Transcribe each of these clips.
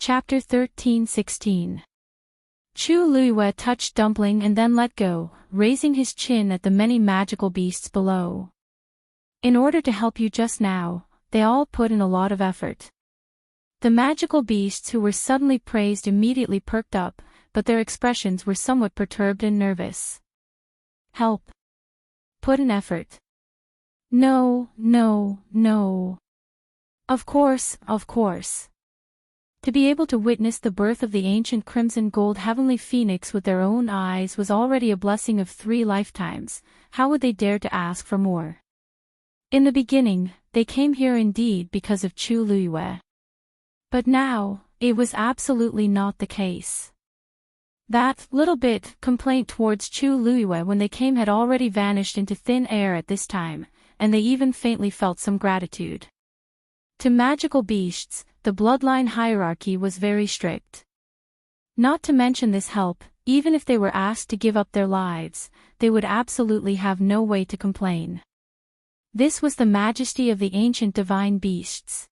Chapter 13:16. Chu Luiyue touched Dumpling and then let go, raising his chin at the many magical beasts below. In order to help you just now, they all put in a lot of effort. The magical beasts who were suddenly praised immediately perked up, but their expressions were somewhat perturbed and nervous. Help. Put in effort. No, no, no. Of course, of course. To be able to witness the birth of the ancient crimson gold heavenly phoenix with their own eyes was already a blessing of 3 lifetimes. How would they dare to ask for more? In the beginning, they came here indeed because of Chu Luiyue. But now, it was absolutely not the case. That little bit complaint towards Chu Luiyue when they came had already vanished into thin air at this time, and they even faintly felt some gratitude. To magical beasts, the bloodline hierarchy was very strict. Not to mention this help, even if they were asked to give up their lives, they would absolutely have no way to complain. This was the majesty of the ancient divine beasts.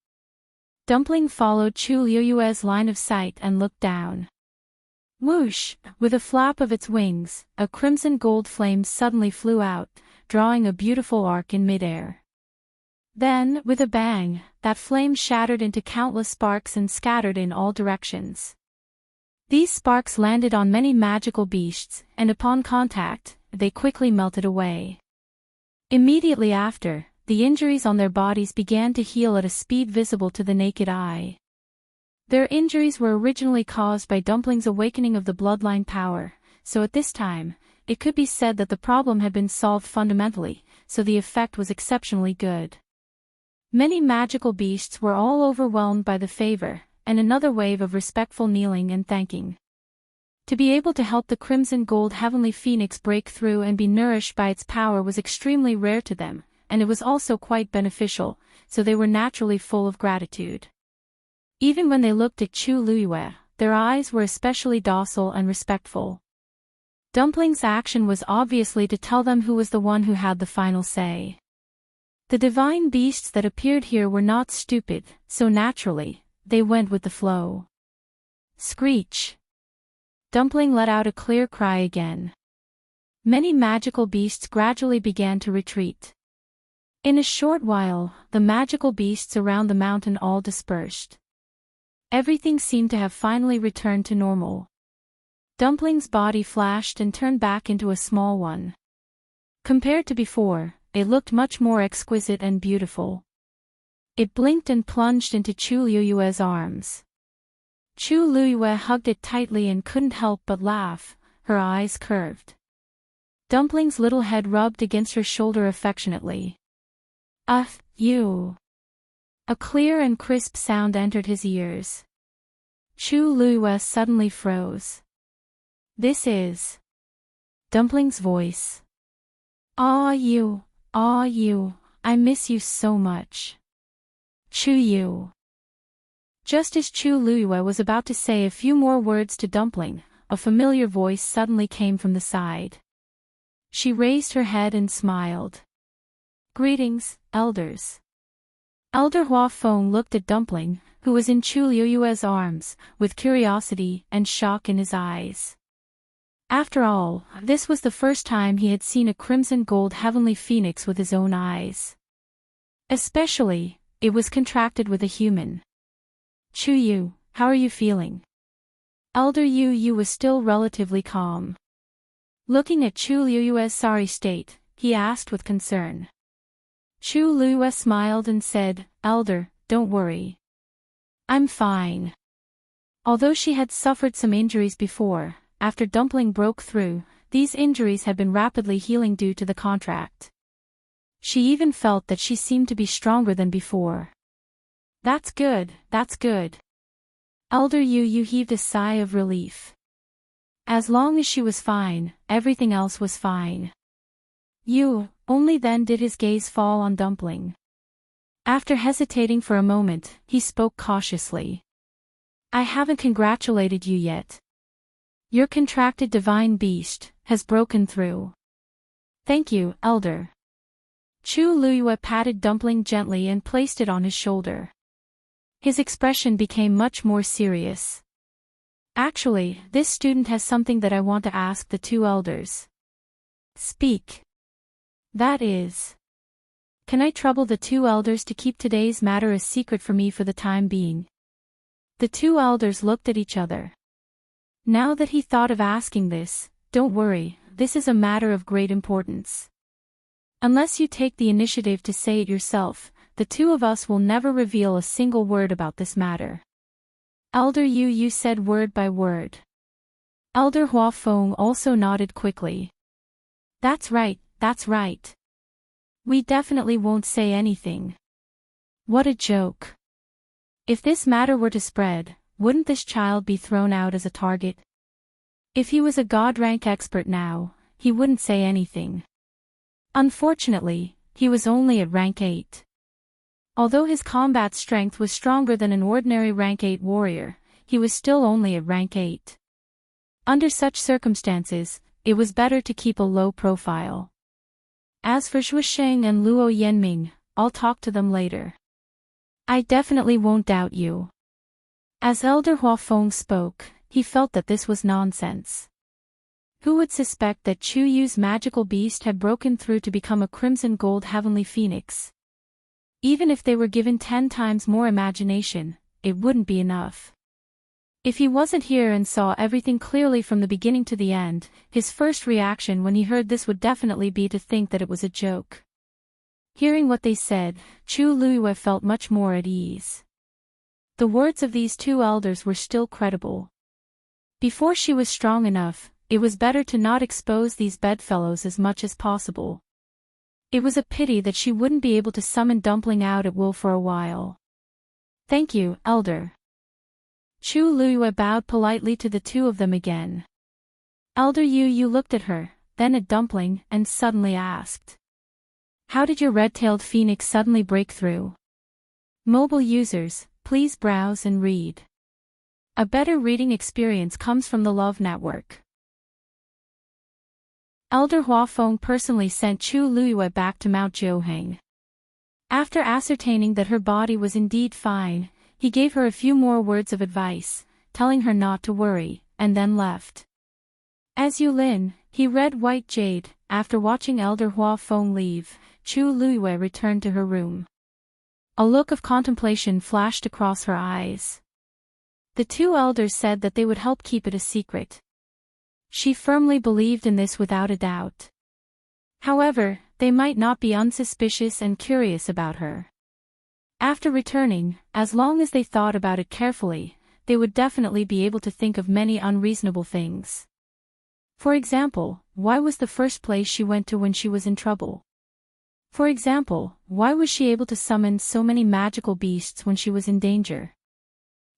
Dumpling followed Chu Luiyue's line of sight and looked down. Whoosh! With a flap of its wings, a crimson gold flame suddenly flew out, drawing a beautiful arc in midair. Then, with a bang, that flame shattered into countless sparks and scattered in all directions. These sparks landed on many magical beasts, and upon contact, they quickly melted away. Immediately after, the injuries on their bodies began to heal at a speed visible to the naked eye. Their injuries were originally caused by Dumpling's awakening of the bloodline power, so at this time, it could be said that the problem had been solved fundamentally, so the effect was exceptionally good. Many magical beasts were all overwhelmed by the favor, and another wave of respectful kneeling and thanking. To be able to help the crimson gold heavenly phoenix break through and be nourished by its power was extremely rare to them, and it was also quite beneficial, so they were naturally full of gratitude. Even when they looked at Chu Luiyue, their eyes were especially docile and respectful. Dumpling's action was obviously to tell them who was the one who had the final say. The divine beasts that appeared here were not stupid, so naturally, they went with the flow. Screech! Dumpling let out a clear cry again. Many magical beasts gradually began to retreat. In a short while, the magical beasts around the mountain all dispersed. Everything seemed to have finally returned to normal. Dumpling's body flashed and turned back into a small one. Compared to before, it looked much more exquisite and beautiful. It blinked and plunged into Chu Luiyue's arms. Chu Luiyue hugged it tightly and couldn't help but laugh, her eyes curved. Dumpling's little head rubbed against her shoulder affectionately. You. A clear and crisp sound entered his ears. Chu Luiyue suddenly froze. This is Dumpling's voice. You, I miss you so much. Chu Yu. Just as Chu Luiyue was about to say a few more words to Dumpling, a familiar voice suddenly came from the side. She raised her head and smiled. Greetings, elders. Elder Hua Feng looked at Dumpling, who was in Chu Luiyue's arms, with curiosity and shock in his eyes. After all, this was the first time he had seen a crimson gold heavenly phoenix with his own eyes. Especially, it was contracted with a human. Chu Yu, how are you feeling? Elder Yu was still relatively calm. Looking at Chu Luiyue's sorry state, he asked with concern. Chu Luiyue smiled and said, Elder, don't worry. I'm fine. Although she had suffered some injuries before, after Dumpling broke through, these injuries had been rapidly healing due to the contract. She even felt that she seemed to be stronger than before. That's good, that's good. Elder Yu heaved a sigh of relief. As long as she was fine, everything else was fine. Only then did his gaze fall on Dumpling. After hesitating for a moment, he spoke cautiously. I haven't congratulated you yet. Your contracted divine beast has broken through. Thank you, Elder. Chu Luiyue patted Dumpling gently and placed it on his shoulder. His expression became much more serious. Actually, this student has something that I want to ask the two elders. Speak. That is. Can I trouble the two elders to keep today's matter a secret for me for the time being? The two elders looked at each other. Now that he thought of asking this, don't worry, this is a matter of great importance. Unless you take the initiative to say it yourself, the two of us will never reveal a single word about this matter. Elder Yu said word by word. Elder Hua Feng also nodded quickly. That's right, that's right. We definitely won't say anything. What a joke. If this matter were to spread, wouldn't this child be thrown out as a target? If he was a God-rank expert now, he wouldn't say anything. Unfortunately, he was only at rank 8. Although his combat strength was stronger than an ordinary rank 8 warrior, he was still only at rank 8. Under such circumstances, it was better to keep a low profile. As for Shusheng and Luo Yanming, I'll talk to them later. I definitely won't doubt you. As Elder Hua Feng spoke, he felt that this was nonsense. Who would suspect that Chu Yu's magical beast had broken through to become a crimson gold heavenly phoenix? Even if they were given 10 times more imagination, it wouldn't be enough. If he wasn't here and saw everything clearly from the beginning to the end, his first reaction when he heard this would definitely be to think that it was a joke. Hearing what they said, Chu Luiyue felt much more at ease. The words of these two elders were still credible. Before she was strong enough, it was better to not expose these bedfellows as much as possible. It was a pity that she wouldn't be able to summon Dumpling out at will for a while. Thank you, Elder. Chu Luiyue bowed politely to the two of them again. Elder Yu looked at her, then at Dumpling, and suddenly asked. How did your red-tailed phoenix suddenly break through? Mobile users, please browse and read. A better reading experience comes from the Love Network. Elder Hua Feng personally sent Chu Luiyue back to Mount Jiuheng. After ascertaining that her body was indeed fine, he gave her a few more words of advice, telling her not to worry, and then left. As Yulin, he read White Jade. After watching Elder Hua Feng leave, Chu Luiyue returned to her room. A look of contemplation flashed across her eyes. The two elders said that they would help keep it a secret. She firmly believed in this without a doubt. However, they might not be unsuspicious and curious about her. After returning, as long as they thought about it carefully, they would definitely be able to think of many unreasonable things. For example, why was the first place she went to when she was in trouble? For example, why was she able to summon so many magical beasts when she was in danger?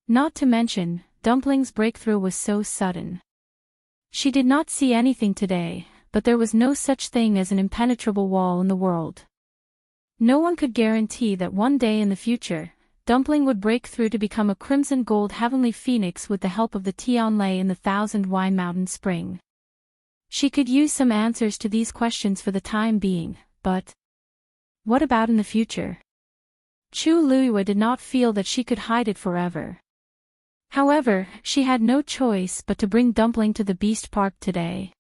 Not to mention, Dumpling's breakthrough was so sudden. She did not see anything today, but there was no such thing as an impenetrable wall in the world. No one could guarantee that one day in the future, Dumpling would break through to become a crimson gold heavenly phoenix with the help of the Tianlei in the Thousand Wine Mountain Spring. She could use some answers to these questions for the time being, but what about in the future? Chu Luiyue did not feel that she could hide it forever. However, she had no choice but to bring Dumpling to the Beast Park today.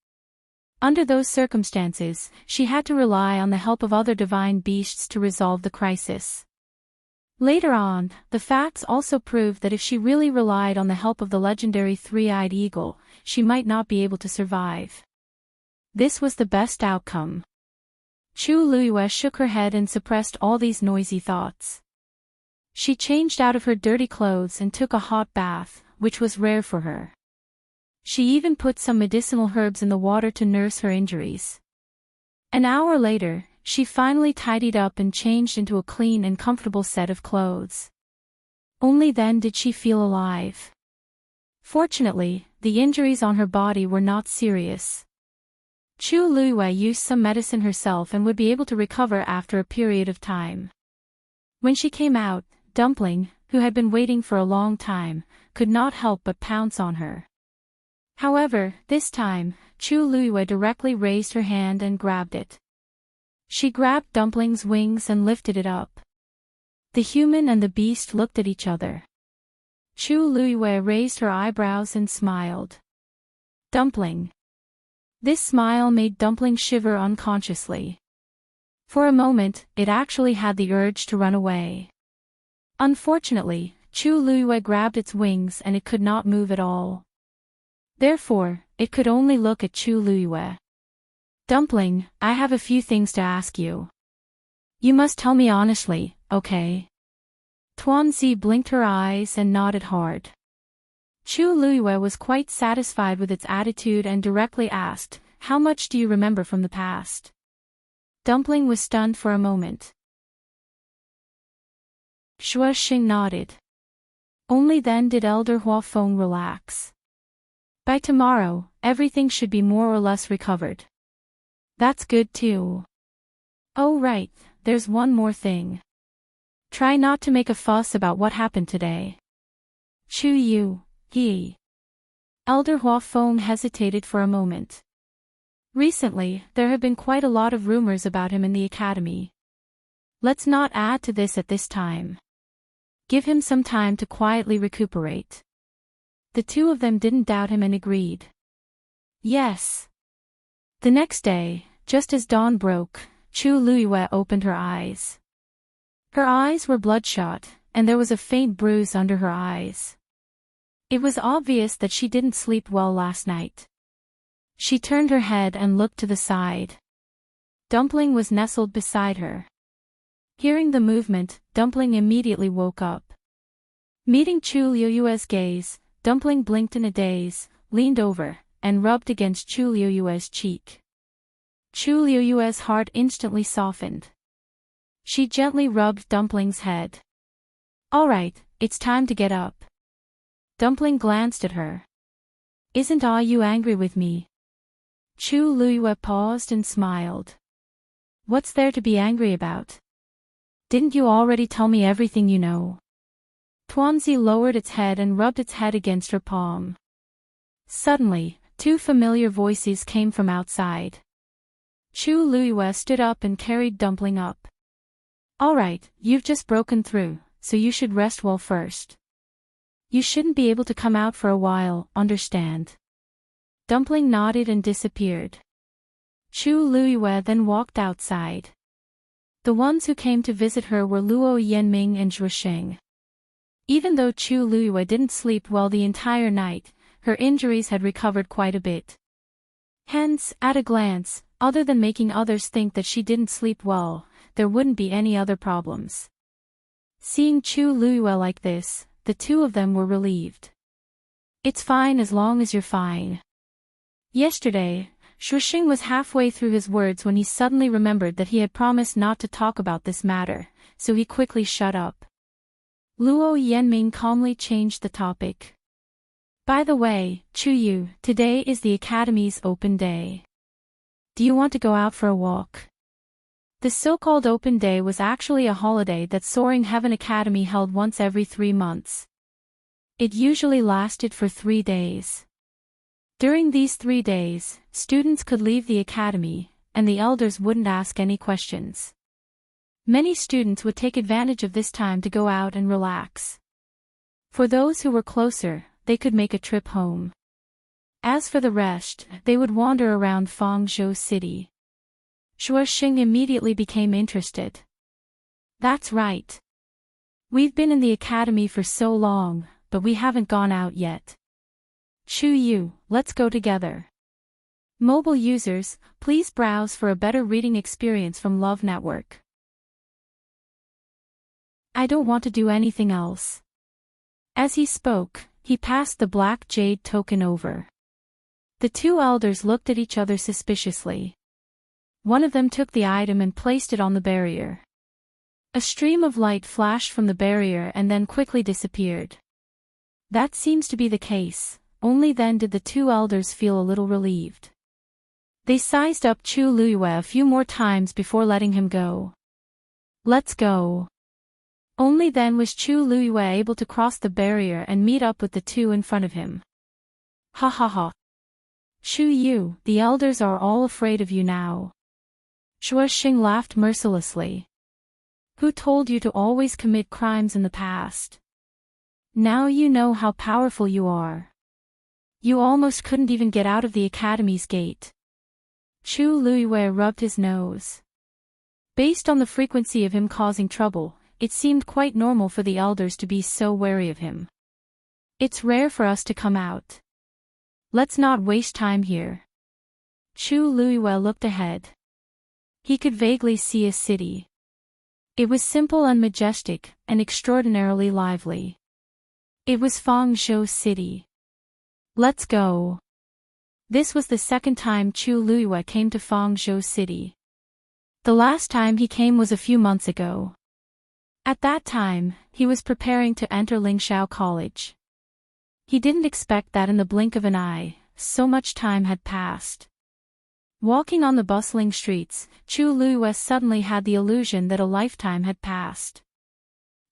Under those circumstances, she had to rely on the help of other divine beasts to resolve the crisis. Later on, the facts also proved that if she really relied on the help of the legendary three-eyed eagle, she might not be able to survive. This was the best outcome. Chu Luiyue shook her head and suppressed all these noisy thoughts. She changed out of her dirty clothes and took a hot bath, which was rare for her. She even put some medicinal herbs in the water to nurse her injuries. An hour later, she finally tidied up and changed into a clean and comfortable set of clothes. Only then did she feel alive. Fortunately, the injuries on her body were not serious. Chu Luiyue used some medicine herself and would be able to recover after a period of time. When she came out, Dumpling, who had been waiting for a long time, could not help but pounce on her. However, this time, Chu Luiyue directly raised her hand and grabbed it. She grabbed Dumpling's wings and lifted it up. The human and the beast looked at each other. Chu Luiyue raised her eyebrows and smiled. Dumpling. This smile made Dumpling shiver unconsciously. For a moment, it actually had the urge to run away. Unfortunately, Chu Luiyue grabbed its wings and it could not move at all. Therefore, it could only look at Chu Luiyue. Dumpling, I have a few things to ask you. You must tell me honestly, okay? Tuanzi blinked her eyes and nodded hard. Chu Luiyue was quite satisfied with its attitude and directly asked, how much do you remember from the past? Dumpling was stunned for a moment. Shuoxing nodded. Only then did Elder Huafeng relax. By tomorrow, everything should be more or less recovered. That's good too. Oh right, there's one more thing. Try not to make a fuss about what happened today. Chu Yu, he. Elder Huafeng hesitated for a moment. Recently, there have been quite a lot of rumors about him in the academy. Let's not add to this at this time. Give him some time to quietly recuperate. The two of them didn't doubt him and agreed. Yes. The next day, just as dawn broke, Chu Luiyue opened her eyes. Her eyes were bloodshot, and there was a faint bruise under her eyes. It was obvious that she didn't sleep well last night. She turned her head and looked to the side. Dumpling was nestled beside her. Hearing the movement, Dumpling immediately woke up. Meeting Chu Luiyue's gaze, Dumpling blinked in a daze, leaned over, and rubbed against Chu Luiyue's cheek. Chu Luiyue's heart instantly softened. She gently rubbed Dumpling's head. All right, it's time to get up. Dumpling glanced at her. Isn't you angry with me? Chu Luiyue paused and smiled. What's there to be angry about? Didn't you already tell me everything you know? Tuanzi lowered its head and rubbed its head against her palm. Suddenly, two familiar voices came from outside. Chu Luiyue stood up and carried Dumpling up. All right, you've just broken through, so you should rest well first. You shouldn't be able to come out for a while, understand? Dumpling nodded and disappeared. Chu Luiyue then walked outside. The ones who came to visit her were Luo Yanming and Zhuosheng. Even though Chu Luiyue didn't sleep well the entire night, her injuries had recovered quite a bit. Hence, at a glance, other than making others think that she didn't sleep well, there wouldn't be any other problems. Seeing Chu Luiyue like this, the two of them were relieved. It's fine as long as you're fine. Yesterday, Shuoxing was halfway through his words when he suddenly remembered that he had promised not to talk about this matter, so he quickly shut up. Luo Yanming calmly changed the topic. By the way, Chu Yu, today is the Academy's open day. Do you want to go out for a walk? The so-called open day was actually a holiday that Soaring Heaven Academy held once every 3 months. It usually lasted for 3 days. During these 3 days, students could leave the academy, and the elders wouldn't ask any questions. Many students would take advantage of this time to go out and relax. For those who were closer, they could make a trip home. As for the rest, they would wander around Fangzhou City. Shuoxing immediately became interested. That's right. We've been in the academy for so long, but we haven't gone out yet. Chu Yu, let's go together. Mobile users, please browse for a better reading experience from Love Network. I don't want to do anything else. As he spoke, he passed the black jade token over. The two elders looked at each other suspiciously. One of them took the item and placed it on the barrier. A stream of light flashed from the barrier and then quickly disappeared. That seems to be the case. Only then did the two elders feel a little relieved. They sized up Chu Luiyue a few more times before letting him go. Let's go. Only then was Chu Luiyue able to cross the barrier and meet up with the two in front of him. Ha ha ha. Chu Yu, the elders are all afraid of you now. Shuoxing laughed mercilessly. Who told you to always commit crimes in the past? Now you know how powerful you are. You almost couldn't even get out of the academy's gate. Chu Luiwei rubbed his nose. Based on the frequency of him causing trouble, it seemed quite normal for the elders to be so wary of him. It's rare for us to come out. Let's not waste time here. Chu Luiwei looked ahead. He could vaguely see a city. It was simple and majestic, and extraordinarily lively. It was Fangzhou City. Let's go. This was the second time Chu Luiwei came to Fangzhou City. The last time he came was a few months ago. At that time, he was preparing to enter Lingxiao College. He didn't expect that in the blink of an eye, so much time had passed. Walking on the bustling streets, Chu Luiwei suddenly had the illusion that a lifetime had passed.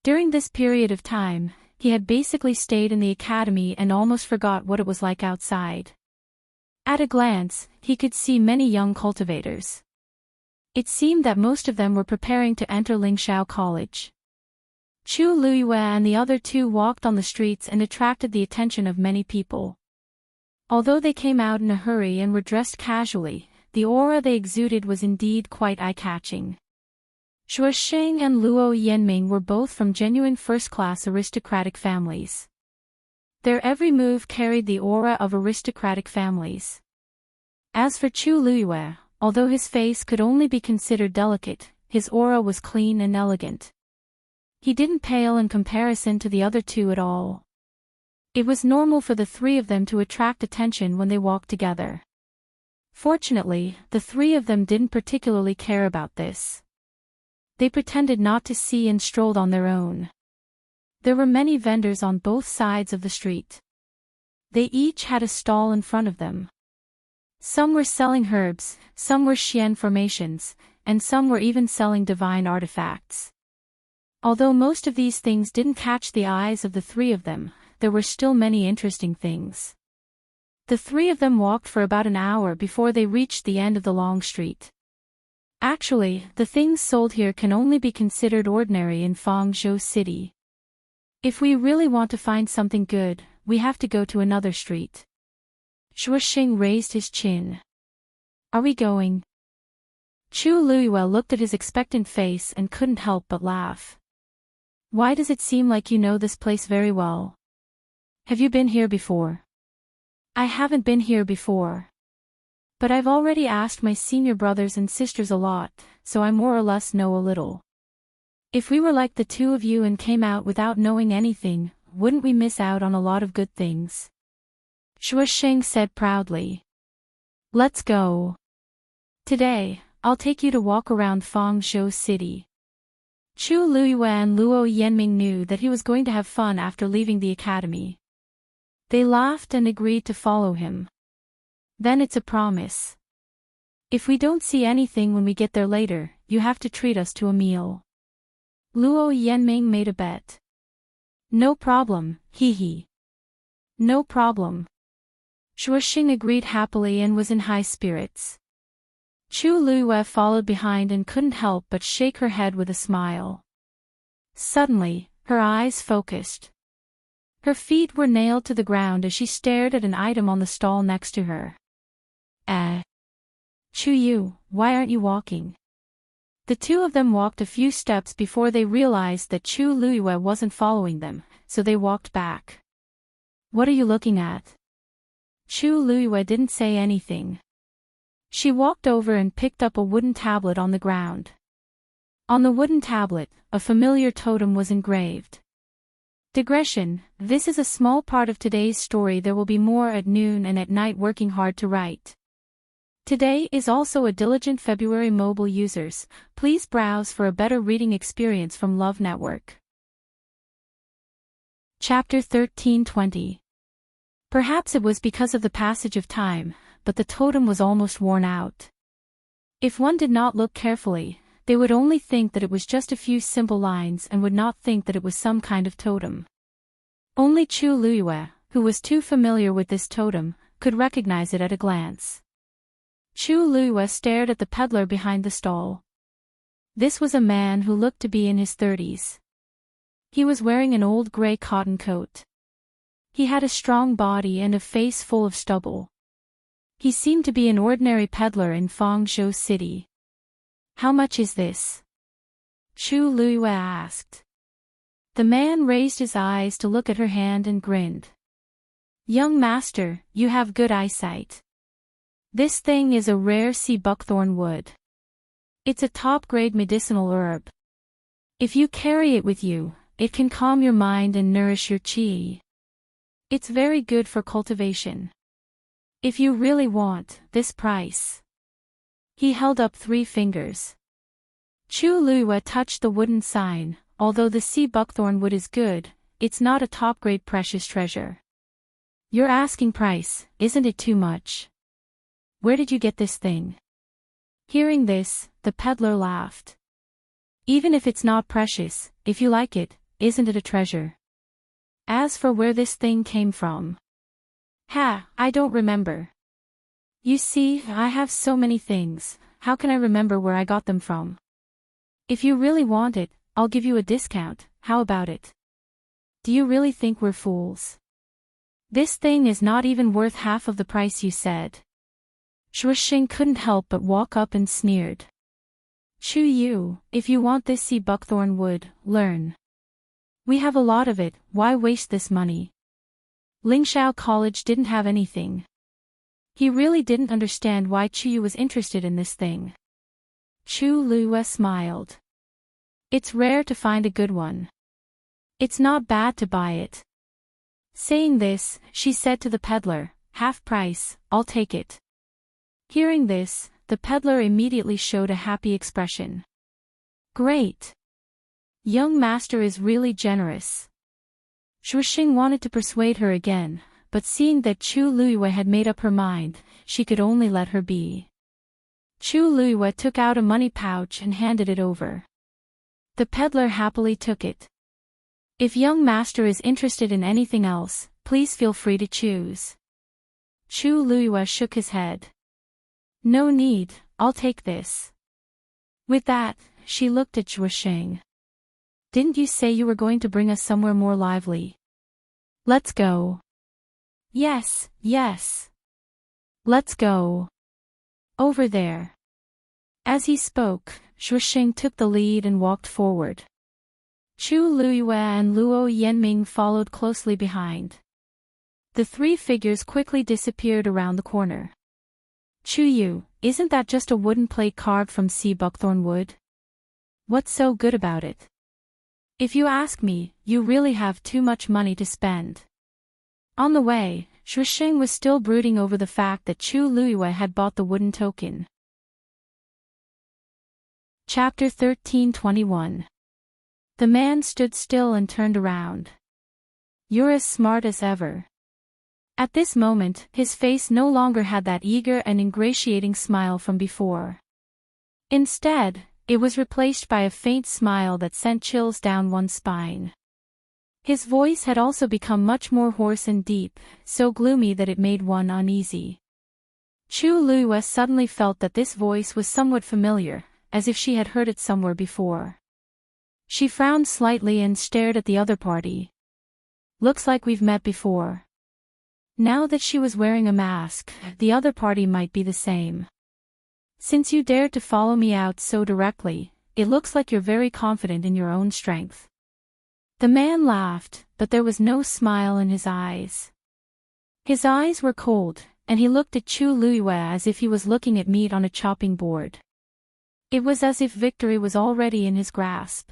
During this period of time, he had basically stayed in the academy and almost forgot what it was like outside. At a glance, he could see many young cultivators. It seemed that most of them were preparing to enter Lingxiao College. Chu Luiwei and the other two walked on the streets and attracted the attention of many people. Although they came out in a hurry and were dressed casually, the aura they exuded was indeed quite eye-catching. Shuosheng and Luo Yanming were both from genuine first-class aristocratic families. Their every move carried the aura of aristocratic families. As for Chu Luiwei, although his face could only be considered delicate, his aura was clean and elegant. He didn't pale in comparison to the other two at all. It was normal for the three of them to attract attention when they walked together. Fortunately, the three of them didn't particularly care about this. They pretended not to see and strolled on their own. There were many vendors on both sides of the street. They each had a stall in front of them. Some were selling herbs, some were Xian formations, and some were even selling divine artifacts. Although most of these things didn't catch the eyes of the three of them, there were still many interesting things. The three of them walked for about an hour before they reached the end of the long street. Actually, the things sold here can only be considered ordinary in Fangzhou City. If we really want to find something good, we have to go to another street. Shuosheng raised his chin. Are we going? Chu Luiwei looked at his expectant face and couldn't help but laugh. Why does it seem like you know this place very well? Have you been here before? I haven't been here before. But I've already asked my senior brothers and sisters a lot, so I more or less know a little. If we were like the two of you and came out without knowing anything, wouldn't we miss out on a lot of good things? Shuosheng said proudly. Let's go. Today, I'll take you to walk around Fangzhou City. Chu Luiwei and Luo Yanming knew that he was going to have fun after leaving the academy. They laughed and agreed to follow him. Then it's a promise. If we don't see anything when we get there later, you have to treat us to a meal. Luo Yanming made a bet. No problem, hee. No problem. Shuosheng agreed happily and was in high spirits. Chu Luiwei followed behind and couldn't help but shake her head with a smile. Suddenly, her eyes focused. Her feet were nailed to the ground as she stared at an item on the stall next to her. Chu Yu, why aren't you walking? The two of them walked a few steps before they realized that Chu Luiwei wasn't following them, so they walked back. What are you looking at? Chu Luiwei didn't say anything. She walked over and picked up a wooden tablet on the ground. On the wooden tablet, a familiar totem was engraved. Digression, this is a small part of today's story. There will be more at noon and at night working hard to write. Today is also a diligent February mobile users. Please browse for a better reading experience from Love Network. Chapter 1320. Perhaps it was because of the passage of time, but the totem was almost worn out. If one did not look carefully, they would only think that it was just a few simple lines and would not think that it was some kind of totem. Only Chu Luiwei, who was too familiar with this totem, could recognize it at a glance. Chu Luiwei stared at the peddler behind the stall. This was a man who looked to be in his 30s. He was wearing an old gray cotton coat. He had a strong body and a face full of stubble. He seemed to be an ordinary peddler in Fangzhou City. "How much is this?" Chu Luiyue asked. The man raised his eyes to look at her hand and grinned. "Young master, you have good eyesight. This thing is a rare sea buckthorn wood. It's a top-grade medicinal herb. If you carry it with you, it can calm your mind and nourish your qi. It's very good for cultivation. If you really want this price." He held up 3 fingers. Chu Luiyue touched the wooden sign. "Although the sea buckthorn wood is good, it's not a top-grade precious treasure. Your asking price, isn't it too much? Where did you get this thing?" Hearing this, the peddler laughed. "Even if it's not precious, if you like it, isn't it a treasure? As for where this thing came from, I don't remember. You see, I have so many things, how can I remember where I got them from? If you really want it, I'll give you a discount, how about it? Do you really think we're fools? This thing is not even worth half of the price you said." Shuisheng couldn't help but walk up and sneered. "Chu Yu, if you want this sea buckthorn wood, learn. We have a lot of it, why waste this money?" Lingshao College didn't have anything. He really didn't understand why Chu Yu was interested in this thing. Chu Luiyue smiled. "It's rare to find a good one. It's not bad to buy it." Saying this, she said to the peddler, "Half price, I'll take it." Hearing this, the peddler immediately showed a happy expression. "Great! Young master is really generous." Shuisheng wanted to persuade her again, but seeing that Chu Luiyue had made up her mind, she could only let her be. Chu Luiyue took out a money pouch and handed it over. The peddler happily took it. "If young master is interested in anything else, please feel free to choose." Chu Luiyue shook his head. "No need, I'll take this." With that, she looked at Shuisheng. "Didn't you say you were going to bring us somewhere more lively? Let's go." Yes. Let's go. Over there." As he spoke, Shuisheng took the lead and walked forward. Chu Luiyue and Luo Yanming followed closely behind. The 3 figures quickly disappeared around the corner. "Chu Yu, isn't that just a wooden plate carved from sea buckthorn wood? What's so good about it? If you ask me, you really have too much money to spend." On the way, Shuisheng was still brooding over the fact that Chu Luiyue had bought the wooden token. Chapter 13:21. The man stood still and turned around. "You're as smart as ever." At this moment, his face no longer had that eager and ingratiating smile from before. Instead, it was replaced by a faint smile that sent chills down one's spine. His voice had also become much more hoarse and deep, so gloomy that it made one uneasy. Chu Luiyue suddenly felt that this voice was somewhat familiar, as if she had heard it somewhere before. She frowned slightly and stared at the other party. "Looks like we've met before." Now that she was wearing a mask, the other party might be the same. "Since you dared to follow me out so directly, it looks like you're very confident in your own strength." The man laughed, but there was no smile in his eyes. His eyes were cold, and he looked at Chu Luiyue as if he was looking at meat on a chopping board. It was as if victory was already in his grasp.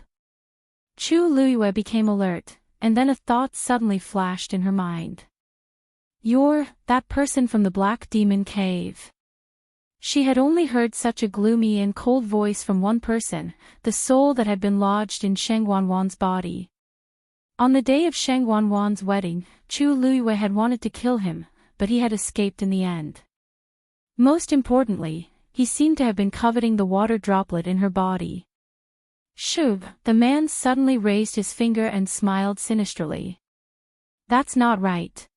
Chu Luiyue became alert, and then a thought suddenly flashed in her mind. "You're that person from the Black Demon Cave." She had only heard such a gloomy and cold voice from one person, the soul that had been lodged in Sheng Wanwan's body. On the day of Sheng Wanwan's wedding, Chu Luiyue had wanted to kill him, but he had escaped in the end. Most importantly, he seemed to have been coveting the water droplet in her body. "Shub," the man suddenly raised his finger and smiled sinisterly. "That's not right.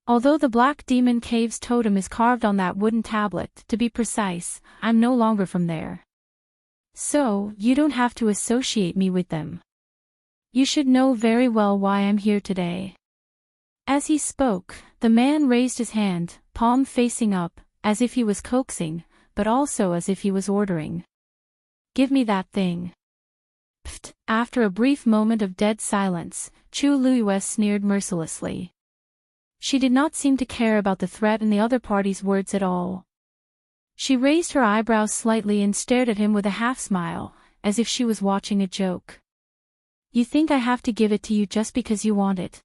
Although the Black Demon Cave's totem is carved on that wooden tablet, to be precise, I'm no longer from there. So, you don't have to associate me with them. You should know very well why I'm here today. As he spoke, the man raised his hand, palm facing up, as if he was coaxing, but also as if he was ordering. Give me that thing. Pfft. After a brief moment of dead silence, Chu Luiyue sneered mercilessly. She did not seem to care about the threat in the other party's words at all. She raised her eyebrows slightly and stared at him with a half-smile, as if she was watching a joke. You think I have to give it to you just because you want it?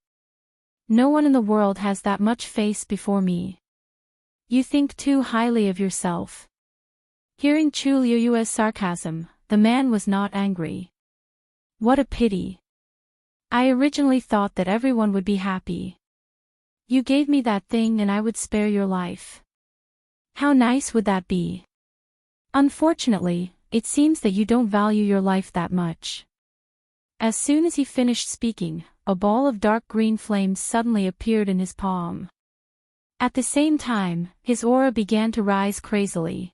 No one in the world has that much face before me. You think too highly of yourself. Hearing Chu Luiyue's sarcasm, the man was not angry. What a pity. I originally thought that everyone would be happy. You gave me that thing and I would spare your life. How nice would that be? Unfortunately, it seems that you don't value your life that much. As soon as he finished speaking, a ball of dark green flames suddenly appeared in his palm. At the same time, his aura began to rise crazily.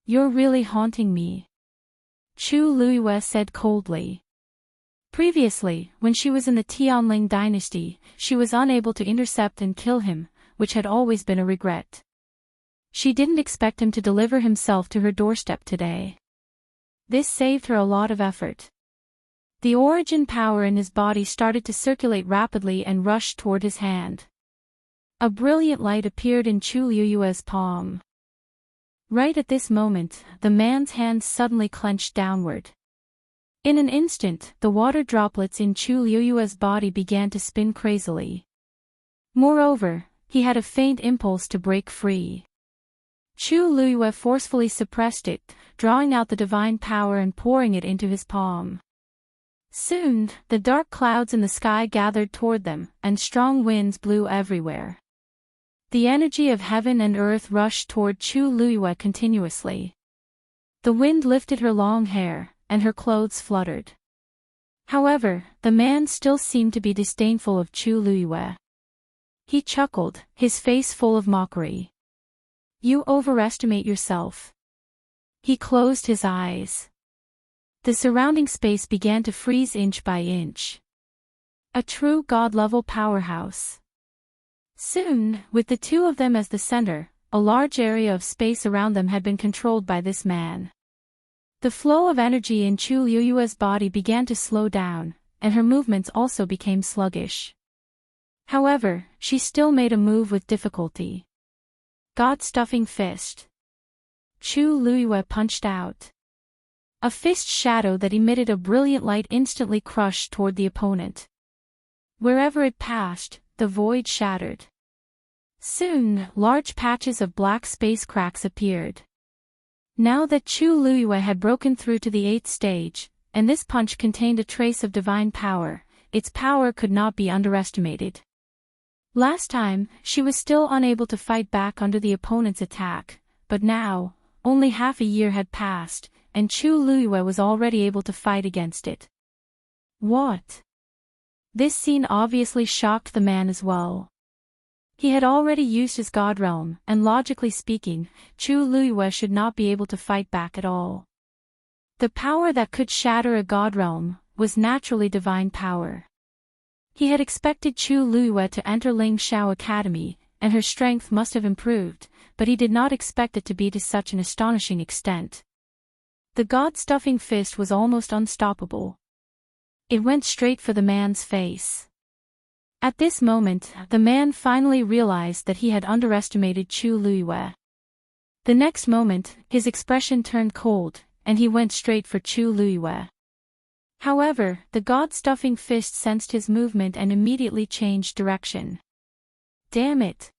You're really haunting me, Chu Luiyue said coldly. Previously, when she was in the Tianling dynasty, she was unable to intercept and kill him, which had always been a regret. She didn't expect him to deliver himself to her doorstep today. This saved her a lot of effort. The origin power in his body started to circulate rapidly and rushed toward his hand. A brilliant light appeared in Chu Luiyue's palm. Right at this moment, the man's hand suddenly clenched downward. In an instant, the water droplets in Chu Luiyue's body began to spin crazily. Moreover, he had a faint impulse to break free. Chu Luiyue forcefully suppressed it, drawing out the divine power and pouring it into his palm. Soon, the dark clouds in the sky gathered toward them, and strong winds blew everywhere. The energy of heaven and earth rushed toward Chu Luiyue continuously. The wind lifted her long hair, and her clothes fluttered. However, the man still seemed to be disdainful of Chu Luiyue. He chuckled, his face full of mockery. You overestimate yourself. He closed his eyes. The surrounding space began to freeze inch by inch. A true God-level powerhouse. Soon, with the two of them as the center, a large area of space around them had been controlled by this man. The flow of energy in Chu Luiyue's body began to slow down, and her movements also became sluggish. However, she still made a move with difficulty. God-stuffing fist. Chu Luiyue punched out. A fist shadow that emitted a brilliant light instantly crushed toward the opponent. Wherever it passed, the void shattered. Soon, large patches of black space cracks appeared. Now that Chu Luiyue had broken through to the 8th stage, and this punch contained a trace of divine power, its power could not be underestimated. Last time, she was still unable to fight back under the opponent's attack, but now, only half a year had passed, and Chu Luiyue was already able to fight against it. What? This scene obviously shocked the man as well. He had already used his god realm, and logically speaking, Chu Luiyue should not be able to fight back at all. The power that could shatter a god realm was naturally divine power. He had expected Chu Luiyue to enter Ling Shao Academy, and her strength must have improved, but he did not expect it to be to such an astonishing extent. The god-stuffing fist was almost unstoppable. It went straight for the man's face. At this moment, the man finally realized that he had underestimated Chu Luiyue. The next moment, his expression turned cold, and he went straight for Chu Luiyue. However, the god-stuffing fist sensed his movement and immediately changed direction. Damn it!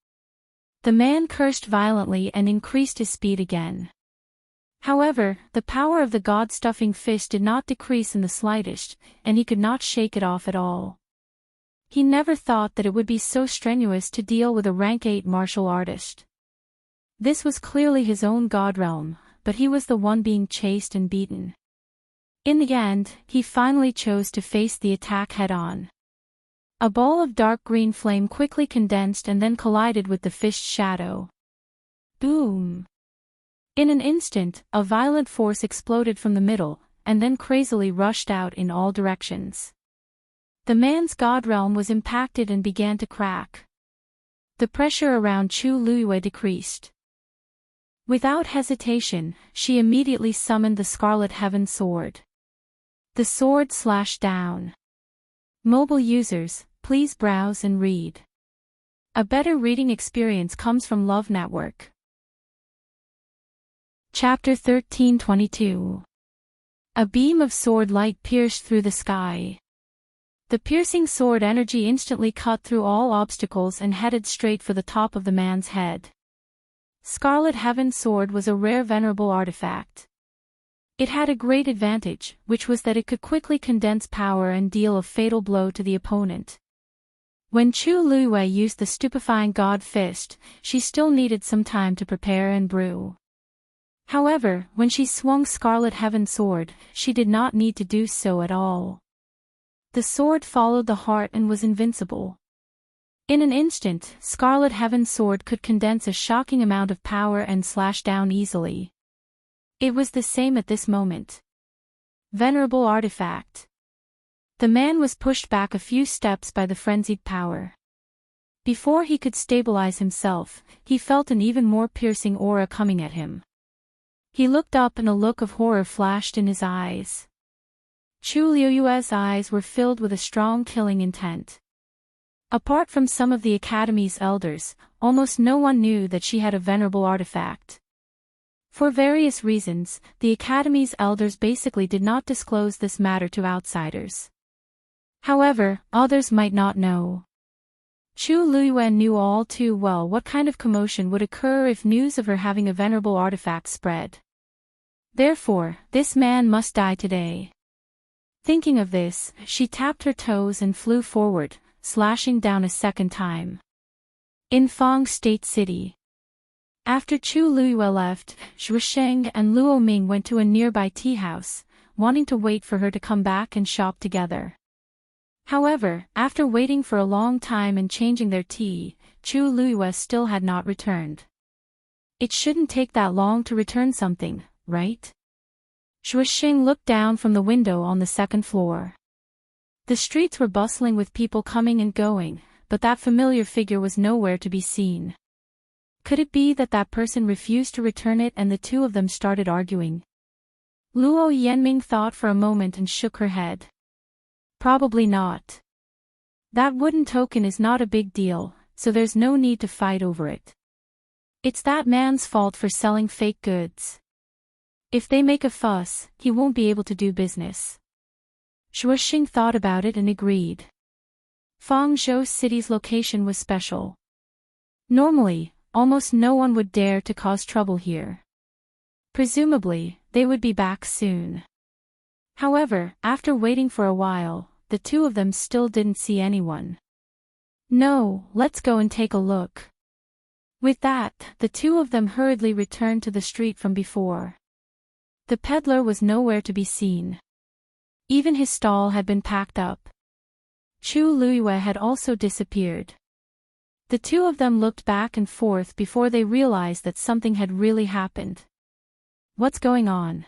The man cursed violently and increased his speed again. However, the power of the god-stuffing fist did not decrease in the slightest, and he could not shake it off at all. He never thought that it would be so strenuous to deal with a rank 8 martial artist. This was clearly his own god realm, but he was the one being chased and beaten. In the end, he finally chose to face the attack head-on. A ball of dark green flame quickly condensed and then collided with the fist shadow. Boom! In an instant, a violent force exploded from the middle, and then crazily rushed out in all directions. The man's god realm was impacted and began to crack. The pressure around Chu Luiyue decreased. Without hesitation, she immediately summoned the Scarlet Heaven Sword. The sword slashed down. Mobile users, please browse and read. A better reading experience comes from Love Network. Chapter 13:22. A beam of sword light pierced through the sky. The piercing sword energy instantly cut through all obstacles and headed straight for the top of the man's head. Scarlet Heaven Sword was a rare venerable artifact. It had a great advantage, which was that it could quickly condense power and deal a fatal blow to the opponent. When Chu Luiyue used the stupefying God Fist, she still needed some time to prepare and brew. However, when she swung Scarlet Heaven Sword, she did not need to do so at all. The sword followed the heart and was invincible. In an instant, Scarlet Heaven Sword could condense a shocking amount of power and slash down easily. It was the same at this moment. Venerable artifact. The man was pushed back a few steps by the frenzied power. Before he could stabilize himself, he felt an even more piercing aura coming at him. He looked up and a look of horror flashed in his eyes. Chu Luiyue's eyes were filled with a strong killing intent. Apart from some of the Academy's elders, almost no one knew that she had a venerable artifact. For various reasons, the Academy's elders basically did not disclose this matter to outsiders. However, others might not know. Chu Luiyue knew all too well what kind of commotion would occur if news of her having a venerable artifact spread. Therefore, this man must die today. Thinking of this, she tapped her toes and flew forward, slashing down a second time. In Fang State City. After Chu Luiyue left, Shuisheng and Luo Ming went to a nearby tea house, wanting to wait for her to come back and shop together. However, after waiting for a long time and changing their tea, Chu Luiyue still had not returned. It shouldn't take that long to return something, right? Shuisheng looked down from the window on the second floor. The streets were bustling with people coming and going, but that familiar figure was nowhere to be seen. Could it be that that person refused to return it and the two of them started arguing? Luo Yanming thought for a moment and shook her head. Probably not. That wooden token is not a big deal, so there's no need to fight over it. It's that man's fault for selling fake goods. If they make a fuss, he won't be able to do business. Shuisheng thought about it and agreed. Fangzhou City's location was special. Normally, almost no one would dare to cause trouble here. Presumably, they would be back soon. However, after waiting for a while, the two of them still didn't see anyone. No, let's go and take a look. With that, the two of them hurriedly returned to the street from before. The peddler was nowhere to be seen. Even his stall had been packed up. Chu Luiyue had also disappeared. The two of them looked back and forth before they realized that something had really happened. What's going on?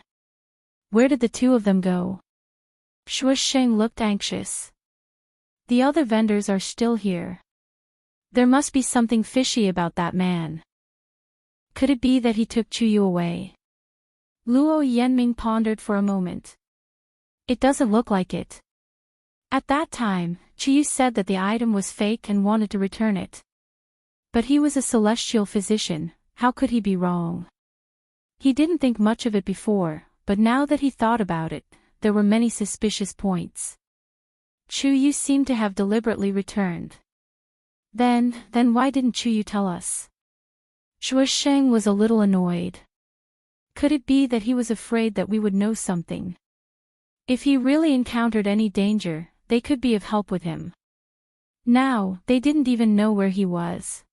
Where did the two of them go? Shuisheng looked anxious. The other vendors are still here. There must be something fishy about that man. Could it be that he took Chuyu away? Luo Yanming pondered for a moment. It doesn't look like it. At that time, Chuyu said that the item was fake and wanted to return it. But he was a celestial physician, how could he be wrong? He didn't think much of it before, but now that he thought about it, there were many suspicious points. Chuyu seemed to have deliberately returned. Then why didn't Chuyu tell us? Shuisheng was a little annoyed. Could it be that he was afraid that we would know something? If he really encountered any danger, they could be of help with him. Now, they didn't even know where he was.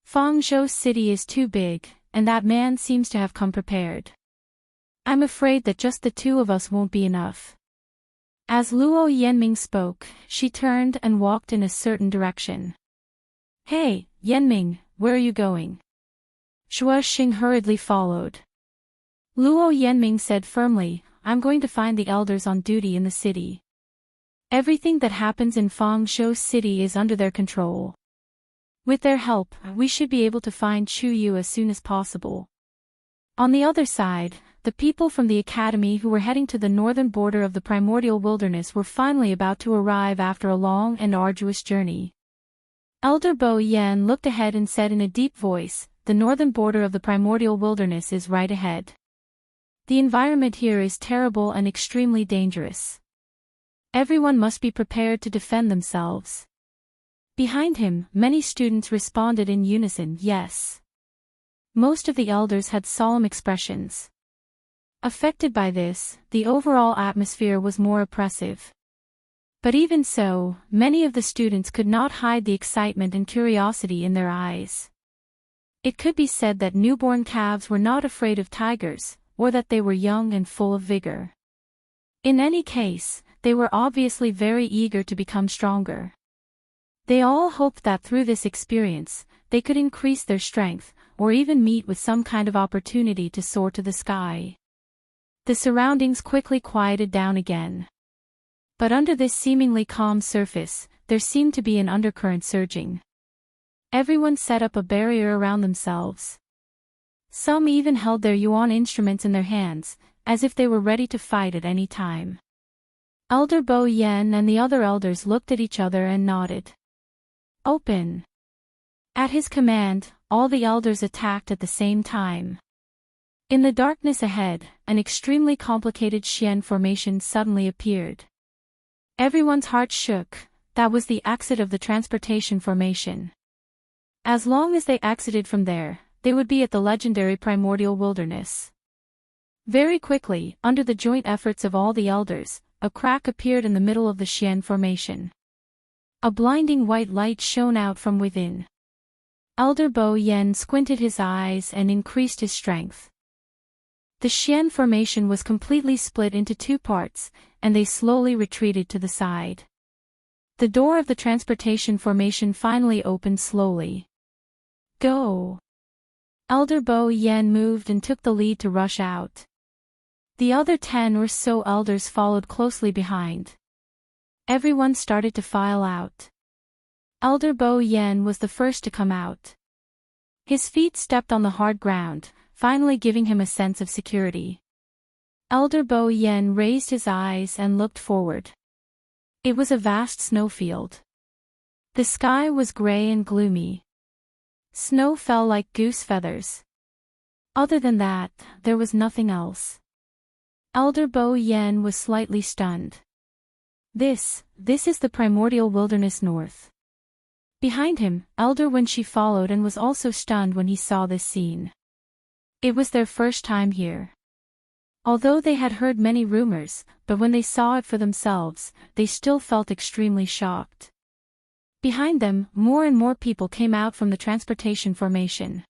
Fangzhou City is too big, and that man seems to have come prepared. I'm afraid that just the two of us won't be enough. As Luo Yanming spoke, she turned and walked in a certain direction. Hey, Yanming, where are you going? Shuisheng hurriedly followed. Luo Yanming said firmly, I'm going to find the elders on duty in the city. Everything that happens in Fangzhou City is under their control. With their help, we should be able to find Chu Yu as soon as possible. On the other side, the people from the academy who were heading to the northern border of the primordial wilderness were finally about to arrive after a long and arduous journey. Elder Bo Yan looked ahead and said in a deep voice, the northern border of the primordial wilderness is right ahead. The environment here is terrible and extremely dangerous. Everyone must be prepared to defend themselves. Behind him, many students responded in unison, yes. Most of the elders had solemn expressions. Affected by this, the overall atmosphere was more oppressive. But even so, many of the students could not hide the excitement and curiosity in their eyes. It could be said that newborn calves were not afraid of tigers, or that they were young and full of vigor. In any case, they were obviously very eager to become stronger. They all hoped that through this experience, they could increase their strength, or even meet with some kind of opportunity to soar to the sky. The surroundings quickly quieted down again. But under this seemingly calm surface, there seemed to be an undercurrent surging. Everyone set up a barrier around themselves. Some even held their yuan instruments in their hands, as if they were ready to fight at any time. Elder Bo Yan and the other elders looked at each other and nodded. Open. At his command, all the elders attacked at the same time. In the darkness ahead, an extremely complicated Xian formation suddenly appeared. Everyone's heart shook. That was the exit of the transportation formation. As long as they exited from there, they would be at the legendary primordial wilderness. Very quickly, under the joint efforts of all the elders, a crack appeared in the middle of the Xian formation. A blinding white light shone out from within. Elder Bo Yan squinted his eyes and increased his strength. The Xian formation was completely split into two parts, and they slowly retreated to the side. The door of the transportation formation finally opened slowly. Go! Elder Bo Yan moved and took the lead to rush out. The other 10 or so elders followed closely behind. Everyone started to file out. Elder Bo Yan was the first to come out. His feet stepped on the hard ground, finally giving him a sense of security. Elder Bo Yan raised his eyes and looked forward. It was a vast snowfield. The sky was gray and gloomy. Snow fell like goose feathers. Other than that, there was nothing else. Elder Bo Yan was slightly stunned. This is the primordial wilderness north. Behind him, Elder Wenshi followed and was also stunned when he saw this scene. It was their first time here. Although they had heard many rumors, but when they saw it for themselves, they still felt extremely shocked. Behind them, more and more people came out from the transportation formation.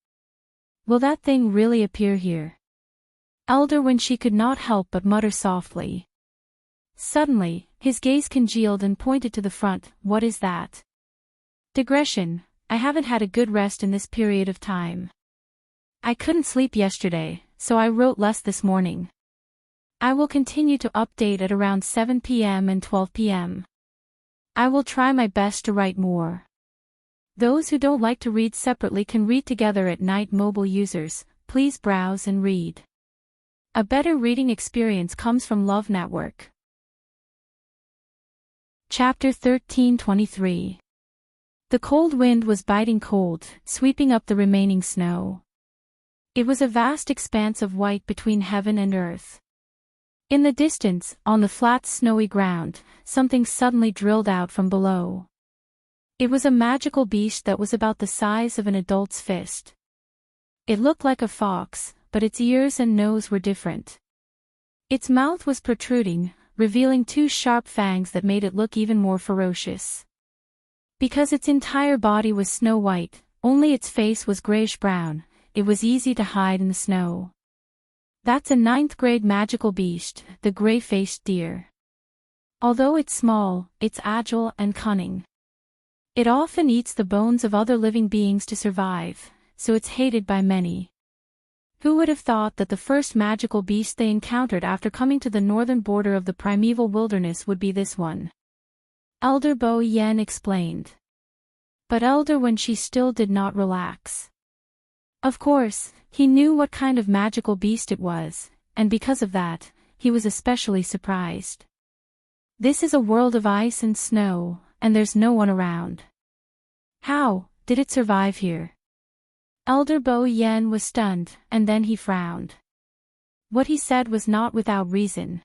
Will that thing really appear here? Elder Wenshi could not help but mutter softly. Suddenly, his gaze congealed and pointed to the front. What is that? Digression. I haven't had a good rest in this period of time. I couldn't sleep yesterday, so I wrote less this morning. I will continue to update at around 7 p.m. and 12 p.m. I will try my best to write more. Those who don't like to read separately can read together at night. Mobile users, please browse and read. A better reading experience comes from Love Network. Chapter 13:23. The cold wind was biting cold, sweeping up the remaining snow. It was a vast expanse of white between heaven and earth. In the distance, on the flat snowy ground, something suddenly drilled out from below. It was a magical beast that was about the size of an adult's fist. It looked like a fox, but its ears and nose were different. Its mouth was protruding, revealing two sharp fangs that made it look even more ferocious. Because its entire body was snow white, only its face was grayish-brown, it was easy to hide in the snow. That's a 9th grade magical beast, the gray-faced deer. Although it's small, it's agile and cunning. It often eats the bones of other living beings to survive, so it's hated by many. Who would have thought that the first magical beast they encountered after coming to the northern border of the primeval wilderness would be this one? Elder Bo Yen explained. But Elder Wen Shi still did not relax. Of course, he knew what kind of magical beast it was, and because of that, he was especially surprised. This is a world of ice and snow, and there's no one around. How did it survive here? Elder Bo Yen was stunned, and then he frowned. What he said was not without reason.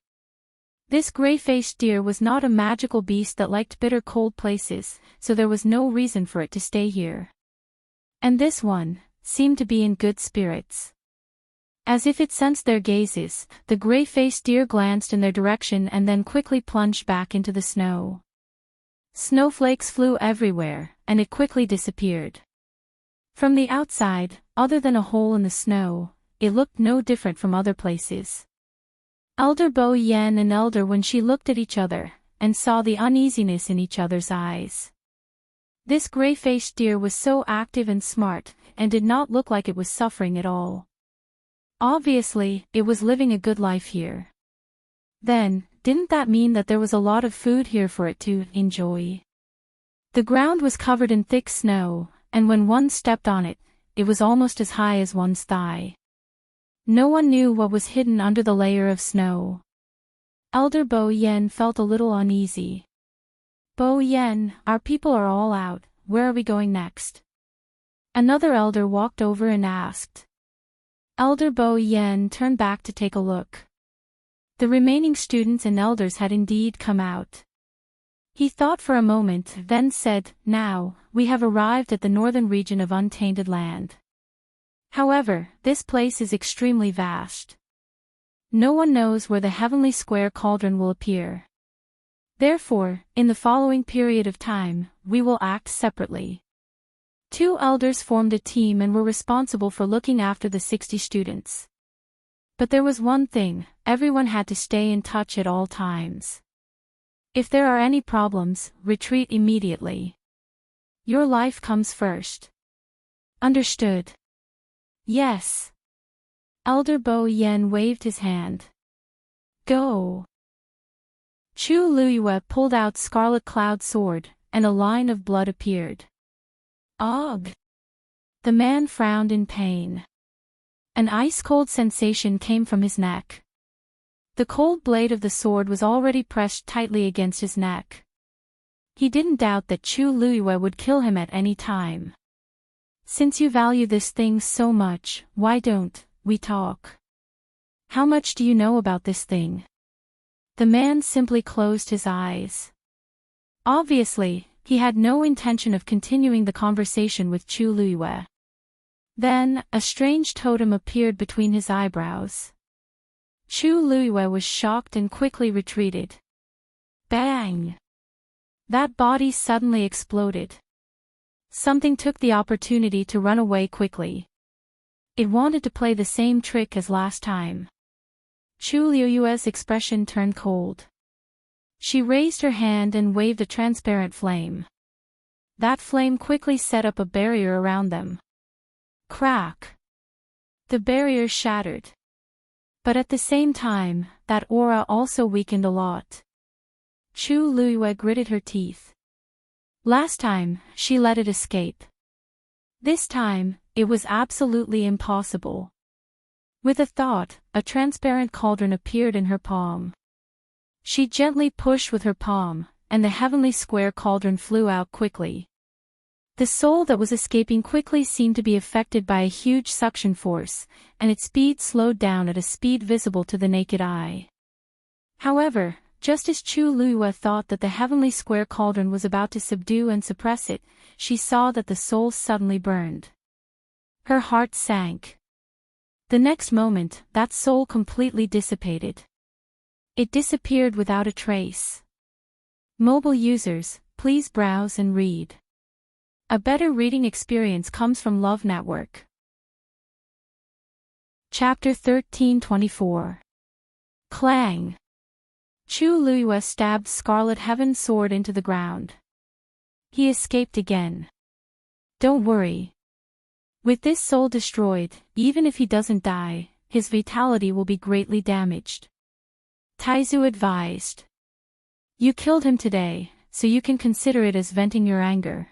This gray-faced deer was not a magical beast that liked bitter cold places, so there was no reason for it to stay here. And this one seemed to be in good spirits. As if it sensed their gazes, the gray-faced deer glanced in their direction and then quickly plunged back into the snow. Snowflakes flew everywhere, and it quickly disappeared. From the outside, other than a hole in the snow, it looked no different from other places. Elder Bo Yen and Elder Wen Shi looked at each other, and saw the uneasiness in each other's eyes. This gray-faced deer was so active and smart, and did not look like it was suffering at all. Obviously, it was living a good life here. Then, didn't that mean that there was a lot of food here for it to enjoy? The ground was covered in thick snow, and when one stepped on it, it was almost as high as one's thigh. No one knew what was hidden under the layer of snow. Elder Bo Yen felt a little uneasy. Bo Yen, our people are all out, where are we going next? Another elder walked over and asked. Elder Bo Yen turned back to take a look. The remaining students and elders had indeed come out. He thought for a moment, then said, "Now, we have arrived at the northern region of untainted land. However, this place is extremely vast. No one knows where the heavenly square cauldron will appear. Therefore, in the following period of time, we will act separately." 2 elders formed a team and were responsible for looking after the 60 students. But there was one thing, everyone had to stay in touch at all times. If there are any problems, retreat immediately. Your life comes first. Understood? Yes. Elder Bo Yen waved his hand. Go. Chu Luyue pulled out Scarlet Cloud sword, and a line of blood appeared. Ugh! The man frowned in pain. An ice-cold sensation came from his neck. The cold blade of the sword was already pressed tightly against his neck. He didn't doubt that Chu Luyue would kill him at any time. Since you value this thing so much, why don't we talk? How much do you know about this thing? The man simply closed his eyes. Obviously, he had no intention of continuing the conversation with Chu Luyue. Then, a strange totem appeared between his eyebrows. Chu Luyue was shocked and quickly retreated. Bang! That body suddenly exploded. Something took the opportunity to run away quickly. It wanted to play the same trick as last time. Chu Luyue's expression turned cold. She raised her hand and waved a transparent flame. That flame quickly set up a barrier around them. Crack! The barrier shattered. But at the same time, that aura also weakened a lot. Chu Luyue gritted her teeth. Last time, she let it escape. This time, it was absolutely impossible. With a thought, a transparent cauldron appeared in her palm. She gently pushed with her palm, and the heavenly square cauldron flew out quickly. The soul that was escaping quickly seemed to be affected by a huge suction force, and its speed slowed down at a speed visible to the naked eye. However, just as Chu Luyue thought that the heavenly square cauldron was about to subdue and suppress it, she saw that the soul suddenly burned. Her heart sank. The next moment, that soul completely dissipated. It disappeared without a trace. Mobile users, please browse and read. A better reading experience comes from Love Network. Chapter 1324. Clang! Chu Luyue stabbed Scarlet Heaven's sword into the ground. He escaped again. Don't worry. With this soul destroyed, even if he doesn't die, his vitality will be greatly damaged. Taizu advised. You killed him today, so you can consider it as venting your anger.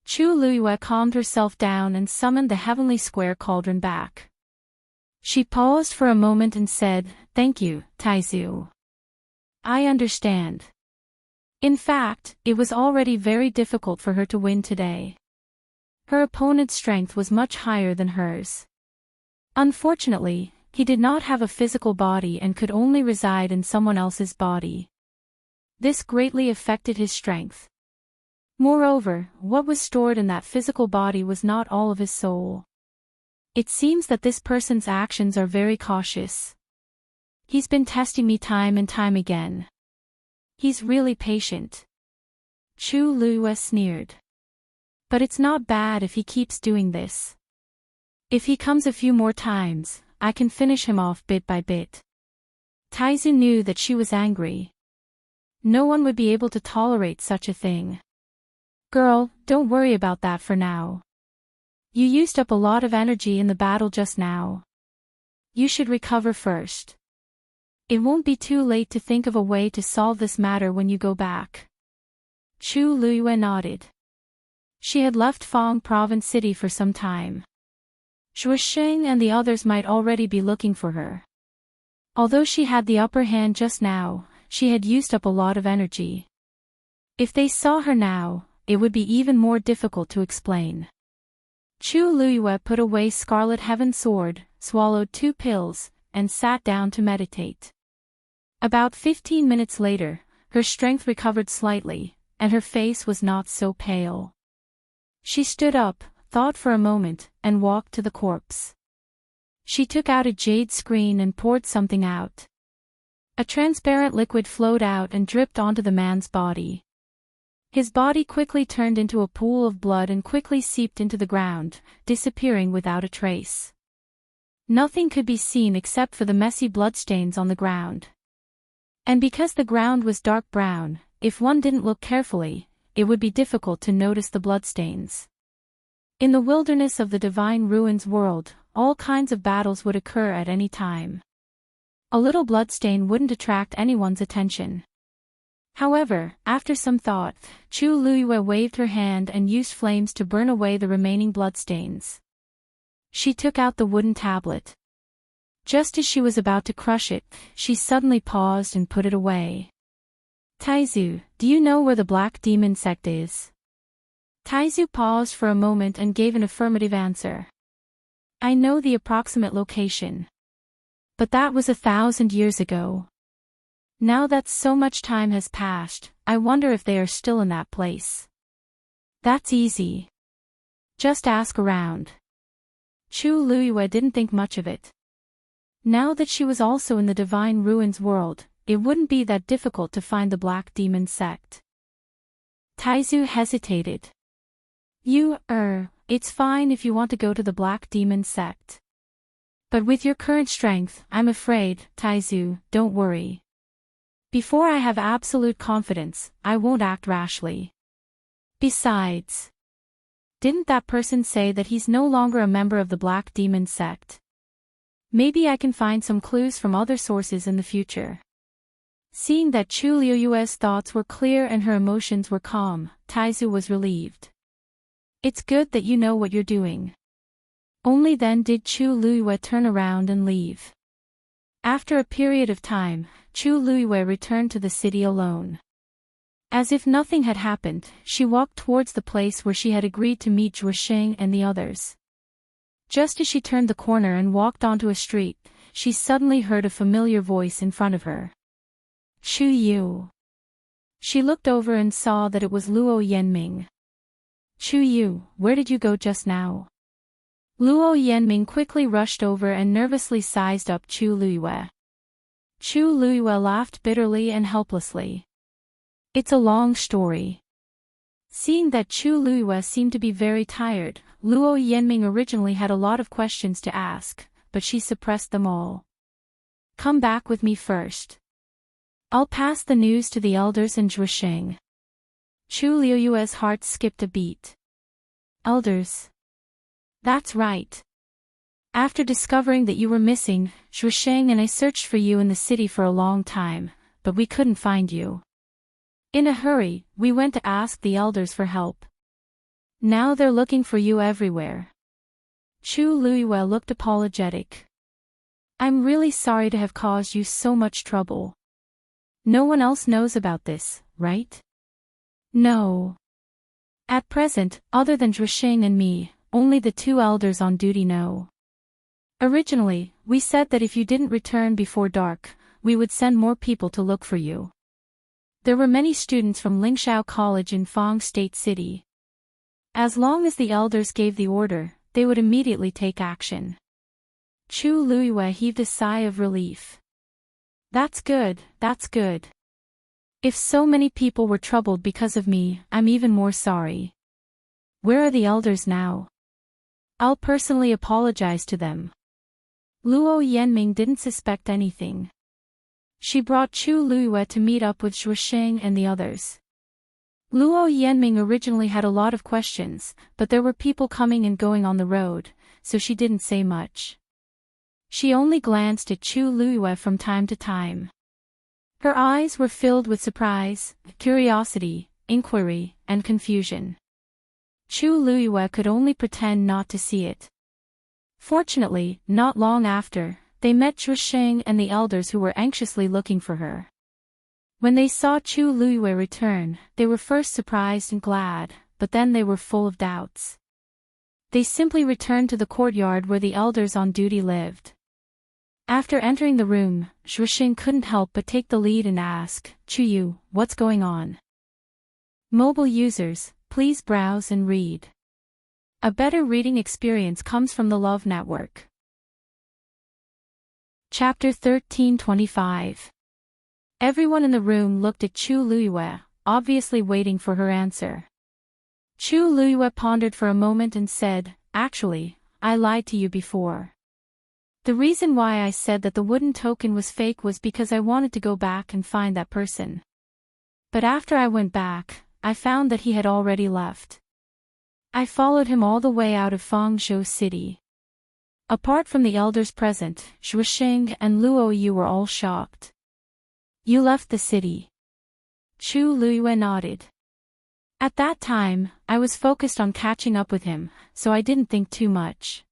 Chu Luiyue calmed herself down and summoned the heavenly square cauldron back. She paused for a moment and said, "Thank you, Taizu. I understand." In fact, it was already very difficult for her to win today. Her opponent's strength was much higher than hers. Unfortunately, he did not have a physical body and could only reside in someone else's body. This greatly affected his strength. Moreover, what was stored in that physical body was not all of his soul. It seems that this person's actions are very cautious. He's been testing me time and time again. He's really patient. Chu Luiyue sneered. But it's not bad if he keeps doing this. If he comes a few more times, I can finish him off bit by bit. Taizu knew that she was angry. No one would be able to tolerate such a thing. Girl, don't worry about that for now. You used up a lot of energy in the battle just now. You should recover first. It won't be too late to think of a way to solve this matter when you go back. Chu Luiyue nodded. She had left Fang Province City for some time. Zhuosheng and the others might already be looking for her. Although she had the upper hand just now, she had used up a lot of energy. If they saw her now, it would be even more difficult to explain. Chu Luiyue put away Scarlet Heaven Sword, swallowed 2 pills, and sat down to meditate. About 15 minutes later, her strength recovered slightly, and her face was not so pale. She stood up, thought for a moment, and walked to the corpse. She took out a jade screen and poured something out. A transparent liquid flowed out and dripped onto the man's body. His body quickly turned into a pool of blood and quickly seeped into the ground, disappearing without a trace. Nothing could be seen except for the messy bloodstains on the ground. And because the ground was dark brown, if one didn't look carefully, it would be difficult to notice the bloodstains. In the wilderness of the Divine Ruins world, all kinds of battles would occur at any time. A little bloodstain wouldn't attract anyone's attention. However, after some thought, Chu Luiyue waved her hand and used flames to burn away the remaining bloodstains. She took out the wooden tablet. Just as she was about to crush it, she suddenly paused and put it away. Taizu, do you know where the black demon sect is? Taizu paused for a moment and gave an affirmative answer. I know the approximate location. But that was 1,000 years ago. Now that so much time has passed, I wonder if they are still in that place. That's easy. Just ask around. Chu Luiyue didn't think much of it. Now that she was also in the Divine Ruins world, it wouldn't be that difficult to find the Black Demon sect. Taizu hesitated. It's fine if you want to go to the Black Demon sect. But with your current strength, I'm afraid, Taizu, don't worry. Before I have absolute confidence, I won't act rashly. Besides, didn't that person say that he's no longer a member of the Black Demon sect? Maybe I can find some clues from other sources in the future. Seeing that Chu Luiyue's thoughts were clear and her emotions were calm, Taizu was relieved. It's good that you know what you're doing. Only then did Chu Luiyue turn around and leave. After a period of time, Chu Luiyue returned to the city alone. As if nothing had happened, she walked towards the place where she had agreed to meet Zhuosheng and the others. Just as she turned the corner and walked onto a street, she suddenly heard a familiar voice in front of her. Chu Yu. She looked over and saw that it was Luo Yanming. Chu Yu, where did you go just now? Luo Yanming quickly rushed over and nervously sized up Chu Luiyue. Chu Luiyue laughed bitterly and helplessly. It's a long story. Seeing that Chu Luiyue seemed to be very tired, Luo Yanming originally had a lot of questions to ask, but she suppressed them all. Come back with me first. I'll pass the news to the elders and Zhuosheng. Chu Luiyue's heart skipped a beat. Elders? That's right. After discovering that you were missing, Shusheng and I searched for you in the city for a long time, but we couldn't find you. In a hurry, we went to ask the elders for help. Now they're looking for you everywhere. Chu Luiyue looked apologetic. I'm really sorry to have caused you so much trouble. No one else knows about this, right? No. At present, other than Zhuxing and me, only the two elders on duty know. Originally, we said that if you didn't return before dark, we would send more people to look for you. There were many students from Lingxiao College in Fang State City. As long as the elders gave the order, they would immediately take action. Chu Luiyue heaved a sigh of relief. That's good, that's good. If so many people were troubled because of me, I'm even more sorry. Where are the elders now? I'll personally apologize to them. Luo Yanming didn't suspect anything. She brought Chu Luiyue to meet up with Shusheng and the others. Luo Yanming originally had a lot of questions, but there were people coming and going on the road, so she didn't say much. She only glanced at Chu Luiyue from time to time. Her eyes were filled with surprise, curiosity, inquiry, and confusion. Chu Luiyue could only pretend not to see it. Fortunately, not long after, they met Shusheng and the elders who were anxiously looking for her. When they saw Chu Luiyue return, they were first surprised and glad, but then they were full of doubts. They simply returned to the courtyard where the elders on duty lived. After entering the room, Shusheng couldn't help but take the lead and ask, Chuyu, what's going on? Mobile users, please browse and read. A better reading experience comes from the Love Network. Chapter 1325. Everyone in the room looked at Chu Luiyue, obviously waiting for her answer. Chu Luiyue pondered for a moment and said, Actually, I lied to you before. The reason why I said that the wooden token was fake was because I wanted to go back and find that person. But after I went back, I found that he had already left. I followed him all the way out of Fangzhou City. Apart from the elders present, Shusheng and Luo Yu were all shocked. You left the city. Chu Luiyue nodded. At that time, I was focused on catching up with him, so I didn't think too much.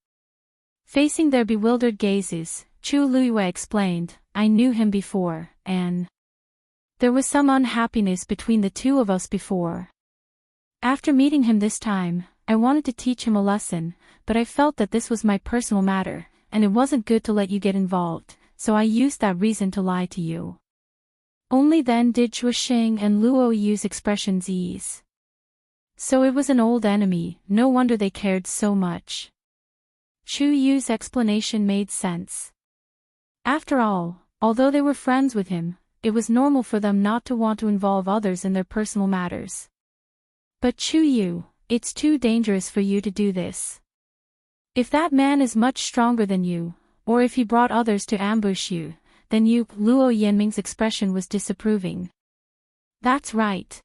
Facing their bewildered gazes, Chu Luiyue explained, I knew him before, and there was some unhappiness between the two of us before. After meeting him this time, I wanted to teach him a lesson, but I felt that this was my personal matter, and it wasn't good to let you get involved, so I used that reason to lie to you. Only then did Shusheng and Luo Yu's expressions ease. So it was an old enemy, no wonder they cared so much. Chu Yu's explanation made sense. After all, although they were friends with him, it was normal for them not to want to involve others in their personal matters. But Chu Yu, it's too dangerous for you to do this. If that man is much stronger than you, or if he brought others to ambush you, then you, Luo Yanming's expression was disapproving. That's right.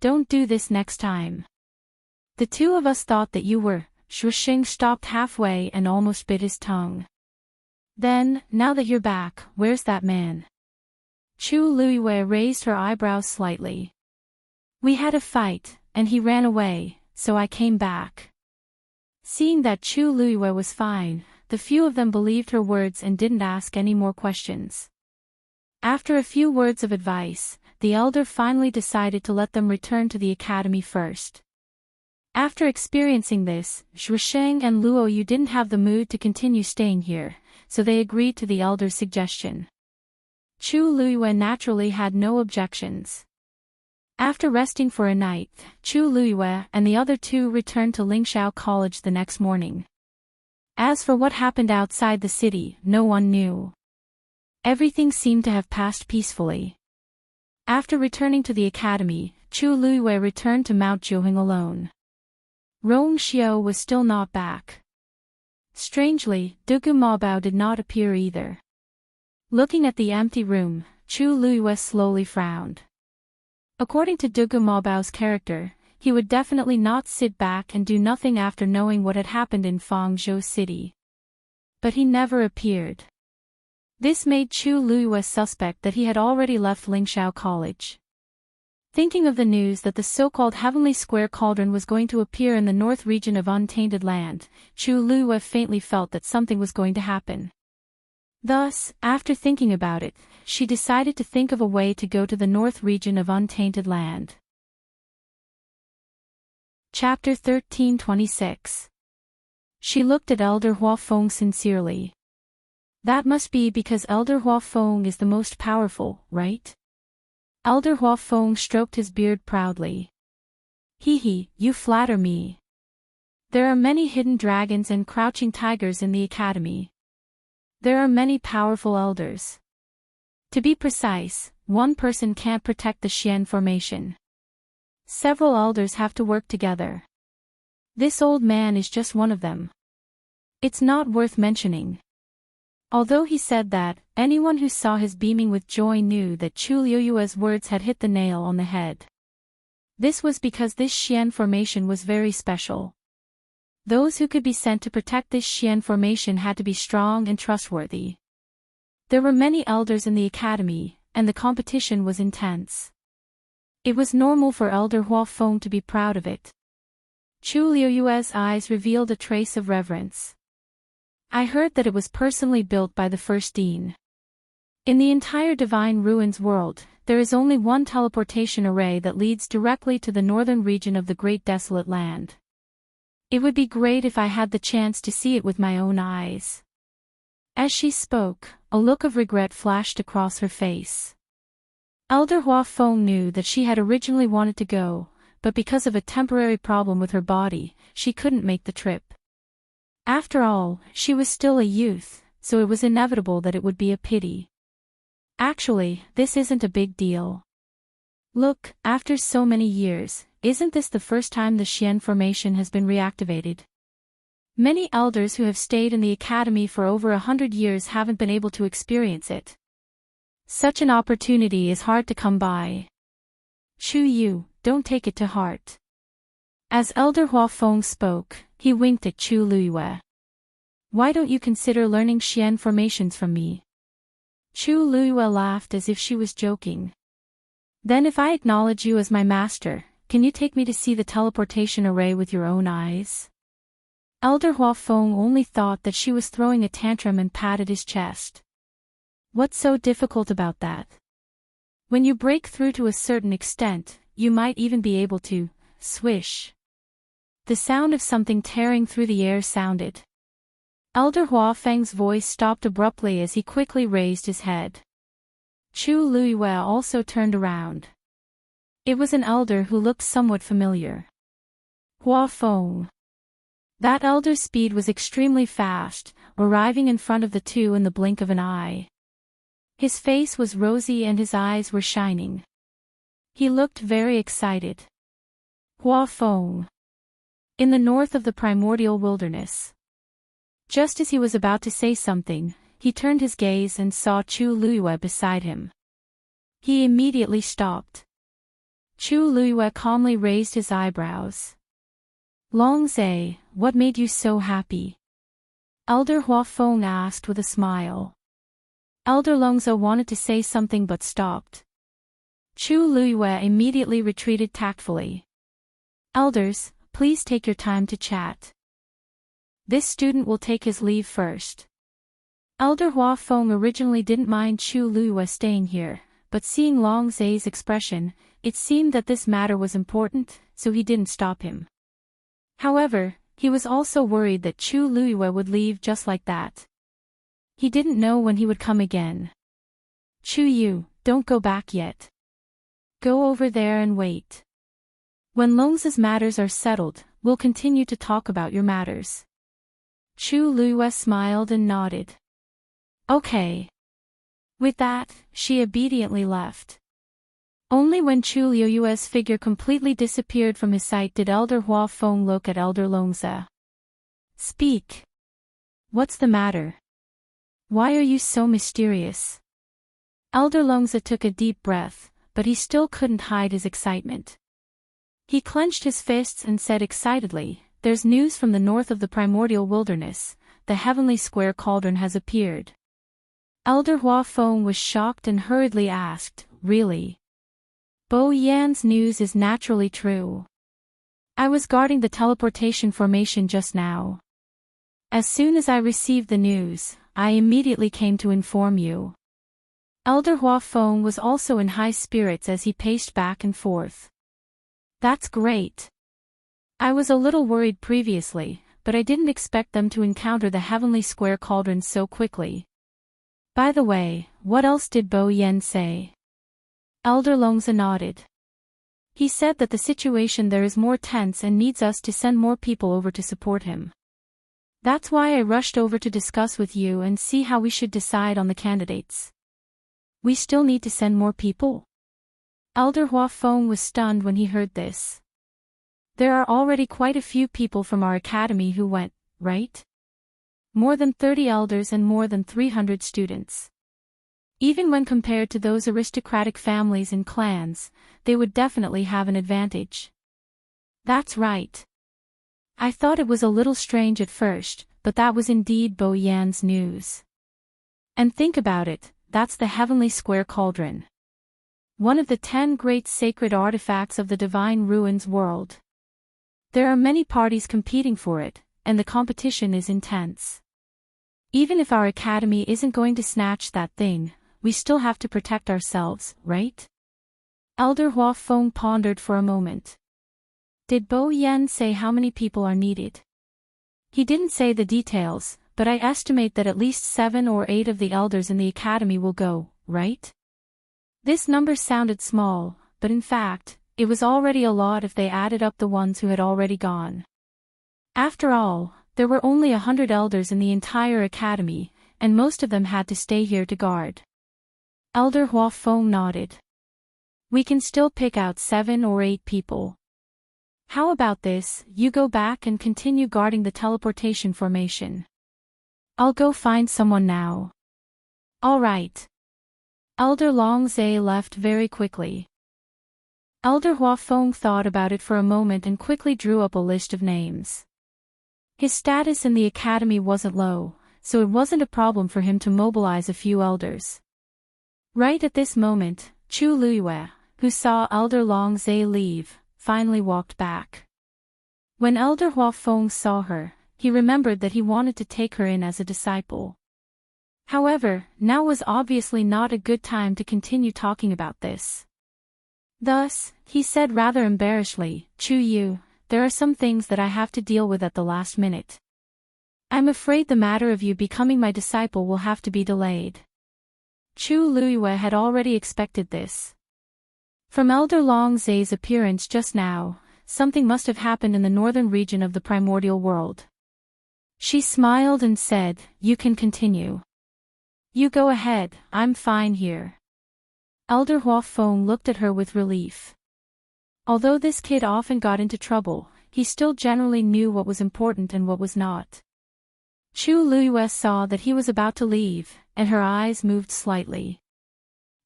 Don't do this next time. The two of us thought that you were. Shusheng stopped halfway and almost bit his tongue. Then, now that you're back, where's that man? Chu Luiyue raised her eyebrows slightly. We had a fight, and he ran away, so I came back. Seeing that Chu Luiyue was fine, the few of them believed her words and didn't ask any more questions. After a few words of advice, the elder finally decided to let them return to the academy first. After experiencing this, Shusheng and Luo Yu didn't have the mood to continue staying here, so they agreed to the elder's suggestion. Chu Luiyue naturally had no objections. After resting for a night, Chu Luiyue and the other two returned to Lingxiao College the next morning. As for what happened outside the city, no one knew. Everything seemed to have passed peacefully. After returning to the academy, Chu Luiyue returned to Mount Jiuheng alone. Rong Xiao was still not back. Strangely, Dugu Maobao did not appear either. Looking at the empty room, Chu Luiyue slowly frowned. According to Dugu Maobao's character, he would definitely not sit back and do nothing after knowing what had happened in Fangzhou City. But he never appeared. This made Chu Luiyue suspect that he had already left Lingxiao College. Thinking of the news that the so-called Heavenly Square Cauldron was going to appear in the north region of Untainted Land, Chu Luiyue faintly felt that something was going to happen. Thus, after thinking about it, she decided to think of a way to go to the north region of Untainted Land. Chapter 1326. She looked at Elder Huafeng sincerely. That must be because Elder Huafeng is the most powerful, right? Elder Huafeng stroked his beard proudly. Hee, you flatter me. There are many hidden dragons and crouching tigers in the academy. There are many powerful elders. To be precise, one person can't protect the Xian formation. Several elders have to work together. This old man is just one of them. It's not worth mentioning. Although he said that, anyone who saw his beaming with joy knew that Chu Luiyue's words had hit the nail on the head. This was because this Xian formation was very special. Those who could be sent to protect this Xian formation had to be strong and trustworthy. There were many elders in the academy, and the competition was intense. It was normal for Elder Huafeng to be proud of it. Chu Luiyue's eyes revealed a trace of reverence. I heard that it was personally built by the first dean. In the entire Divine Ruins world, there is only one teleportation array that leads directly to the northern region of the Great Desolate Land. It would be great if I had the chance to see it with my own eyes. As she spoke, a look of regret flashed across her face. Elder Huafeng knew that she had originally wanted to go, but because of a temporary problem with her body, she couldn't make the trip. After all, she was still a youth, so it was inevitable that it would be a pity. Actually, this isn't a big deal. Look, after so many years, isn't this the first time the Xian formation has been reactivated? Many elders who have stayed in the academy for over 100 years haven't been able to experience it. Such an opportunity is hard to come by. Chu Yu, don't take it to heart. As Elder Huafeng spoke, he winked at Chu Luiyue. Why don't you consider learning Xian formations from me? Chu Luiyue laughed as if she was joking. Then if I acknowledge you as my master, can you take me to see the teleportation array with your own eyes? Elder Huafeng only thought that she was throwing a tantrum and patted his chest. What's so difficult about that? When you break through to a certain extent, you might even be able to swish. The sound of something tearing through the air sounded. Elder Huafeng's voice stopped abruptly as he quickly raised his head. Chu Luiyue also turned around. It was an elder who looked somewhat familiar. Huafeng. That elder's speed was extremely fast, arriving in front of the two in the blink of an eye. His face was rosy and his eyes were shining. He looked very excited. Huafeng. In the north of the primordial wilderness. Just as he was about to say something, he turned his gaze and saw Chu Luiyue beside him. He immediately stopped. Chu Luiyue calmly raised his eyebrows. Longze, what made you so happy? Elder Huafeng asked with a smile. Elder Longze wanted to say something but stopped. Chu Luiyue immediately retreated tactfully. Elders, please take your time to chat. This student will take his leave first. Elder Huafeng originally didn't mind Chu Luiyue staying here, but seeing Longze's expression, it seemed that this matter was important, so he didn't stop him. However, he was also worried that Chu Luiyue would leave just like that. He didn't know when he would come again. Chu Yu, don't go back yet. Go over there and wait. When Longze's matters are settled, we'll continue to talk about your matters. Chu Luiyue smiled and nodded. Okay. With that, she obediently left. Only when Chu Luiyue's figure completely disappeared from his sight did Elder Huafeng look at Elder Longze. Speak. What's the matter? Why are you so mysterious? Elder Longze took a deep breath, but he still couldn't hide his excitement. He clenched his fists and said excitedly, "There's news from the north of the primordial wilderness. The heavenly square cauldron has appeared." Elder Hua Feng was shocked and hurriedly asked, "Really?" "Bo Yan's news is naturally true. I was guarding the teleportation formation just now. As soon as I received the news, I immediately came to inform you." Elder Hua Feng was also in high spirits as he paced back and forth. "That's great. I was a little worried previously, but I didn't expect them to encounter the heavenly square cauldron so quickly. By the way, what else did Bo Yan say?" Elder Longza nodded. "He said that the situation there is more tense and needs us to send more people over to support him. That's why I rushed over to discuss with you and see how we should decide on the candidates." "We still need to send more people?" Elder Hua Feng was stunned when he heard this. "There are already quite a few people from our academy who went, right? More than 30 elders and more than 300 students. Even when compared to those aristocratic families and clans, they would definitely have an advantage." "That's right. I thought it was a little strange at first, but that was indeed Bo Yan's news. And think about it, that's the heavenly square cauldron. One of the 10 great sacred artifacts of the divine ruins world. There are many parties competing for it, and the competition is intense. Even if our academy isn't going to snatch that thing, we still have to protect ourselves, right?" Elder Hua Feng pondered for a moment. "Did Bo Yan say how many people are needed?" "He didn't say the details, but I estimate that at least 7 or 8 of the elders in the academy will go, right?" This number sounded small, but in fact, it was already a lot if they added up the ones who had already gone. After all, there were only 100 elders in the entire academy, and most of them had to stay here to guard. Elder Hua Feng nodded. "We can still pick out 7 or 8 people. How about this, you go back and continue guarding the teleportation formation. I'll go find someone now." "All right." Elder Longzhe left very quickly. Elder Hua Feng thought about it for a moment and quickly drew up a list of names. His status in the academy wasn't low, so it wasn't a problem for him to mobilize a few elders. Right at this moment, Chu Luiyue, who saw Elder Longzhe leave, finally walked back. When Elder Hua Feng saw her, he remembered that he wanted to take her in as a disciple. However, now was obviously not a good time to continue talking about this. Thus, he said rather embarrassedly, "Chu Yu, there are some things that I have to deal with at the last minute. I'm afraid the matter of you becoming my disciple will have to be delayed." Chu Luiyue had already expected this. From Elder Longzhe's appearance just now, something must have happened in the northern region of the primordial world. She smiled and said, "You can continue. You go ahead, I'm fine here." Elder Hua Feng looked at her with relief. Although this kid often got into trouble, he still generally knew what was important and what was not. Chu Luiyue saw that he was about to leave, and her eyes moved slightly.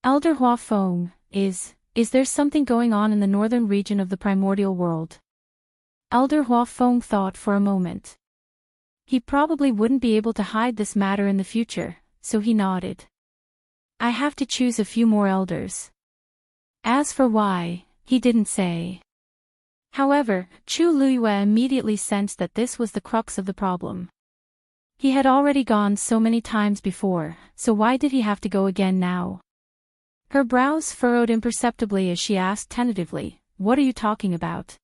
"Elder Hua Feng, is there something going on in the northern region of the primordial world?" Elder Hua Feng thought for a moment. He probably wouldn't be able to hide this matter in the future, so he nodded. "I have to choose a few more elders." As for why, he didn't say. However, Chu Luiyue immediately sensed that this was the crux of the problem. He had already gone so many times before, so why did he have to go again now? Her brows furrowed imperceptibly as she asked tentatively, "What are you talking about?"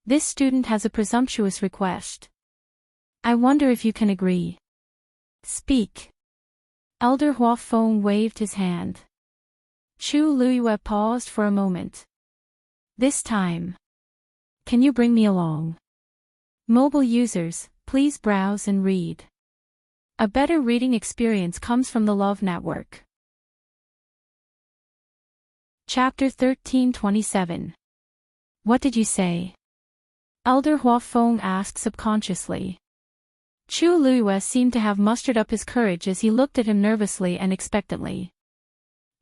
"This student has a presumptuous request. I wonder if you can agree." "Speak." Elder Hua Feng waved his hand. Chu Luiyue paused for a moment. "This time. Can you bring me along?" Mobile users, please browse and read. A better reading experience comes from the Love Network. Chapter 1327. What did you say? Elder Hua Feng asked subconsciously. Chu Luiyue seemed to have mustered up his courage as he looked at him nervously and expectantly.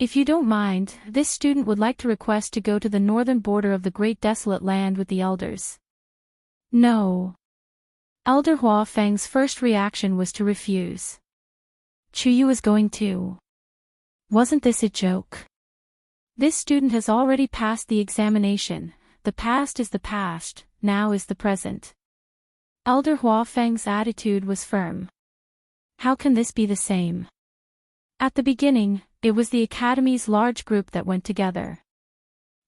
If you don't mind, this student would like to request to go to the northern border of the great desolate land with the elders. No. Elder Hua Feng's first reaction was to refuse. Chuyu was going too. Wasn't this a joke? This student has already passed the examination. The past is the past, now is the present. Elder Hua Feng's attitude was firm. How can this be the same? At the beginning, it was the academy's large group that went together.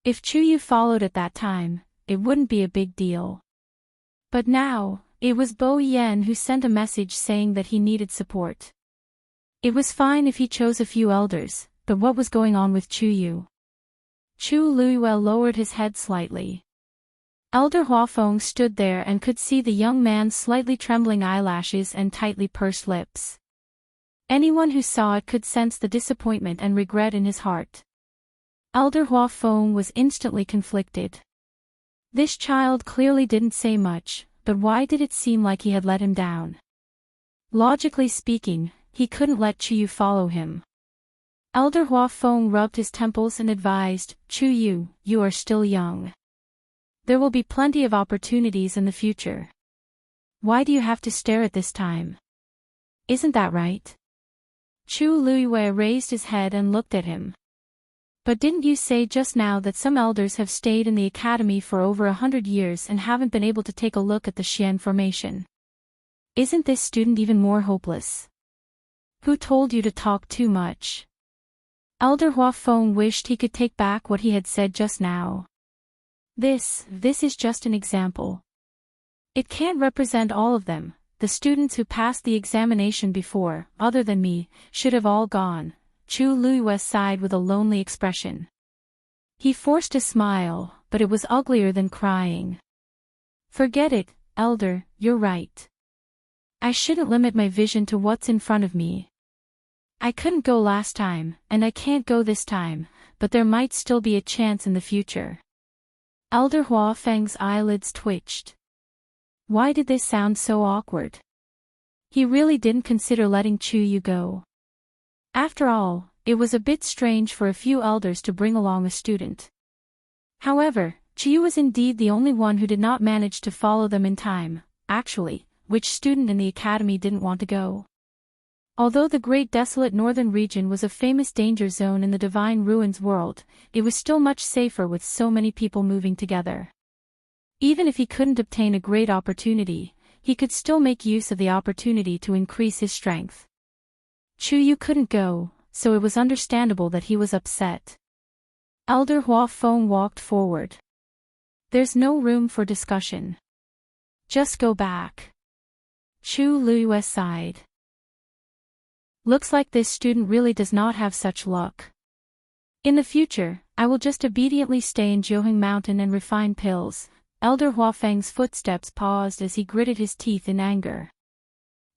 If Chuyu followed at that time, it wouldn't be a big deal. But now, it was Bo Yen who sent a message saying that he needed support. It was fine if he chose a few elders, but what was going on with Chuyu? Chu Luiyue lowered his head slightly. Elder Huafeng stood there and could see the young man's slightly trembling eyelashes and tightly pursed lips. Anyone who saw it could sense the disappointment and regret in his heart. Elder Huafeng was instantly conflicted. This child clearly didn't say much, but why did it seem like he had let him down? Logically speaking, he couldn't let Chuyu follow him. Elder Huafeng rubbed his temples and advised, Chuyu, you are still young. There will be plenty of opportunities in the future. Why do you have to stare at this time? Isn't that right? Chu Luiyue raised his head and looked at him. But didn't you say just now that some elders have stayed in the academy for over 100 years and haven't been able to take a look at the Xian formation? Isn't this student even more hopeless? Who told you to talk too much? Elder Huafeng wished he could take back what he had said just now. This is just an example. It can't represent all of them. The students who passed the examination before, other than me, should have all gone. Chu Luiyue sighed with a lonely expression. He forced a smile, but it was uglier than crying. Forget it, Elder, you're right. I shouldn't limit my vision to what's in front of me. I couldn't go last time, and I can't go this time, but there might still be a chance in the future. Elder Huafeng's eyelids twitched. Why did this sound so awkward? He really didn't consider letting Chuyu go. After all, it was a bit strange for a few elders to bring along a student. However, Chuyu was indeed the only one who did not manage to follow them in time. Actually, which student in the academy didn't want to go? Although the great desolate northern region was a famous danger zone in the divine ruins world, it was still much safer with so many people moving together. Even if he couldn't obtain a great opportunity, he could still make use of the opportunity to increase his strength. Chuyu couldn't go, so it was understandable that he was upset. Elder Huafeng walked forward. There's no room for discussion. Just go back. Chu Luiyue sighed. Looks like this student really does not have such luck. In the future, I will just obediently stay in Jiuheng Mountain and refine pills. Elder Huafeng's footsteps paused as he gritted his teeth in anger.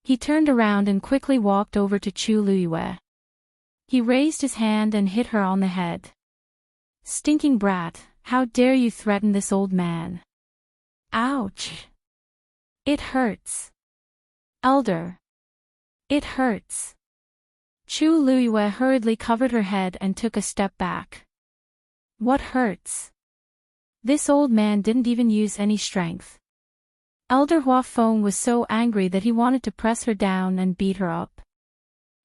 He turned around and quickly walked over to Chu Luiyue. He raised his hand and hit her on the head. Stinking brat, how dare you threaten this old man? Ouch! It hurts. Elder. It hurts. Chu Luiyue hurriedly covered her head and took a step back. What hurts? This old man didn't even use any strength. Elder Huafeng was so angry that he wanted to press her down and beat her up.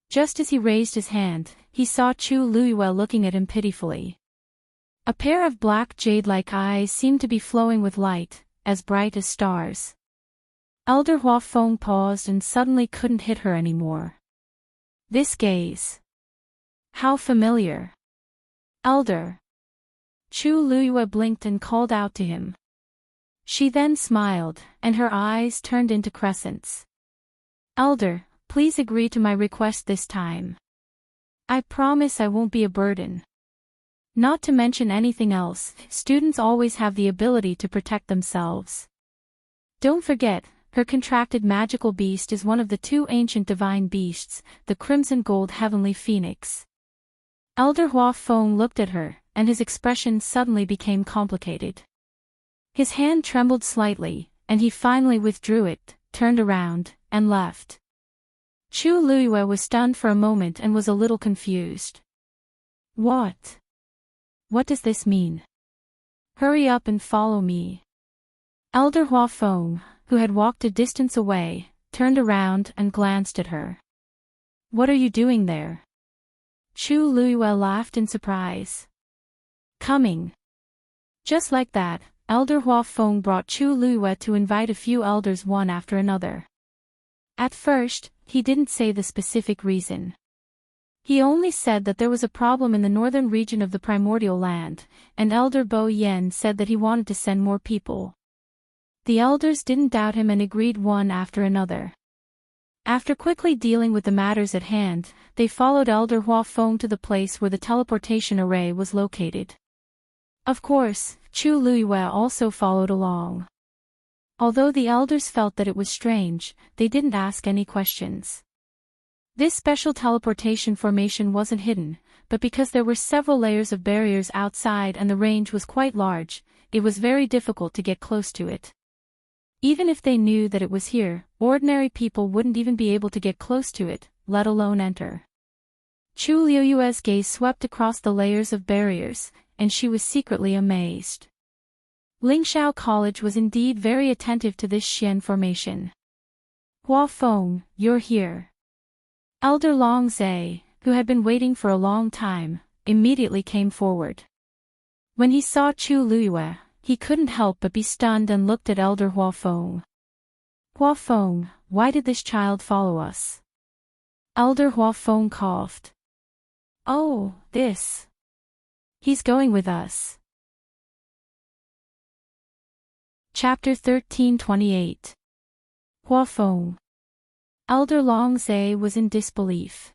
Just as he raised his hand, he saw Chu Luiyue looking at him pitifully. A pair of black jade-like eyes seemed to be flowing with light, as bright as stars. Elder Huafeng paused and suddenly couldn't hit her anymore. This gaze. How familiar. Elder. Chu Luiyue blinked and called out to him. She then smiled, and her eyes turned into crescents. Elder, please agree to my request this time. I promise I won't be a burden. Not to mention anything else, students always have the ability to protect themselves. Don't forget, her contracted magical beast is one of the two ancient divine beasts, the crimson gold heavenly phoenix. Elder Huafeng looked at her, and his expression suddenly became complicated. His hand trembled slightly, and he finally withdrew it, turned around, and left. Chu Luiyue was stunned for a moment and was a little confused. What? What does this mean? Hurry up and follow me. Elder Hua Feng, who had walked a distance away, turned around and glanced at her. What are you doing there? Chu Luiyue laughed in surprise. Coming. Just like that, Elder Hua Feng brought Chu Luiyue to invite a few elders one after another. At first, he didn't say the specific reason. He only said that there was a problem in the northern region of the primordial land, and Elder Bo Yen said that he wanted to send more people. The elders didn't doubt him and agreed one after another. After quickly dealing with the matters at hand, they followed Elder Hua Feng to the place where the teleportation array was located. Of course, Chu Luiyue also followed along. Although the elders felt that it was strange, they didn't ask any questions. This special teleportation formation wasn't hidden, but because there were several layers of barriers outside and the range was quite large, it was very difficult to get close to it. Even if they knew that it was here, ordinary people wouldn't even be able to get close to it, let alone enter. Chu Luiyue's gaze swept across the layers of barriers, and she was secretly amazed. Lingxiao College was indeed very attentive to this Xian formation. Hua Feng, you're here. Elder Long Zhe, who had been waiting for a long time, immediately came forward. When he saw Chu Luiyue, he couldn't help but be stunned and looked at Elder Hua Feng. Hua Feng, why did this child follow us? Elder Hua Feng coughed. Oh, this. He's going with us. Chapter 1328. Hua Feng. Elder Long Zhe was in disbelief.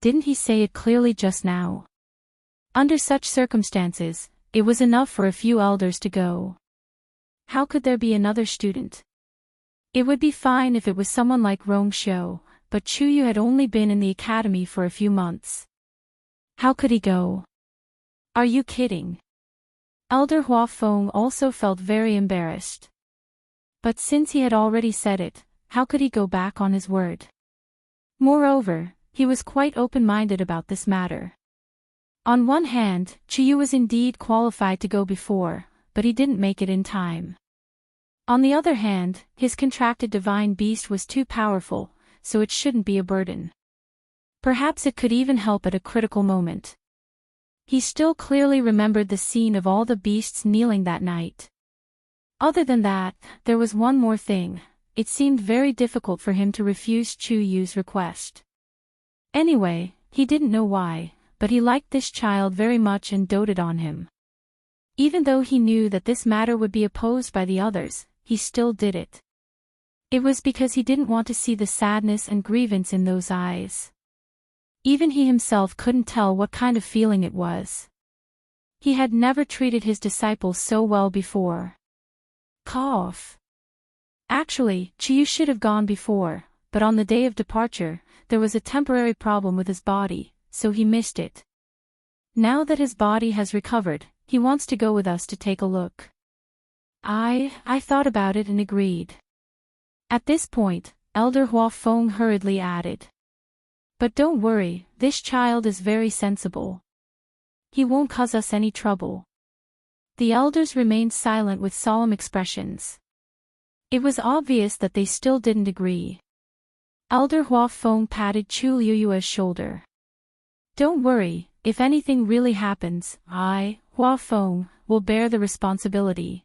Didn't he say it clearly just now? Under such circumstances, it was enough for a few elders to go. How could there be another student? It would be fine if it was someone like Rong Xiu, but Chu Yu had only been in the academy for a few months. How could he go? Are you kidding? Elder Hua Feng also felt very embarrassed. But since he had already said it, how could he go back on his word? Moreover, he was quite open-minded about this matter. On one hand, Chu Yu was indeed qualified to go before, but he didn't make it in time. On the other hand, his contracted divine beast was too powerful, so it shouldn't be a burden. Perhaps it could even help at a critical moment. He still clearly remembered the scene of all the beasts kneeling that night. Other than that, there was one more thing. It seemed very difficult for him to refuse Chu Yu's request. Anyway, he didn't know why, but he liked this child very much and doted on him. Even though he knew that this matter would be opposed by the others, he still did it. It was because he didn't want to see the sadness and grievance in those eyes. Even he himself couldn't tell what kind of feeling it was. He had never treated his disciples so well before. Cough. Actually, Chu Yu should have gone before, but on the day of departure, there was a temporary problem with his body, so he missed it. Now that his body has recovered, he wants to go with us to take a look. I thought about it and agreed. At this point, Elder Hua Feng hurriedly added. But don't worry, this child is very sensible. He won't cause us any trouble. The elders remained silent with solemn expressions. It was obvious that they still didn't agree. Elder Hua Feng patted Chu Luiyue's shoulder. Don't worry, if anything really happens, I, Hua Feng, will bear the responsibility.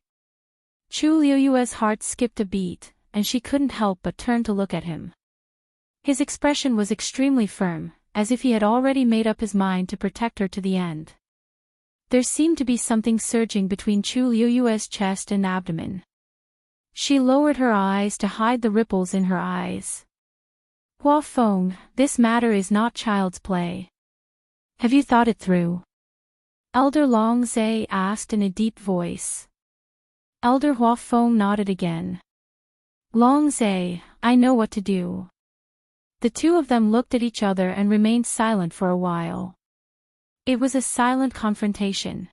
Chu Luiyue's heart skipped a beat, and she couldn't help but turn to look at him. His expression was extremely firm, as if he had already made up his mind to protect her to the end. There seemed to be something surging between Chu Luiyue's chest and abdomen. She lowered her eyes to hide the ripples in her eyes. Hua Feng, this matter is not child's play. Have you thought it through? Elder Long Zhe asked in a deep voice. Elder Hua Feng nodded again. Long Zhe, I know what to do. The two of them looked at each other and remained silent for a while. It was a silent confrontation.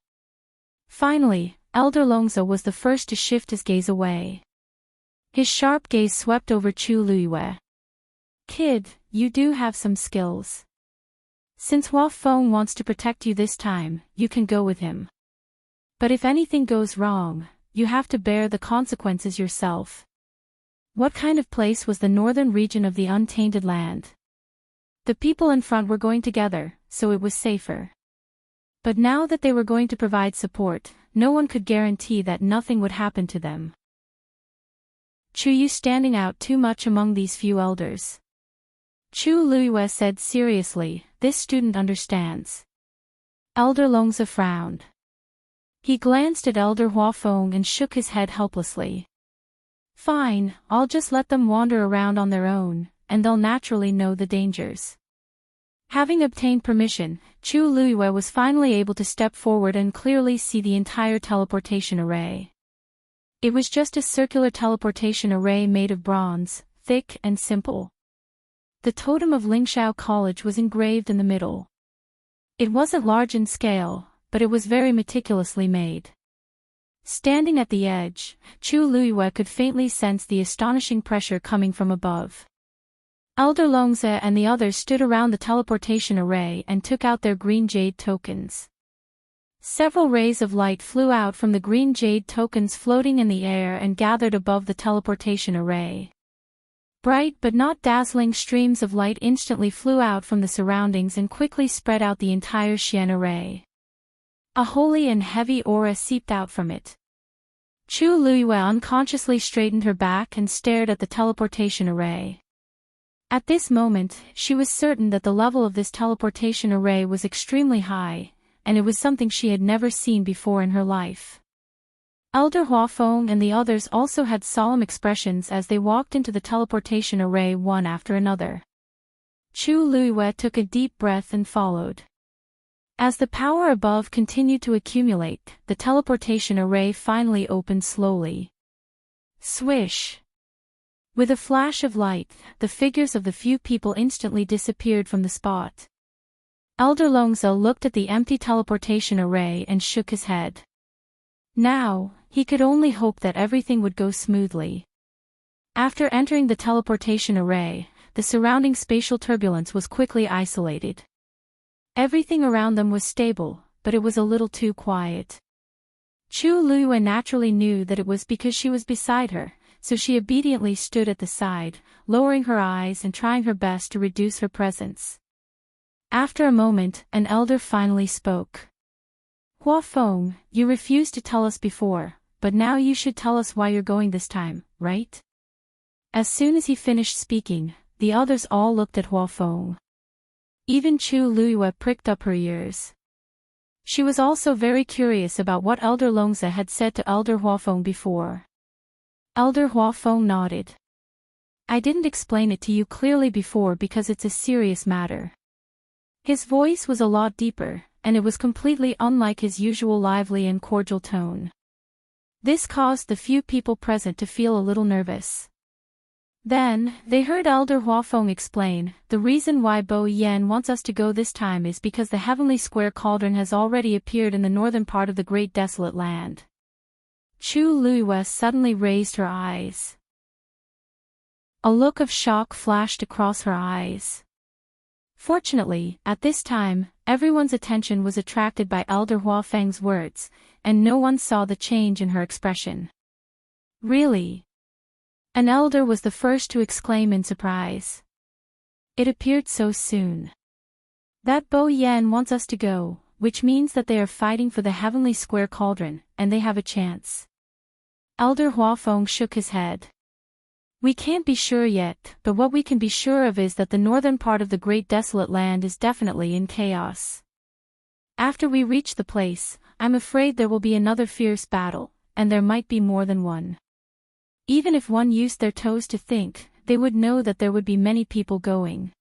Finally, Elder Longzhe was the first to shift his gaze away. His sharp gaze swept over Chu Luiyue. Kid, you do have some skills. Since Hua Feng wants to protect you this time, you can go with him. But if anything goes wrong, you have to bear the consequences yourself. What kind of place was the northern region of the untainted land? The people in front were going together, so it was safer. But now that they were going to provide support, no one could guarantee that nothing would happen to them. Chu Yu standing out too much among these few elders. Chu Luiyue said seriously, this student understands. Elder Longzi frowned. He glanced at Elder Hua Feng and shook his head helplessly. Fine, I'll just let them wander around on their own, and they'll naturally know the dangers. Having obtained permission, Chu Luiyue was finally able to step forward and clearly see the entire teleportation array. It was just a circular teleportation array made of bronze, thick and simple. The totem of Lingshao College was engraved in the middle. It wasn't large in scale, but it was very meticulously made. Standing at the edge, Chu Luiyue could faintly sense the astonishing pressure coming from above. Elder Longzi and the others stood around the teleportation array and took out their green jade tokens. Several rays of light flew out from the green jade tokens floating in the air and gathered above the teleportation array. Bright but not dazzling streams of light instantly flew out from the surroundings and quickly spread out the entire Xian array. A holy and heavy aura seeped out from it. Chu Luiyue unconsciously straightened her back and stared at the teleportation array. At this moment, she was certain that the level of this teleportation array was extremely high, and it was something she had never seen before in her life. Elder Hua Feng and the others also had solemn expressions as they walked into the teleportation array one after another. Chu Luiyue took a deep breath and followed. As the power above continued to accumulate, the teleportation array finally opened slowly. Swish! With a flash of light, the figures of the few people instantly disappeared from the spot. Elder Longzi looked at the empty teleportation array and shook his head. Now, he could only hope that everything would go smoothly. After entering the teleportation array, the surrounding spatial turbulence was quickly isolated. Everything around them was stable, but it was a little too quiet. Chu Luiyue naturally knew that it was because she was beside her, so she obediently stood at the side, lowering her eyes and trying her best to reduce her presence. After a moment, an elder finally spoke. Hua Feng, you refused to tell us before, but now you should tell us why you're going this time, right? As soon as he finished speaking, the others all looked at Hua Feng. Even Chu Luiyue pricked up her ears. She was also very curious about what Elder Longzi had said to Elder Hua Feng before. Elder Hua Feng nodded. I didn't explain it to you clearly before because it's a serious matter. His voice was a lot deeper, and it was completely unlike his usual lively and cordial tone. This caused the few people present to feel a little nervous. Then, they heard Elder Hua Feng explain, the reason why Bo Yan wants us to go this time is because the heavenly square cauldron has already appeared in the northern part of the great desolate land. Chu Luiyue suddenly raised her eyes. A look of shock flashed across her eyes. Fortunately, at this time, everyone's attention was attracted by Elder Hua Feng's words, and no one saw the change in her expression. Really? An elder was the first to exclaim in surprise. It appeared so soon. That Bo Yan wants us to go, which means that they are fighting for the heavenly square cauldron, and they have a chance. Elder Hua Feng shook his head. We can't be sure yet, but what we can be sure of is that the northern part of the great desolate land is definitely in chaos. After we reach the place, I'm afraid there will be another fierce battle, and there might be more than one. Even if one used their toes to think, they would know that there would be many people going.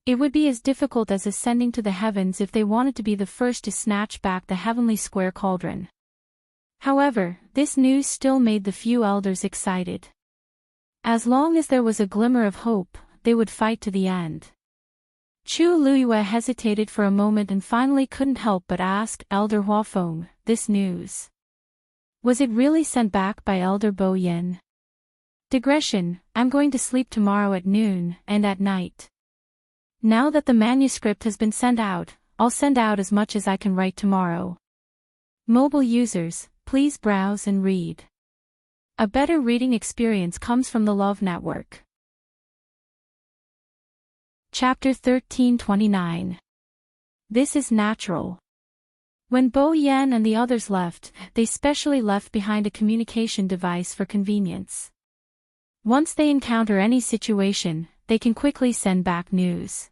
It would be as difficult as ascending to the heavens if they wanted to be the first to snatch back the heavenly square cauldron. However, this news still made the few elders excited. As long as there was a glimmer of hope, they would fight to the end. Chu Luiyue hesitated for a moment and finally couldn't help but ask Elder Hua Feng, this news. Was it really sent back by Elder Bo Yan? Digression, I'm going to sleep tomorrow at noon, and at night. Now that the manuscript has been sent out, I'll send out as much as I can write tomorrow. Mobile users, please browse and read. A better reading experience comes from the Love Network. Chapter 1329. This is natural. When Bo Yan and the others left, they specially left behind a communication device for convenience. Once they encounter any situation, they can quickly send back news.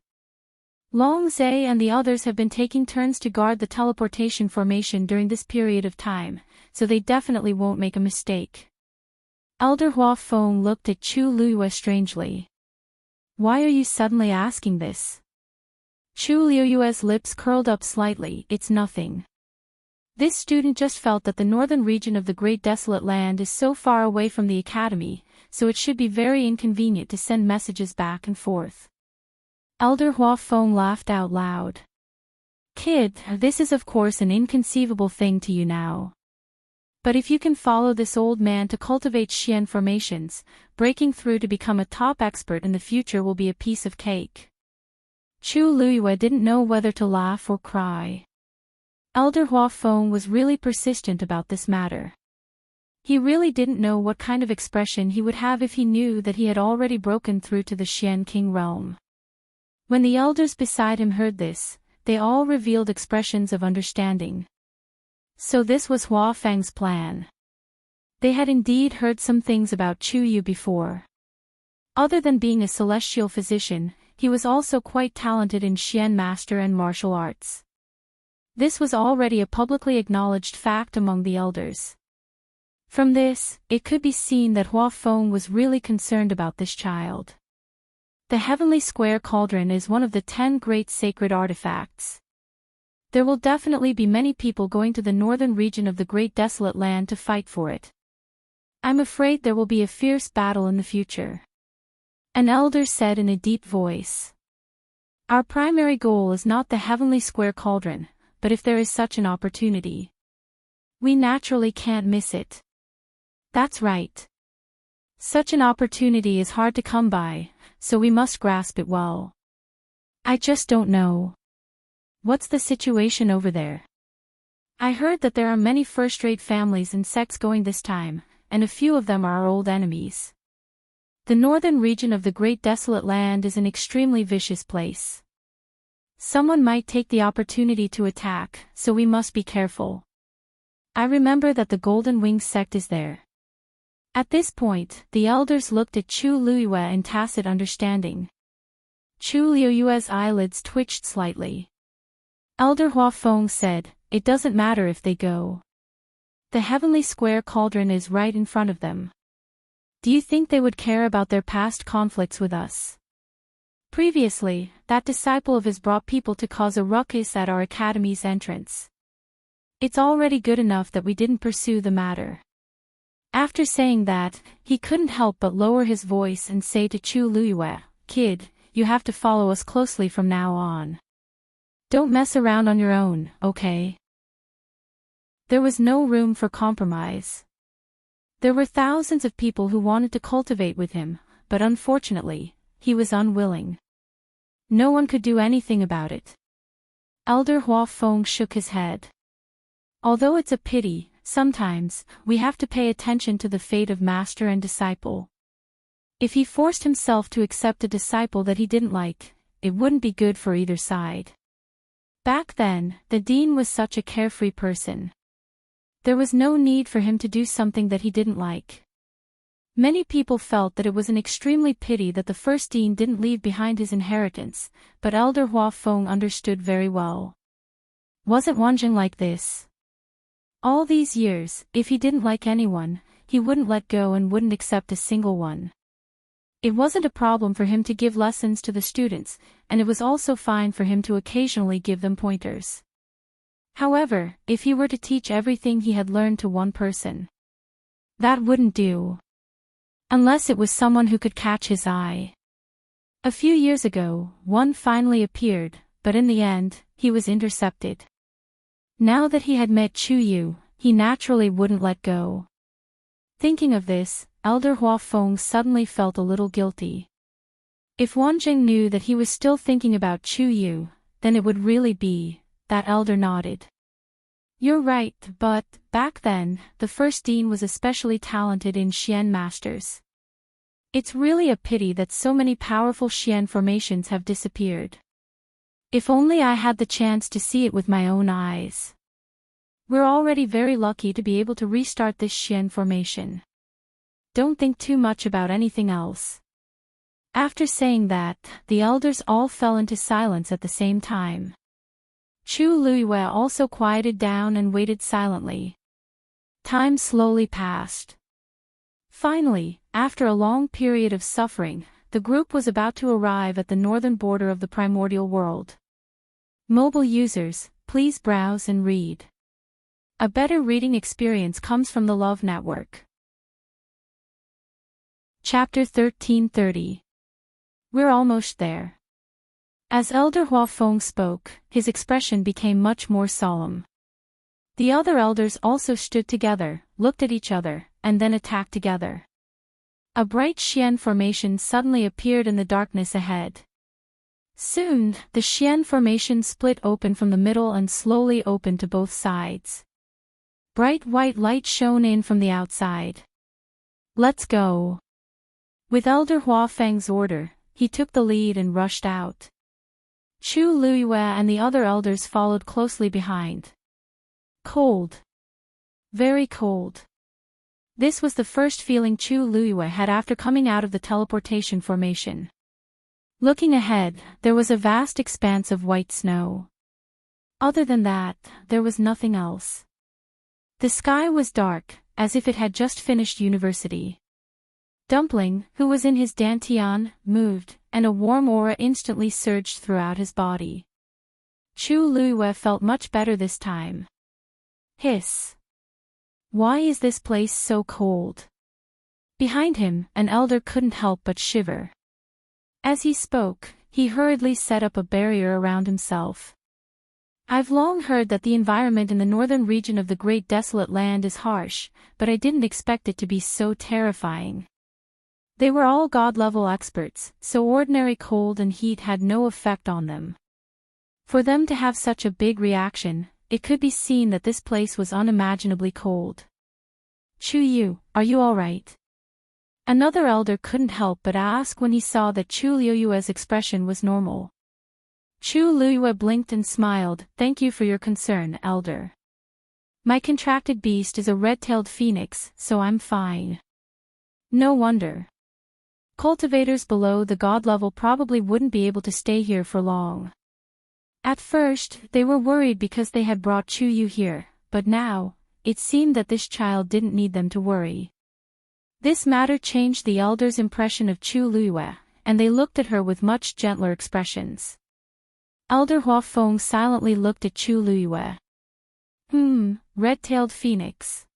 Long Zhe and the others have been taking turns to guard the teleportation formation during this period of time, so they definitely won't make a mistake. Elder Hua Feng looked at Chu Luiyue strangely. Why are you suddenly asking this? Chu Luiyue's lips curled up slightly. It's nothing. This student just felt that the northern region of the Great Desolate Land is so far away from the academy, so it should be very inconvenient to send messages back and forth. Elder Hua Feng laughed out loud. Kid, this is of course an inconceivable thing to you now. But if you can follow this old man to cultivate Xian formations, breaking through to become a top expert in the future will be a piece of cake. Chu Luiyue didn't know whether to laugh or cry. Elder Hua Feng was really persistent about this matter. He really didn't know what kind of expression he would have if he knew that he had already broken through to the Xian King realm. When the elders beside him heard this, they all revealed expressions of understanding. So this was Hua Feng's plan. They had indeed heard some things about Chu Yu before. Other than being a celestial physician, he was also quite talented in Xian master and martial arts. This was already a publicly acknowledged fact among the elders. From this, it could be seen that Hua Feng was really concerned about this child. The heavenly square cauldron is one of the 10 great sacred artifacts. There will definitely be many people going to the northern region of the Great Desolate Land to fight for it. I'm afraid there will be a fierce battle in the future. An elder said in a deep voice. Our primary goal is not the heavenly square cauldron, but if there is such an opportunity, we naturally can't miss it. That's right. Such an opportunity is hard to come by, so we must grasp it well. I just don't know. What's the situation over there? I heard that there are many first-rate families and sects going this time, and a few of them are our old enemies. The northern region of the Great Desolate Land is an extremely vicious place. Someone might take the opportunity to attack, so we must be careful. I remember that the Golden Wing sect is there. At this point, the elders looked at Chu Luiyue in tacit understanding. Chu Luiyue's eyelids twitched slightly. Elder Hua Feng said, "It doesn't matter if they go. The heavenly square cauldron is right in front of them. Do you think they would care about their past conflicts with us? Previously, that disciple of his brought people to cause a ruckus at our academy's entrance. It's already good enough that we didn't pursue the matter." After saying that, he couldn't help but lower his voice and say to Chu Luiyue, "Kid, you have to follow us closely from now on. Don't mess around on your own, okay?" There was no room for compromise. There were thousands of people who wanted to cultivate with him, but unfortunately, he was unwilling. No one could do anything about it. Elder Hua Feng shook his head. Although it's a pity, sometimes, we have to pay attention to the fate of master and disciple. If he forced himself to accept a disciple that he didn't like, it wouldn't be good for either side. Back then, the dean was such a carefree person. There was no need for him to do something that he didn't like. Many people felt that it was an extremely pity that the first dean didn't leave behind his inheritance, but Elder Hua Feng understood very well. Wasn't Wanjing like this? All these years, if he didn't like anyone, he wouldn't let go and wouldn't accept a single one. It wasn't a problem for him to give lessons to the students, and it was also fine for him to occasionally give them pointers. However, if he were to teach everything he had learned to one person, that wouldn't do. Unless it was someone who could catch his eye. A few years ago, one finally appeared, but in the end, he was intercepted. Now that he had met Chu Yu, he naturally wouldn't let go. Thinking of this, Elder Hua Feng suddenly felt a little guilty. If Wanjing knew that he was still thinking about Chu Yu, then it would really be, that elder nodded. You're right, but, back then, the first dean was especially talented in Xian masters. It's really a pity that so many powerful Xian formations have disappeared. If only I had the chance to see it with my own eyes. We're already very lucky to be able to restart this Xian formation. Don't think too much about anything else. After saying that, the elders all fell into silence at the same time. Chu Luiyue also quieted down and waited silently. Time slowly passed. Finally, after a long period of suffering, the group was about to arrive at the northern border of the primordial world. Mobile users, please browse and read. A better reading experience comes from the Love Network. Chapter 1330. We're almost there. As Elder Huafeng spoke, his expression became much more solemn. The other elders also stood together, looked at each other, and then attacked together. A bright Xian formation suddenly appeared in the darkness ahead. Soon, the Xian formation split open from the middle and slowly opened to both sides. Bright white light shone in from the outside. Let's go. With Elder Huafeng's order, he took the lead and rushed out. Chu Luiyue and the other elders followed closely behind. Cold. Very cold. This was the first feeling Chu Luiyue had after coming out of the teleportation formation. Looking ahead, there was a vast expanse of white snow. Other than that, there was nothing else. The sky was dark, as if it had just finished university. Dumpling, who was in his dantian, moved, and a warm aura instantly surged throughout his body. Chu Luiyue felt much better this time. Hiss. Why is this place so cold? Behind him, an elder couldn't help but shiver. As he spoke, he hurriedly set up a barrier around himself. I've long heard that the environment in the northern region of the Great Desolate Land is harsh, but I didn't expect it to be so terrifying. They were all god-level experts, so ordinary cold and heat had no effect on them. For them to have such a big reaction, it could be seen that this place was unimaginably cold. Chu Yu, are you all right? Another elder couldn't help but ask when he saw that Chu Luiyue's expression was normal. Chu Luiyue blinked and smiled. Thank you for your concern, elder. My contracted beast is a red-tailed phoenix, so I'm fine. No wonder. Cultivators below the god level probably wouldn't be able to stay here for long. At first, they were worried because they had brought Chu Yu here, but now, it seemed that this child didn't need them to worry. This matter changed the elders' impression of Chu Luiyue, and they looked at her with much gentler expressions. Elder Huafeng silently looked at Chu Luiyue. Red-tailed phoenix.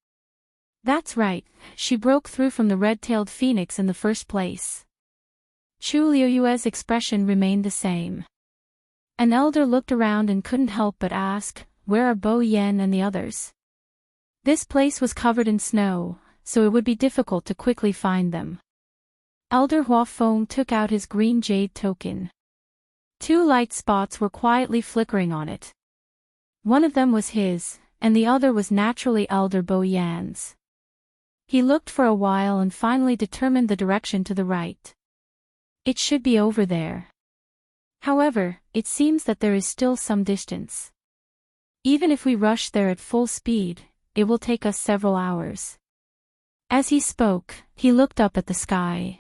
That's right, she broke through from the red-tailed phoenix in the first place. Chu Luiyue's expression remained the same. An elder looked around and couldn't help but ask, where are Bo Yan and the others? This place was covered in snow, so it would be difficult to quickly find them. Elder Huafeng took out his green jade token. 2 light spots were quietly flickering on it. One of them was his, and the other was naturally Elder Bo Yan's. He looked for a while and finally determined the direction to the right. It should be over there. However, it seems that there is still some distance. Even if we rush there at full speed, it will take us several hours. As he spoke, he looked up at the sky.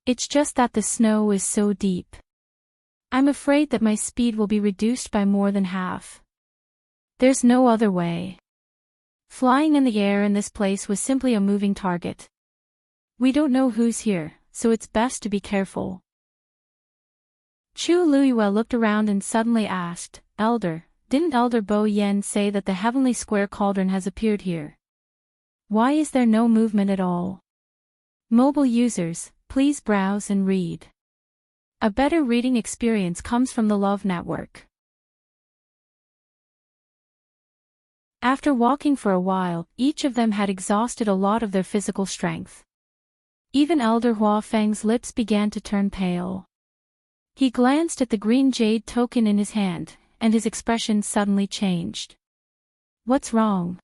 It's just that the snow is so deep. I'm afraid that my speed will be reduced by more than half. There's no other way. Flying in the air in this place was simply a moving target. We don't know who's here, so it's best to be careful. Chu Luiyue looked around and suddenly asked, Elder, didn't Elder Bo Yan say that the heavenly square cauldron has appeared here? Why is there no movement at all? Mobile users, please browse and read. A better reading experience comes from the Love Network. After walking for a while, each of them had exhausted a lot of their physical strength. Even Elder Hua Feng's lips began to turn pale. He glanced at the green jade token in his hand, and his expression suddenly changed. "What's wrong?"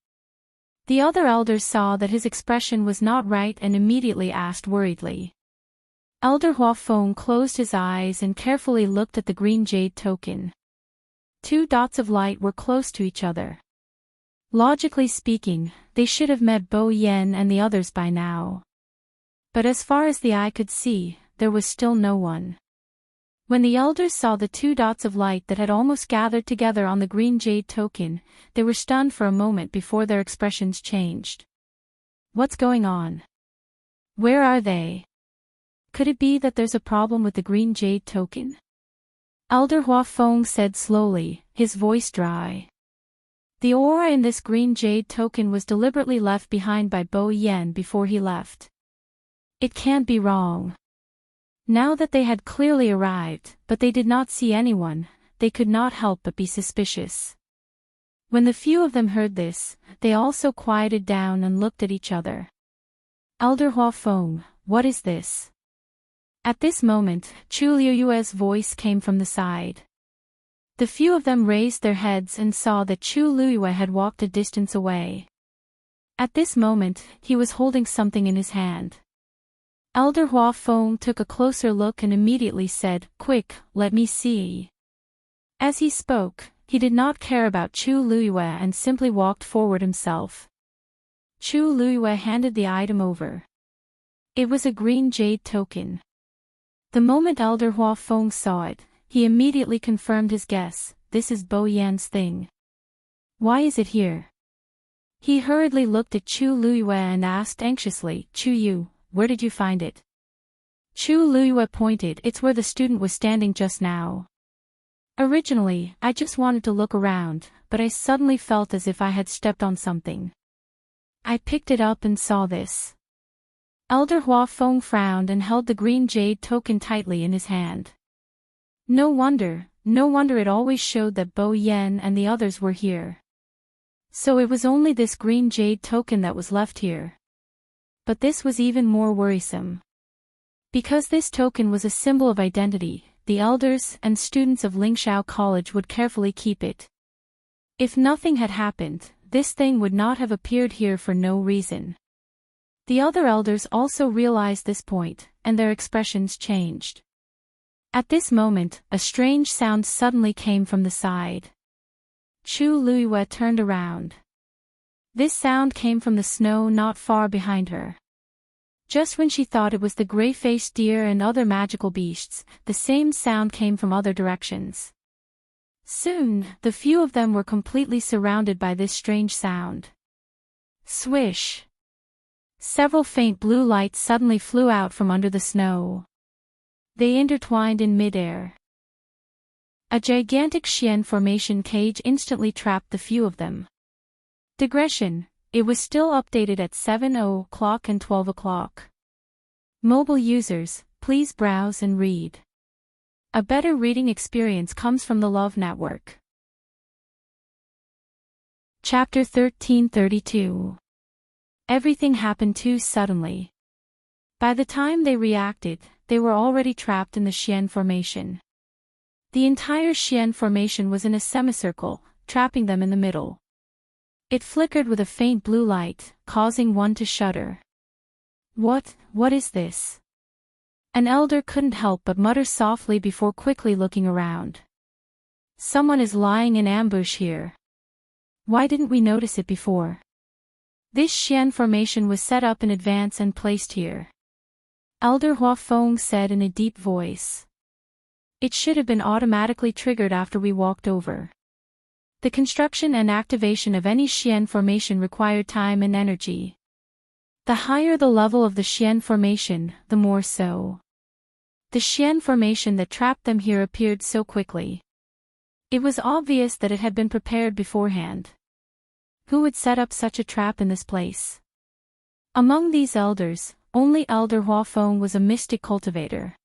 The other elders saw that his expression was not right and immediately asked worriedly. Elder Hua Feng closed his eyes and carefully looked at the green jade token. Two dots of light were close to each other. Logically speaking, they should have met Bo Yen and the others by now. But as far as the eye could see, there was still no one. When the elders saw the two dots of light that had almost gathered together on the green jade token, they were stunned for a moment before their expressions changed. What's going on? Where are they? Could it be that there's a problem with the green jade token? Elder Hua Feng said slowly, his voice dry. The aura in this green jade token was deliberately left behind by Bo Yen before he left. It can't be wrong. Now that they had clearly arrived, but they did not see anyone, they could not help but be suspicious. When the few of them heard this, they also quieted down and looked at each other. Elder Hua Feng, what is this? At this moment, Chu Liuyue's voice came from the side. The few of them raised their heads and saw that Chu Liuyue had walked a distance away. At this moment, he was holding something in his hand. Elder Hua Feng took a closer look and immediately said, "Quick, let me see." As he spoke, he did not care about Chu Liuyue and simply walked forward himself. Chu Liuyue handed the item over. It was a green jade token. The moment Elder Hua Feng saw it, he immediately confirmed his guess, this is Bo Yan's thing. Why is it here? He hurriedly looked at Chu Liuyue and asked anxiously, "Chu Yu, where did you find it?" Chu Liuyue pointed, "It's where the student was standing just now. Originally, I just wanted to look around, but I suddenly felt as if I had stepped on something. I picked it up and saw this." Elder Hua Feng frowned and held the green jade token tightly in his hand. No wonder it always showed that Bo Yen and the others were here. So it was only this green jade token that was left here. But this was even more worrisome. Because this token was a symbol of identity, the elders and students of Lingshao College would carefully keep it. If nothing had happened, this thing would not have appeared here for no reason. The other elders also realized this point, and their expressions changed. At this moment, a strange sound suddenly came from the side. Chu Liuyue turned around. This sound came from the snow not far behind her. Just when she thought it was the gray-faced deer and other magical beasts, the same sound came from other directions. Soon, the few of them were completely surrounded by this strange sound. Swish! Several faint blue lights suddenly flew out from under the snow. They intertwined in midair. A gigantic Xian formation cage instantly trapped the few of them. Digression, it was still updated at 7:00 and 12:00. Mobile users, please browse and read. A better reading experience comes from the Love Network. Chapter 1332. Everything happened too suddenly. By the time they reacted, they were already trapped in the Xian formation. The entire Xian formation was in a semicircle, trapping them in the middle. It flickered with a faint blue light, causing one to shudder. What is this? An elder couldn't help but mutter softly before quickly looking around. Someone is lying in ambush here. Why didn't we notice it before? This Xian formation was set up in advance and placed here. Elder Hua Feng said in a deep voice. It should have been automatically triggered after we walked over. The construction and activation of any Xian formation required time and energy. The higher the level of the Xian formation, the more so. The Xian formation that trapped them here appeared so quickly. It was obvious that it had been prepared beforehand. Who would set up such a trap in this place? Among these elders, only Elder Hua Feng was a mystic cultivator.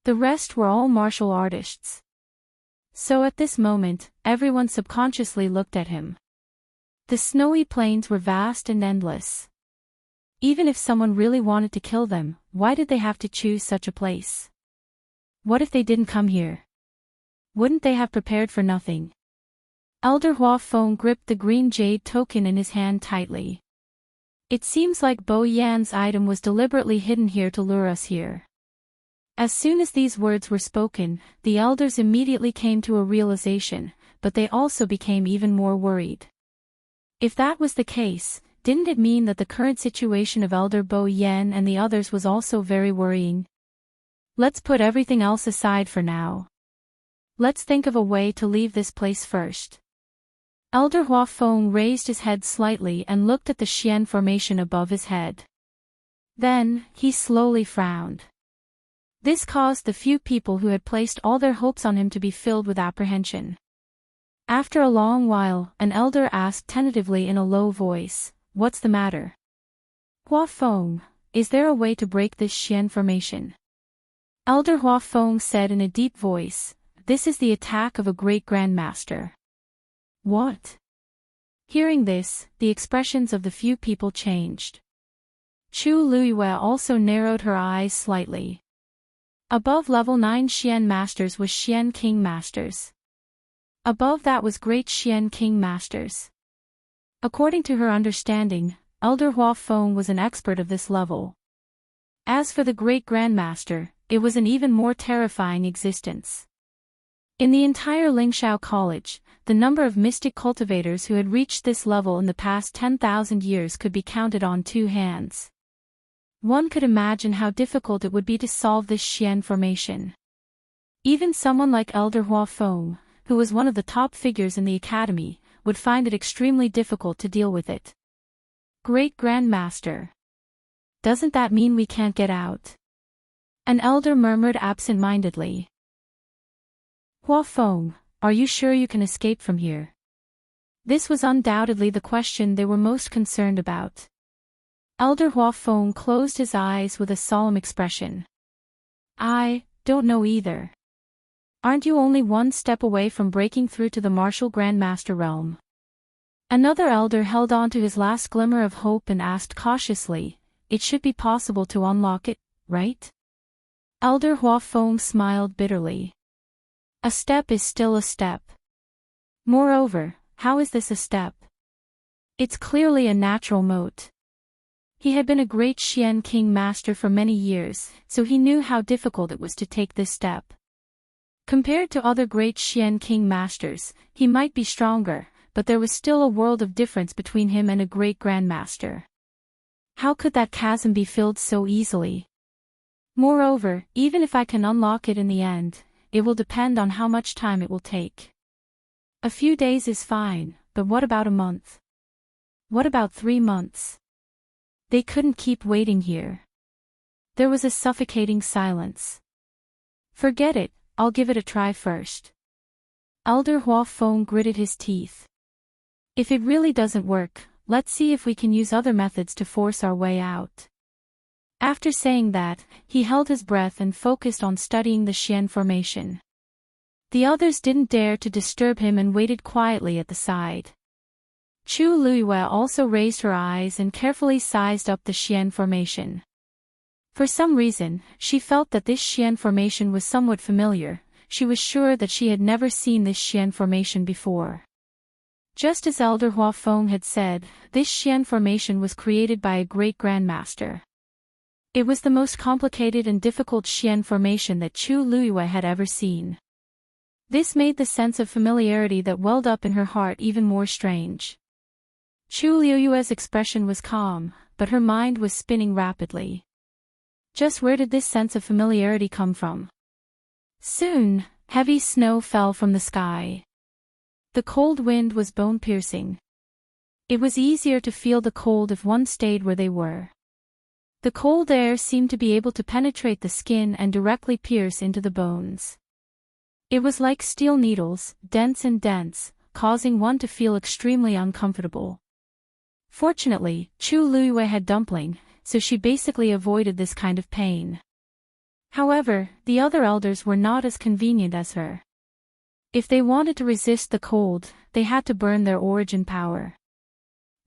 The rest were all martial artists. So at this moment, everyone subconsciously looked at him. The snowy plains were vast and endless. Even if someone really wanted to kill them, why did they have to choose such a place? What if they didn't come here? Wouldn't they have prepared for nothing? Elder Hua Feng gripped the green jade token in his hand tightly. It seems like Bo Yan's item was deliberately hidden here to lure us here. As soon as these words were spoken, the elders immediately came to a realization, but they also became even more worried. If that was the case, didn't it mean that the current situation of Elder Bo Yan and the others was also very worrying? Let's put everything else aside for now. Let's think of a way to leave this place first. Elder Hua Feng raised his head slightly and looked at the Xian formation above his head. Then, he slowly frowned. This caused the few people who had placed all their hopes on him to be filled with apprehension. After a long while, an elder asked tentatively in a low voice, "What's the matter?" "Hua Feng, is there a way to break this Xian formation?" Elder Hua Feng said in a deep voice, "This is the attack of a great grandmaster." "What?" Hearing this, the expressions of the few people changed. Chu Luiyue also narrowed her eyes slightly. Above level 9 Xian Masters was Xian King Masters. Above that was Great Xian King Masters. According to her understanding, Elder Hua Feng was an expert of this level. As for the Great Grandmaster, it was an even more terrifying existence. In the entire Lingshao College, the number of mystic cultivators who had reached this level in the past 10,000 years could be counted on two hands. One could imagine how difficult it would be to solve this Xian formation. Even someone like Elder Hua Feng, who was one of the top figures in the academy, would find it extremely difficult to deal with it. Great Grandmaster. Doesn't that mean we can't get out? An elder murmured absent-mindedly. Hua Feng, are you sure you can escape from here? This was undoubtedly the question they were most concerned about. Elder Hua Feng closed his eyes with a solemn expression. "I don't know either. Aren't you only one step away from breaking through to the martial Grandmaster realm?" Another elder held on to his last glimmer of hope and asked cautiously, "It should be possible to unlock it, right?" Elder Hua Feng smiled bitterly. "A step is still a step. Moreover, how is this a step? It's clearly a natural moat." He had been a great Xian King Master for many years, so he knew how difficult it was to take this step. Compared to other great Xian King Masters, he might be stronger, but there was still a world of difference between him and a great Grandmaster. How could that chasm be filled so easily? Moreover, even if I can unlock it in the end, it will depend on how much time it will take. A few days is fine, but what about a month? What about 3 months? They couldn't keep waiting here. There was a suffocating silence. "Forget it, I'll give it a try first." Elder Hua Feng gritted his teeth. "If it really doesn't work, let's see if we can use other methods to force our way out." After saying that, he held his breath and focused on studying the Xian formation. The others didn't dare to disturb him and waited quietly at the side. Chu Luiyue also raised her eyes and carefully sized up the Xian formation. For some reason, she felt that this Xian formation was somewhat familiar. She was sure that she had never seen this Xian formation before. Just as Elder Hua Feng had said, this Xian formation was created by a great Grandmaster. It was the most complicated and difficult Xian formation that Chu Luiyue had ever seen. This made the sense of familiarity that welled up in her heart even more strange. Chu Luiyue's expression was calm, but her mind was spinning rapidly. Just where did this sense of familiarity come from? Soon, heavy snow fell from the sky. The cold wind was bone-piercing. It was easier to feel the cold if one stayed where they were. The cold air seemed to be able to penetrate the skin and directly pierce into the bones. It was like steel needles, dense and dense, causing one to feel extremely uncomfortable. Fortunately, Chu Luiyue had dumpling, so she basically avoided this kind of pain. However, the other elders were not as convenient as her. If they wanted to resist the cold, they had to burn their origin power.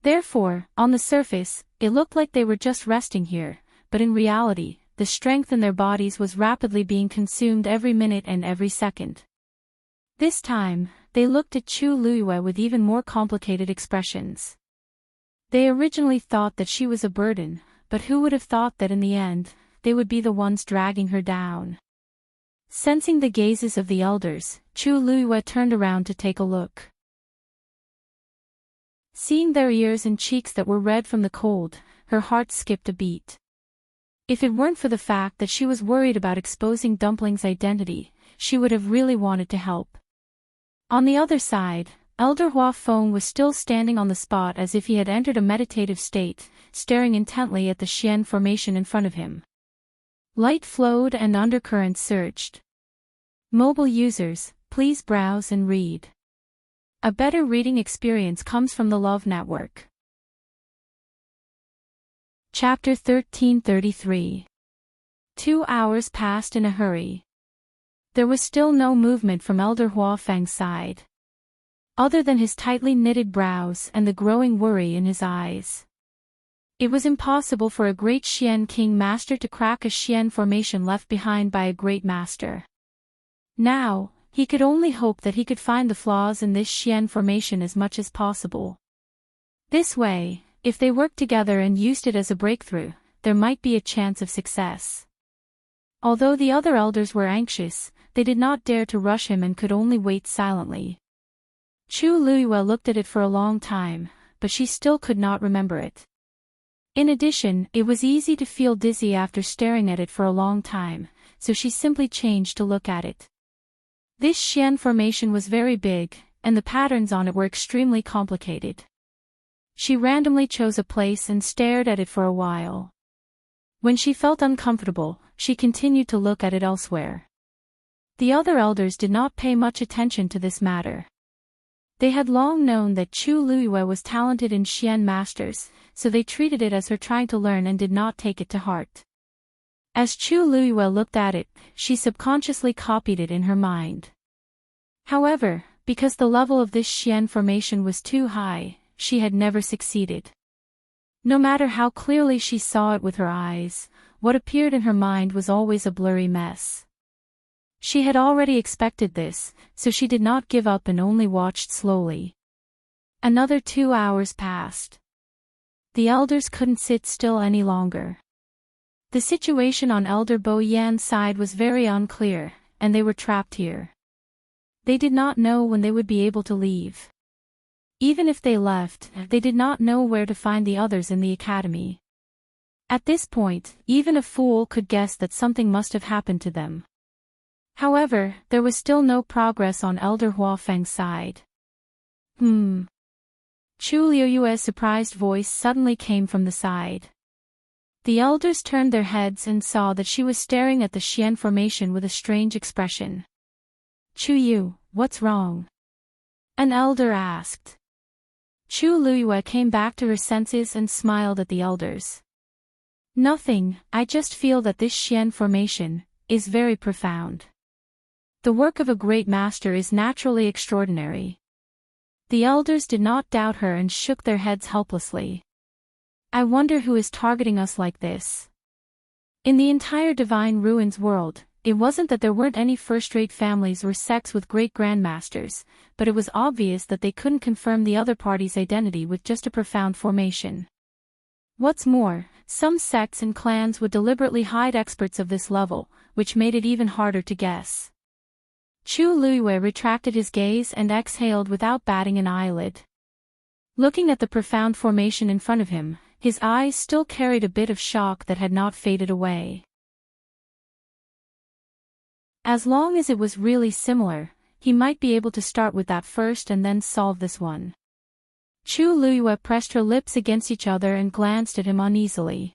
Therefore, on the surface, it looked like they were just resting here, but in reality, the strength in their bodies was rapidly being consumed every minute and every second. This time, they looked at Chu Luiyue with even more complicated expressions. They originally thought that she was a burden, but who would have thought that in the end, they would be the ones dragging her down? Sensing the gazes of the elders, Chu Luiyue turned around to take a look. Seeing their ears and cheeks that were red from the cold, her heart skipped a beat. If it weren't for the fact that she was worried about exposing Dumpling's identity, she would have really wanted to help. On the other side, Elder Hua Feng was still standing on the spot as if he had entered a meditative state, staring intently at the Xian formation in front of him. Light flowed and undercurrents surged. Mobile users, please browse and read. A better reading experience comes from the Love Network. Chapter 1333. 2 hours passed in a hurry. There was still no movement from Elder Hua Feng's side, other than his tightly knitted brows and the growing worry in his eyes. It was impossible for a great Xian King Master to crack a Xian formation left behind by a great master. Now, he could only hope that he could find the flaws in this Xian formation as much as possible. This way, if they worked together and used it as a breakthrough, there might be a chance of success. Although the other elders were anxious, they did not dare to rush him and could only wait silently. Chu Luiyue looked at it for a long time, but she still could not remember it. In addition, it was easy to feel dizzy after staring at it for a long time, so she simply changed to look at it. This Xian formation was very big, and the patterns on it were extremely complicated. She randomly chose a place and stared at it for a while. When she felt uncomfortable, she continued to look at it elsewhere. The other elders did not pay much attention to this matter. They had long known that Chu Luiyue was talented in Xian masters, so they treated it as her trying to learn and did not take it to heart. As Chu Luiyue looked at it, she subconsciously copied it in her mind. However, because the level of this Xian formation was too high, she had never succeeded. No matter how clearly she saw it with her eyes, what appeared in her mind was always a blurry mess. She had already expected this, so she did not give up and only watched slowly. Another 2 hours passed. The elders couldn't sit still any longer. The situation on Elder Bo Yan's side was very unclear, and they were trapped here. They did not know when they would be able to leave. Even if they left, they did not know where to find the others in the academy. At this point, even a fool could guess that something must have happened to them. However, there was still no progress on Elder Hua Feng's side. Chu Luiyue's surprised voice suddenly came from the side. The elders turned their heads and saw that she was staring at the Xian formation with a strange expression. Chu Yu, what's wrong? An elder asked. Chu Luiyue came back to her senses and smiled at the elders. Nothing, I just feel that this Xian formation is very profound. The work of a great master is naturally extraordinary. The elders did not doubt her and shook their heads helplessly. I wonder who is targeting us like this. In the entire Divine Ruins world, it wasn't that there weren't any first-rate families or sects with great grandmasters, but it was obvious that they couldn't confirm the other party's identity with just a profound formation. What's more, some sects and clans would deliberately hide experts of this level, which made it even harder to guess. Chu Luiyue retracted his gaze and exhaled without batting an eyelid. Looking at the profound formation in front of him, his eyes still carried a bit of shock that had not faded away. As long as it was really similar, he might be able to start with that first and then solve this one. Chu Luiyue pressed her lips against each other and glanced at him uneasily.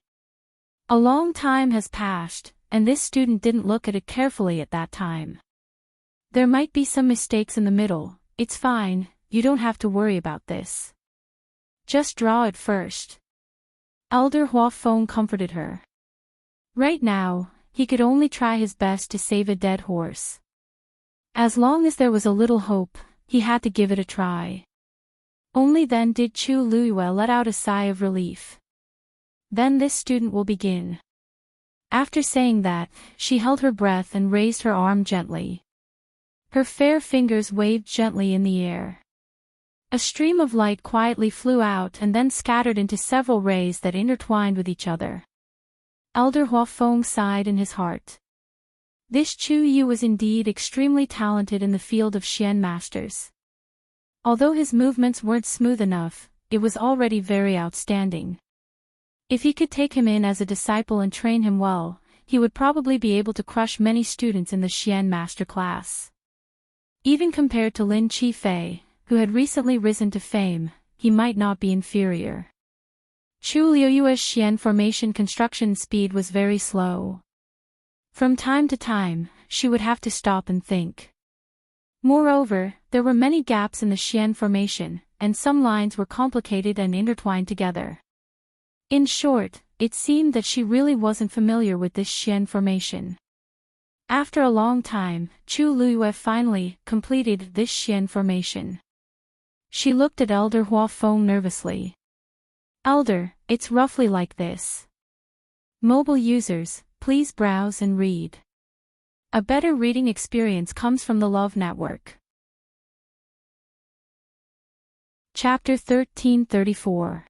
A long time has passed, and this student didn't look at it carefully at that time. There might be some mistakes in the middle, it's fine, you don't have to worry about this. Just draw it first. Elder Hua Feng comforted her. Right now, he could only try his best to save a dead horse. As long as there was a little hope, he had to give it a try. Only then did Chu Luiyue let out a sigh of relief. Then this student will begin. After saying that, she held her breath and raised her arm gently. Her fair fingers waved gently in the air. A stream of light quietly flew out and then scattered into several rays that intertwined with each other. Elder Huafeng sighed in his heart. This Chu Yu was indeed extremely talented in the field of Xian masters. Although his movements weren't smooth enough, it was already very outstanding. If he could take him in as a disciple and train him well, he would probably be able to crush many students in the Xian master class. Even compared to Lin Qifei, who had recently risen to fame, he might not be inferior. Chu Liuyue's Xian formation construction speed was very slow. From time to time, she would have to stop and think. Moreover, there were many gaps in the Xian formation, and some lines were complicated and intertwined together. In short, it seemed that she really wasn't familiar with this Xian formation. After a long time, Chu Luiyue finally completed this Xian formation. She looked at Elder Huafeng nervously. Elder, it's roughly like this. Mobile users, please browse and read. A better reading experience comes from the Love Network. Chapter 1334.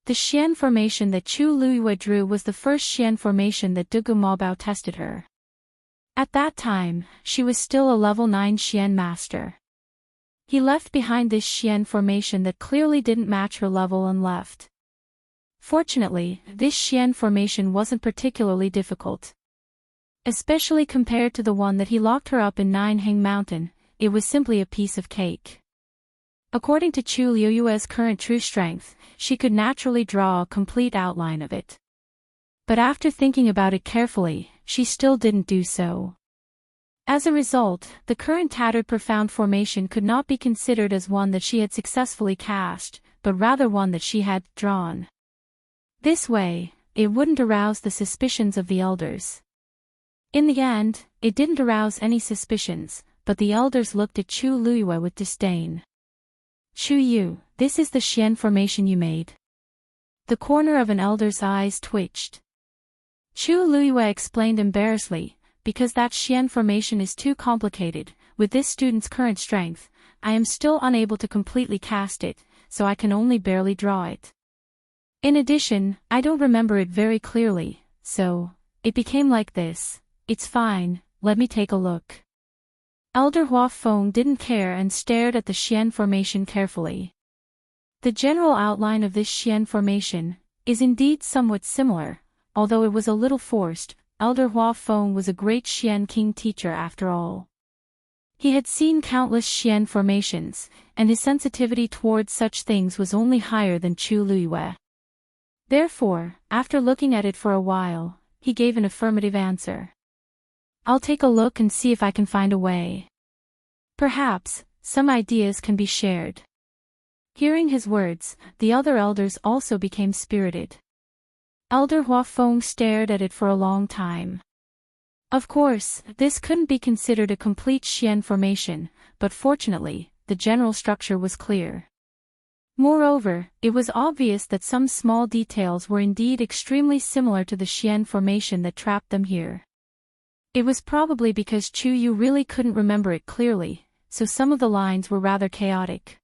The Xian formation that Chu Luiyue drew was the first Xian formation that Dugu Maobao tested her. At that time, she was still a level 9 Xian master. He left behind this Xian formation that clearly didn't match her level and left. Fortunately, this Xian formation wasn't particularly difficult. Especially compared to the one that he locked her up in Nineheng Mountain, it was simply a piece of cake. According to Chu Liuyue's current true strength, she could naturally draw a complete outline of it. But after thinking about it carefully, she still didn't do so. As a result, the current tattered profound formation could not be considered as one that she had successfully cast, but rather one that she had drawn. This way, it wouldn't arouse the suspicions of the elders. In the end, it didn't arouse any suspicions, but the elders looked at Chu Luiyue with disdain. Chu Yu, this is the Xian formation you made. The corner of an elder's eyes twitched. Chu Luiyue explained embarrassedly, because that Xian formation is too complicated. With this student's current strength, I am still unable to completely cast it, so I can only barely draw it. In addition, I don't remember it very clearly, so it became like this. It's fine, let me take a look. Elder Huafeng didn't care and stared at the Xian formation carefully. The general outline of this Xian formation is indeed somewhat similar, although it was a little forced. Elder Huafeng was a great Xian king teacher after all. He had seen countless Xian formations, and his sensitivity towards such things was only higher than Chu Luiyue. Therefore, after looking at it for a while, he gave an affirmative answer. I'll take a look and see if I can find a way. Perhaps, some ideas can be shared. Hearing his words, the other elders also became spirited. Elder Huafeng stared at it for a long time. Of course, this couldn't be considered a complete Xian formation, but fortunately, the general structure was clear. Moreover, it was obvious that some small details were indeed extremely similar to the Xian formation that trapped them here. It was probably because Chu Yu really couldn't remember it clearly, so some of the lines were rather chaotic.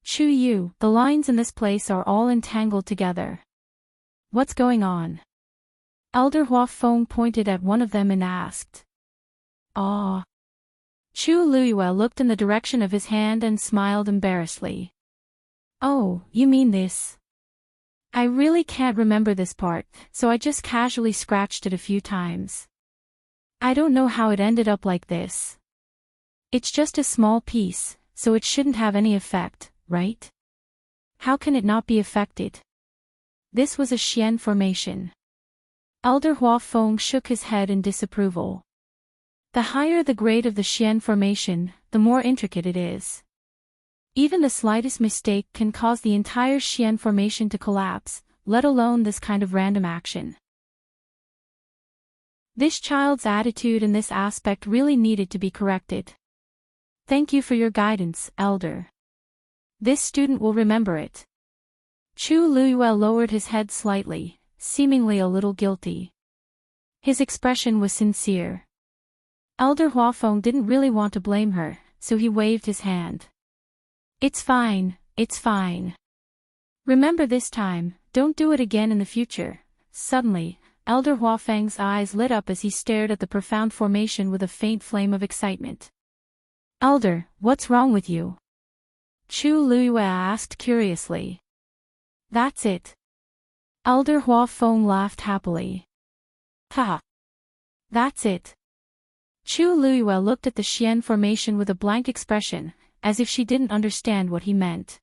Chu Yu, the lines in this place are all entangled together. What's going on? Elder Huafeng pointed at one of them and asked. Ah. Chu Luiyue looked in the direction of his hand and smiled embarrassedly. Oh, you mean this? I really can't remember this part, so I just casually scratched it a few times. I don't know how it ended up like this. It's just a small piece, so it shouldn't have any effect, right? How can it not be affected? This was a Xian formation. Elder Huafeng shook his head in disapproval. The higher the grade of the Xian formation, the more intricate it is. Even the slightest mistake can cause the entire Xian formation to collapse, let alone this kind of random action. This child's attitude in this aspect really needed to be corrected. Thank you for your guidance, Elder. This student will remember it. Chu Luiyue lowered his head slightly, seemingly a little guilty. His expression was sincere. Elder Huafeng didn't really want to blame her, so he waved his hand. It's fine, it's fine. Remember this time, don't do it again in the future. Suddenly, Elder Huafeng's eyes lit up as he stared at the profound formation with a faint flame of excitement. Elder, what's wrong with you? Chu Luiyue asked curiously. That's it. Elder Huafeng laughed happily. Ha! That's it. Chu Luiyue looked at the Xian formation with a blank expression, as if she didn't understand what he meant.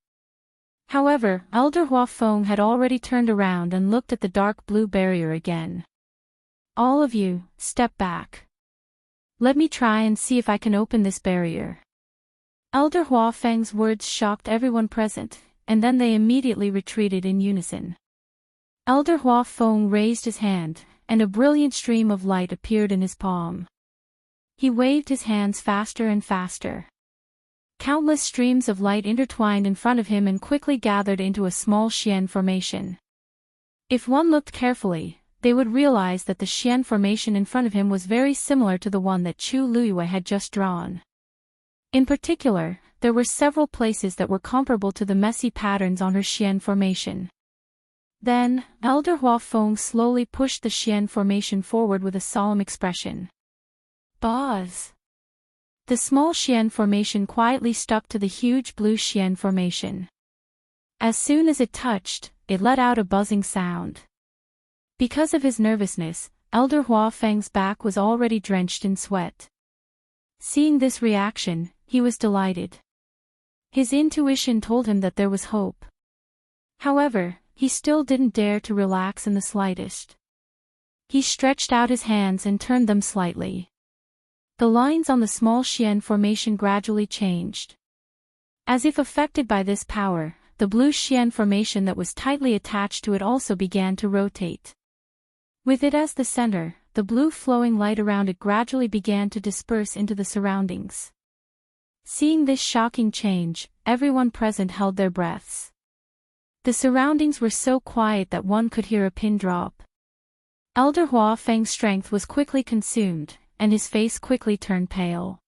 However, Elder Huafeng had already turned around and looked at the dark blue barrier again. All of you, step back. Let me try and see if I can open this barrier. Elder Huafeng's words shocked everyone present, and then they immediately retreated in unison. Elder Huafeng raised his hand, and a brilliant stream of light appeared in his palm. He waved his hands faster and faster. Countless streams of light intertwined in front of him and quickly gathered into a small Xian formation. If one looked carefully, they would realize that the Xian formation in front of him was very similar to the one that Chu Luiyue had just drawn. In particular, there were several places that were comparable to the messy patterns on her Xian formation. Then, Elder Huafeng slowly pushed the Xian formation forward with a solemn expression. Buzz! The small Xian formation quietly stuck to the huge blue Xian formation. As soon as it touched, it let out a buzzing sound. Because of his nervousness, Elder Huafeng's back was already drenched in sweat. Seeing this reaction, he was delighted. His intuition told him that there was hope. However, he still didn't dare to relax in the slightest. He stretched out his hands and turned them slightly. The lines on the small Xian formation gradually changed. As if affected by this power, the blue Xian formation that was tightly attached to it also began to rotate. With it as the center, the blue flowing light around it gradually began to disperse into the surroundings. Seeing this shocking change, everyone present held their breaths. The surroundings were so quiet that one could hear a pin drop. Elder Huafeng's strength was quickly consumed, and his face quickly turned pale.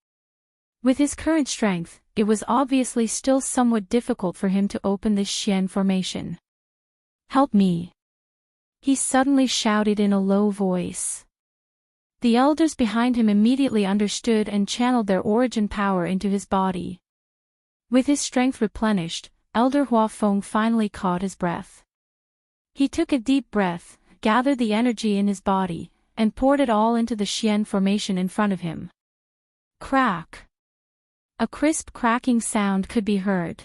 With his current strength, it was obviously still somewhat difficult for him to open this Xian formation. Help me! He suddenly shouted in a low voice. The elders behind him immediately understood and channeled their origin power into his body. With his strength replenished, Elder Huafeng finally caught his breath. He took a deep breath, gathered the energy in his body, and poured it all into the Xian formation in front of him. Crack! A crisp cracking sound could be heard.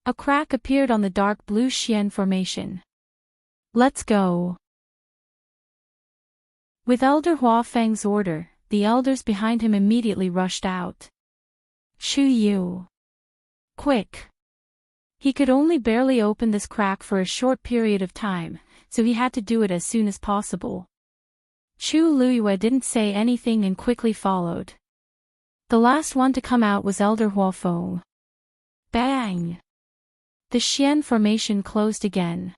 A crack appeared on the dark blue Xian formation. Let's go! With Elder Huafeng's order, the elders behind him immediately rushed out. Chu Yu! Quick! He could only barely open this crack for a short period of time, so he had to do it as soon as possible. Chu Luiyue didn't say anything and quickly followed. The last one to come out was Elder Huafeng. Bang! The Xian formation closed again.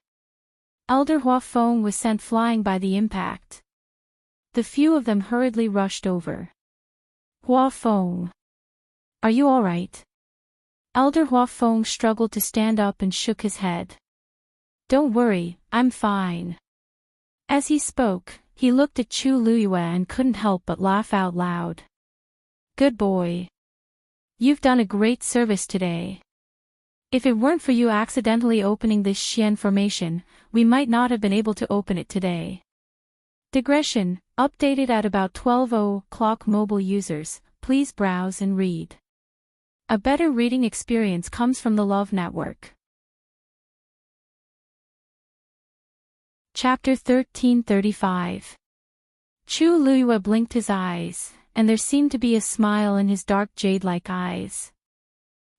Elder Huafeng was sent flying by the impact. The few of them hurriedly rushed over. Huafeng! Are you all right? Elder Huafeng struggled to stand up and shook his head. Don't worry, I'm fine. As he spoke, he looked at Chu Luiyue and couldn't help but laugh out loud. Good boy. You've done a great service today. If it weren't for you accidentally opening this Xian formation, we might not have been able to open it today. Digression, updated at about 12:00 mobile users, please browse and read. A better reading experience comes from the Love Network. Chapter 1335. Chu Luiyue blinked his eyes, and there seemed to be a smile in his dark jade-like eyes.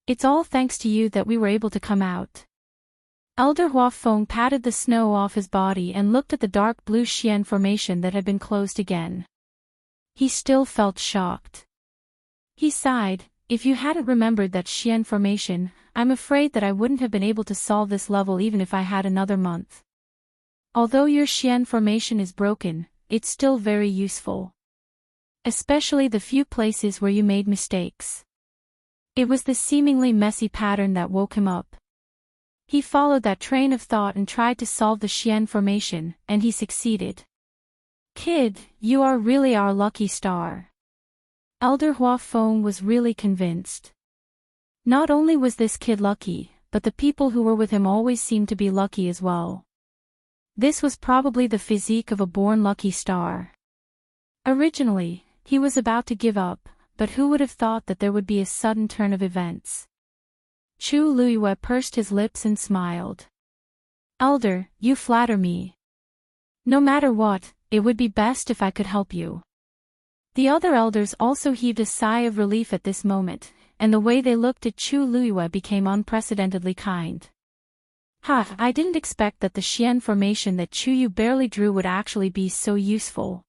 It's all thanks to you that we were able to come out. Elder Huafeng patted the snow off his body and looked at the dark blue Xian formation that had been closed again. He still felt shocked. He sighed, If you hadn't remembered that Xian formation, I'm afraid that I wouldn't have been able to solve this level even if I had another month. Although your Xian formation is broken, it's still very useful. Especially the few places where you made mistakes. It was the seemingly messy pattern that woke him up. He followed that train of thought and tried to solve the Xian formation, and he succeeded. Kid, you are really our lucky star. Elder Hua Feng was really convinced. Not only was this kid lucky, but the people who were with him always seemed to be lucky as well. This was probably the physique of a born lucky star. Originally, he was about to give up, but who would have thought that there would be a sudden turn of events? Chu Luiyue pursed his lips and smiled. Elder, you flatter me. No matter what, it would be best if I could help you. The other elders also heaved a sigh of relief at this moment, and the way they looked at Chu Luiyue became unprecedentedly kind. Ha, I didn't expect that the Xian formation that Chu Yu barely drew would actually be so useful.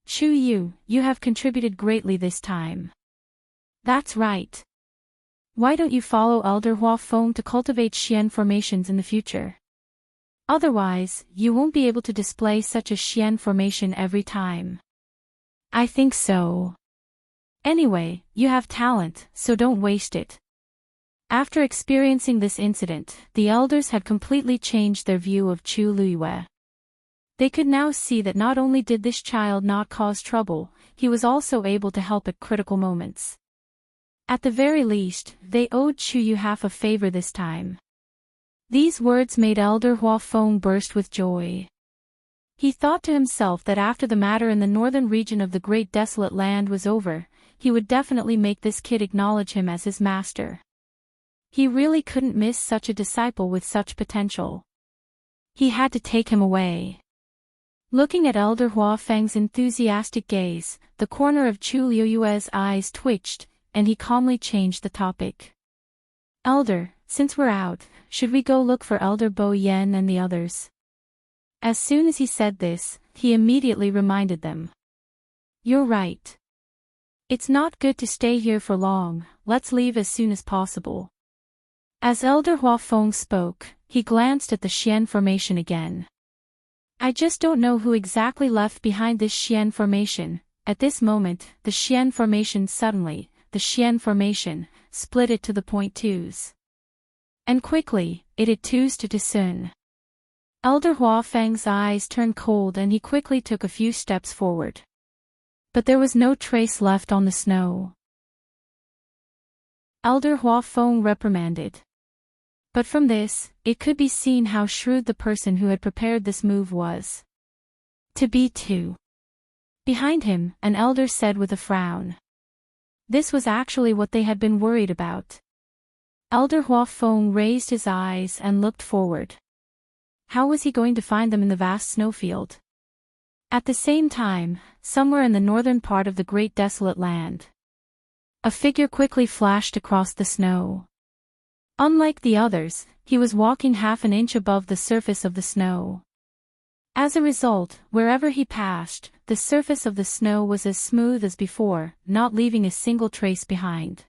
Chu Yu, you have contributed greatly this time. That's right. Why don't you follow Elder Hua Feng to cultivate Xian formations in the future? Otherwise, you won't be able to display such a Xian formation every time. I think so. Anyway, you have talent, so don't waste it. After experiencing this incident, the elders had completely changed their view of Chu Luiyue. They could now see that not only did this child not cause trouble, he was also able to help at critical moments. At the very least, they owed Chu Yu half a favor this time. These words made Elder Hua Feng burst with joy. He thought to himself that after the matter in the northern region of the Great Desolate Land was over, he would definitely make this kid acknowledge him as his master. He really couldn't miss such a disciple with such potential. He had to take him away. Looking at Elder Hua Feng's enthusiastic gaze, the corner of Chu Luiyue's eyes twitched, and he calmly changed the topic. Elder, since we're out, should we go look for Elder Bo Yen and the others? As soon as he said this, he immediately reminded them. You're right. It's not good to stay here for long, let's leave as soon as possible. As Elder Hua Feng spoke, he glanced at the Xian formation again. I just don't know who exactly left behind this Xian formation. At this moment, the Xian formation split it to the point twos. And quickly, it hit twos to Sun. Elder Hua Feng's eyes turned cold and he quickly took a few steps forward. But there was no trace left on the snow. Elder Hua Feng reprimanded. But from this, it could be seen how shrewd the person who had prepared this move was. To be two. Behind him, an elder said with a frown. This was actually what they had been worried about. Elder Hua Feng raised his eyes and looked forward. How was he going to find them in the vast snowfield? At the same time, somewhere in the northern part of the Great Desolate Land, a figure quickly flashed across the snow. Unlike the others, he was walking half an inch above the surface of the snow. As a result, wherever he passed, the surface of the snow was as smooth as before, not leaving a single trace behind.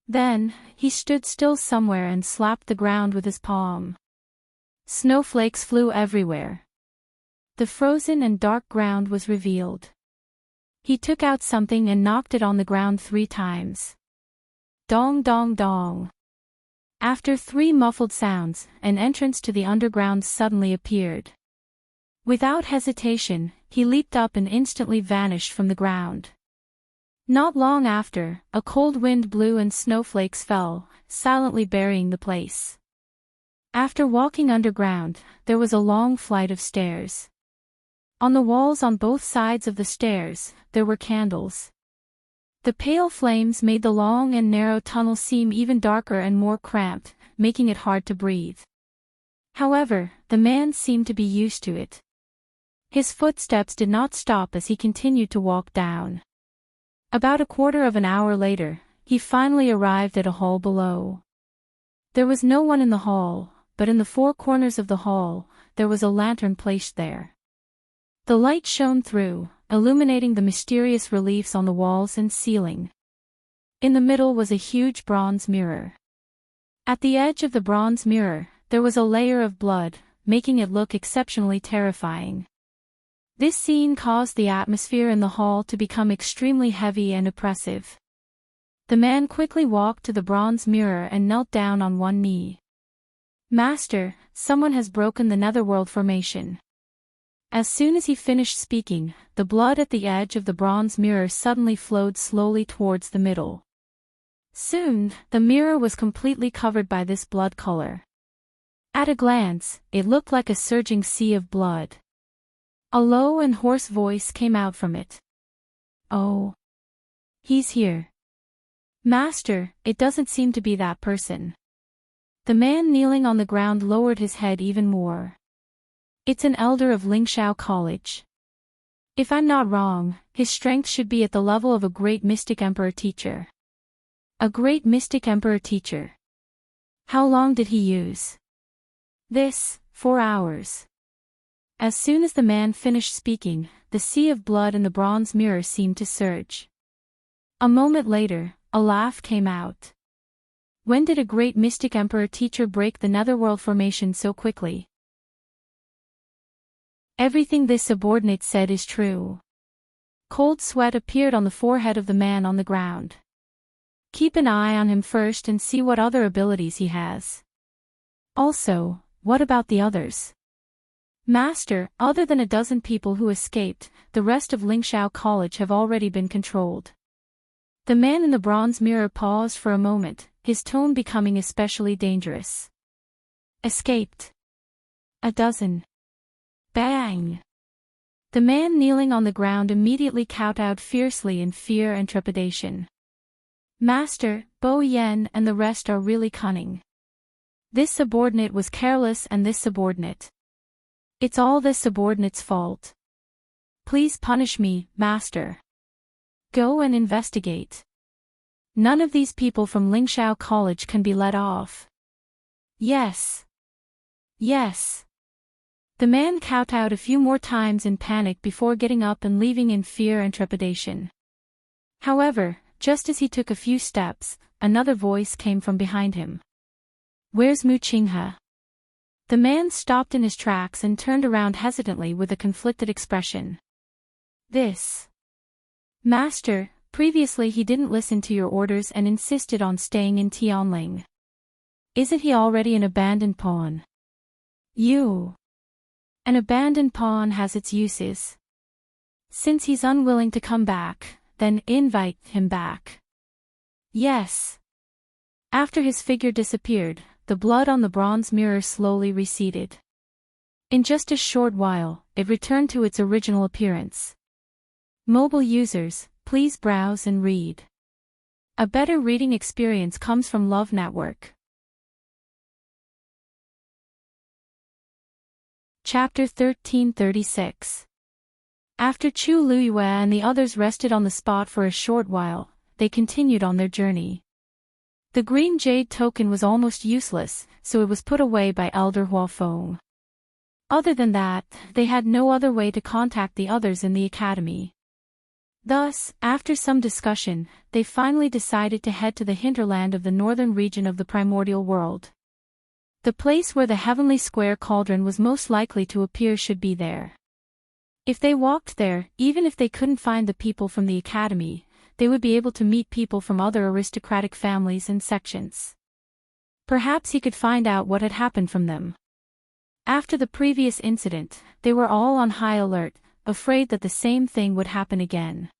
Then, he stood still somewhere and slapped the ground with his palm. Snowflakes flew everywhere. The frozen and dark ground was revealed. He took out something and knocked it on the ground 3 times. Dong dong dong. After 3 muffled sounds, an entrance to the underground suddenly appeared. Without hesitation, he leaped up and instantly vanished from the ground. Not long after, a cold wind blew and snowflakes fell, silently burying the place. After walking underground, there was a long flight of stairs. On the walls on both sides of the stairs, there were candles. The pale flames made the long and narrow tunnel seem even darker and more cramped, making it hard to breathe. However, the man seemed to be used to it. His footsteps did not stop as he continued to walk down. About a quarter of an hour later, he finally arrived at a hall below. There was no one in the hall, but in the 4 corners of the hall, there was a lantern placed there. The light shone through, illuminating the mysterious reliefs on the walls and ceiling. In the middle was a huge bronze mirror. At the edge of the bronze mirror, there was a layer of blood, making it look exceptionally terrifying. This scene caused the atmosphere in the hall to become extremely heavy and oppressive. The man quickly walked to the bronze mirror and knelt down on one knee. "Master, someone has broken the netherworld formation." As soon as he finished speaking, the blood at the edge of the bronze mirror suddenly flowed slowly towards the middle. Soon, the mirror was completely covered by this blood color. At a glance, it looked like a surging sea of blood. A low and hoarse voice came out from it. "Oh. He's here." "Master, it doesn't seem to be that person." The man kneeling on the ground lowered his head even more. "It's an elder of Lingshao College. If I'm not wrong, his strength should be at the level of a great mystic emperor teacher." "A great mystic emperor teacher. How long did he use this?" 4 hours. As soon as the man finished speaking, the sea of blood in the bronze mirror seemed to surge. A moment later, a laugh came out. "When did a great mystic emperor teacher break the netherworld formation so quickly?" Everything this subordinate said is true. Cold sweat appeared on the forehead of the man on the ground. "Keep an eye on him first and see what other abilities he has. Also, what about the others?" "Master, other than a dozen people who escaped, the rest of Lingshao College have already been controlled." The man in the bronze mirror paused for a moment, his tone becoming especially dangerous. "Escaped? A dozen?" Bang! The man kneeling on the ground immediately kowtowed fiercely in fear and trepidation. "Master, Bo Yen and the rest are really cunning. This subordinate was careless and this subordinate. It's all this subordinate's fault. Please punish me, Master. Go and investigate. None of these people from Lingshao College can be let off." "Yes. Yes." The man kowtowed a few more times in panic before getting up and leaving in fear and trepidation. However, just as he took a few steps, another voice came from behind him. "Where's Mu Qinghe?" The man stopped in his tracks and turned around hesitantly with a conflicted expression. "This Master, previously he didn't listen to your orders and insisted on staying in Tianling. Isn't he already an abandoned pawn?" "You. An abandoned pawn has its uses. Since he's unwilling to come back, then invite him back." "Yes." After his figure disappeared, the blood on the bronze mirror slowly receded. In just a short while, it returned to its original appearance. Mobile users, please browse and read. A better reading experience comes from Love Network. Chapter 1336. After Chu Luyue and the others rested on the spot for a short while, they continued on their journey. The green jade token was almost useless, so it was put away by Elder Huafeng. Other than that, they had no other way to contact the others in the academy. Thus, after some discussion, they finally decided to head to the hinterland of the northern region of the primordial world. The place where the heavenly square cauldron was most likely to appear should be there. If they walked there, even if they couldn't find the people from the academy, they would be able to meet people from other aristocratic families and sections. Perhaps he could find out what had happened from them. After the previous incident, they were all on high alert, afraid that the same thing would happen again.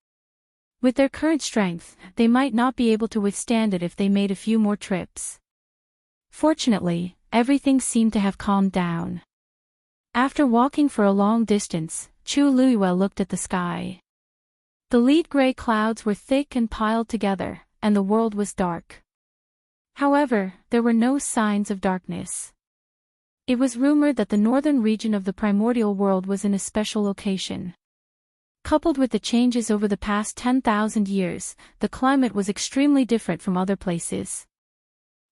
With their current strength, they might not be able to withstand it if they made a few more trips. Fortunately, everything seemed to have calmed down. After walking for a long distance, Chu Luyue looked at the sky. The lead gray clouds were thick and piled together, and the world was dark. However, there were no signs of darkness. It was rumored that the northern region of the primordial world was in a special location. Coupled with the changes over the past 10,000 years, the climate was extremely different from other places.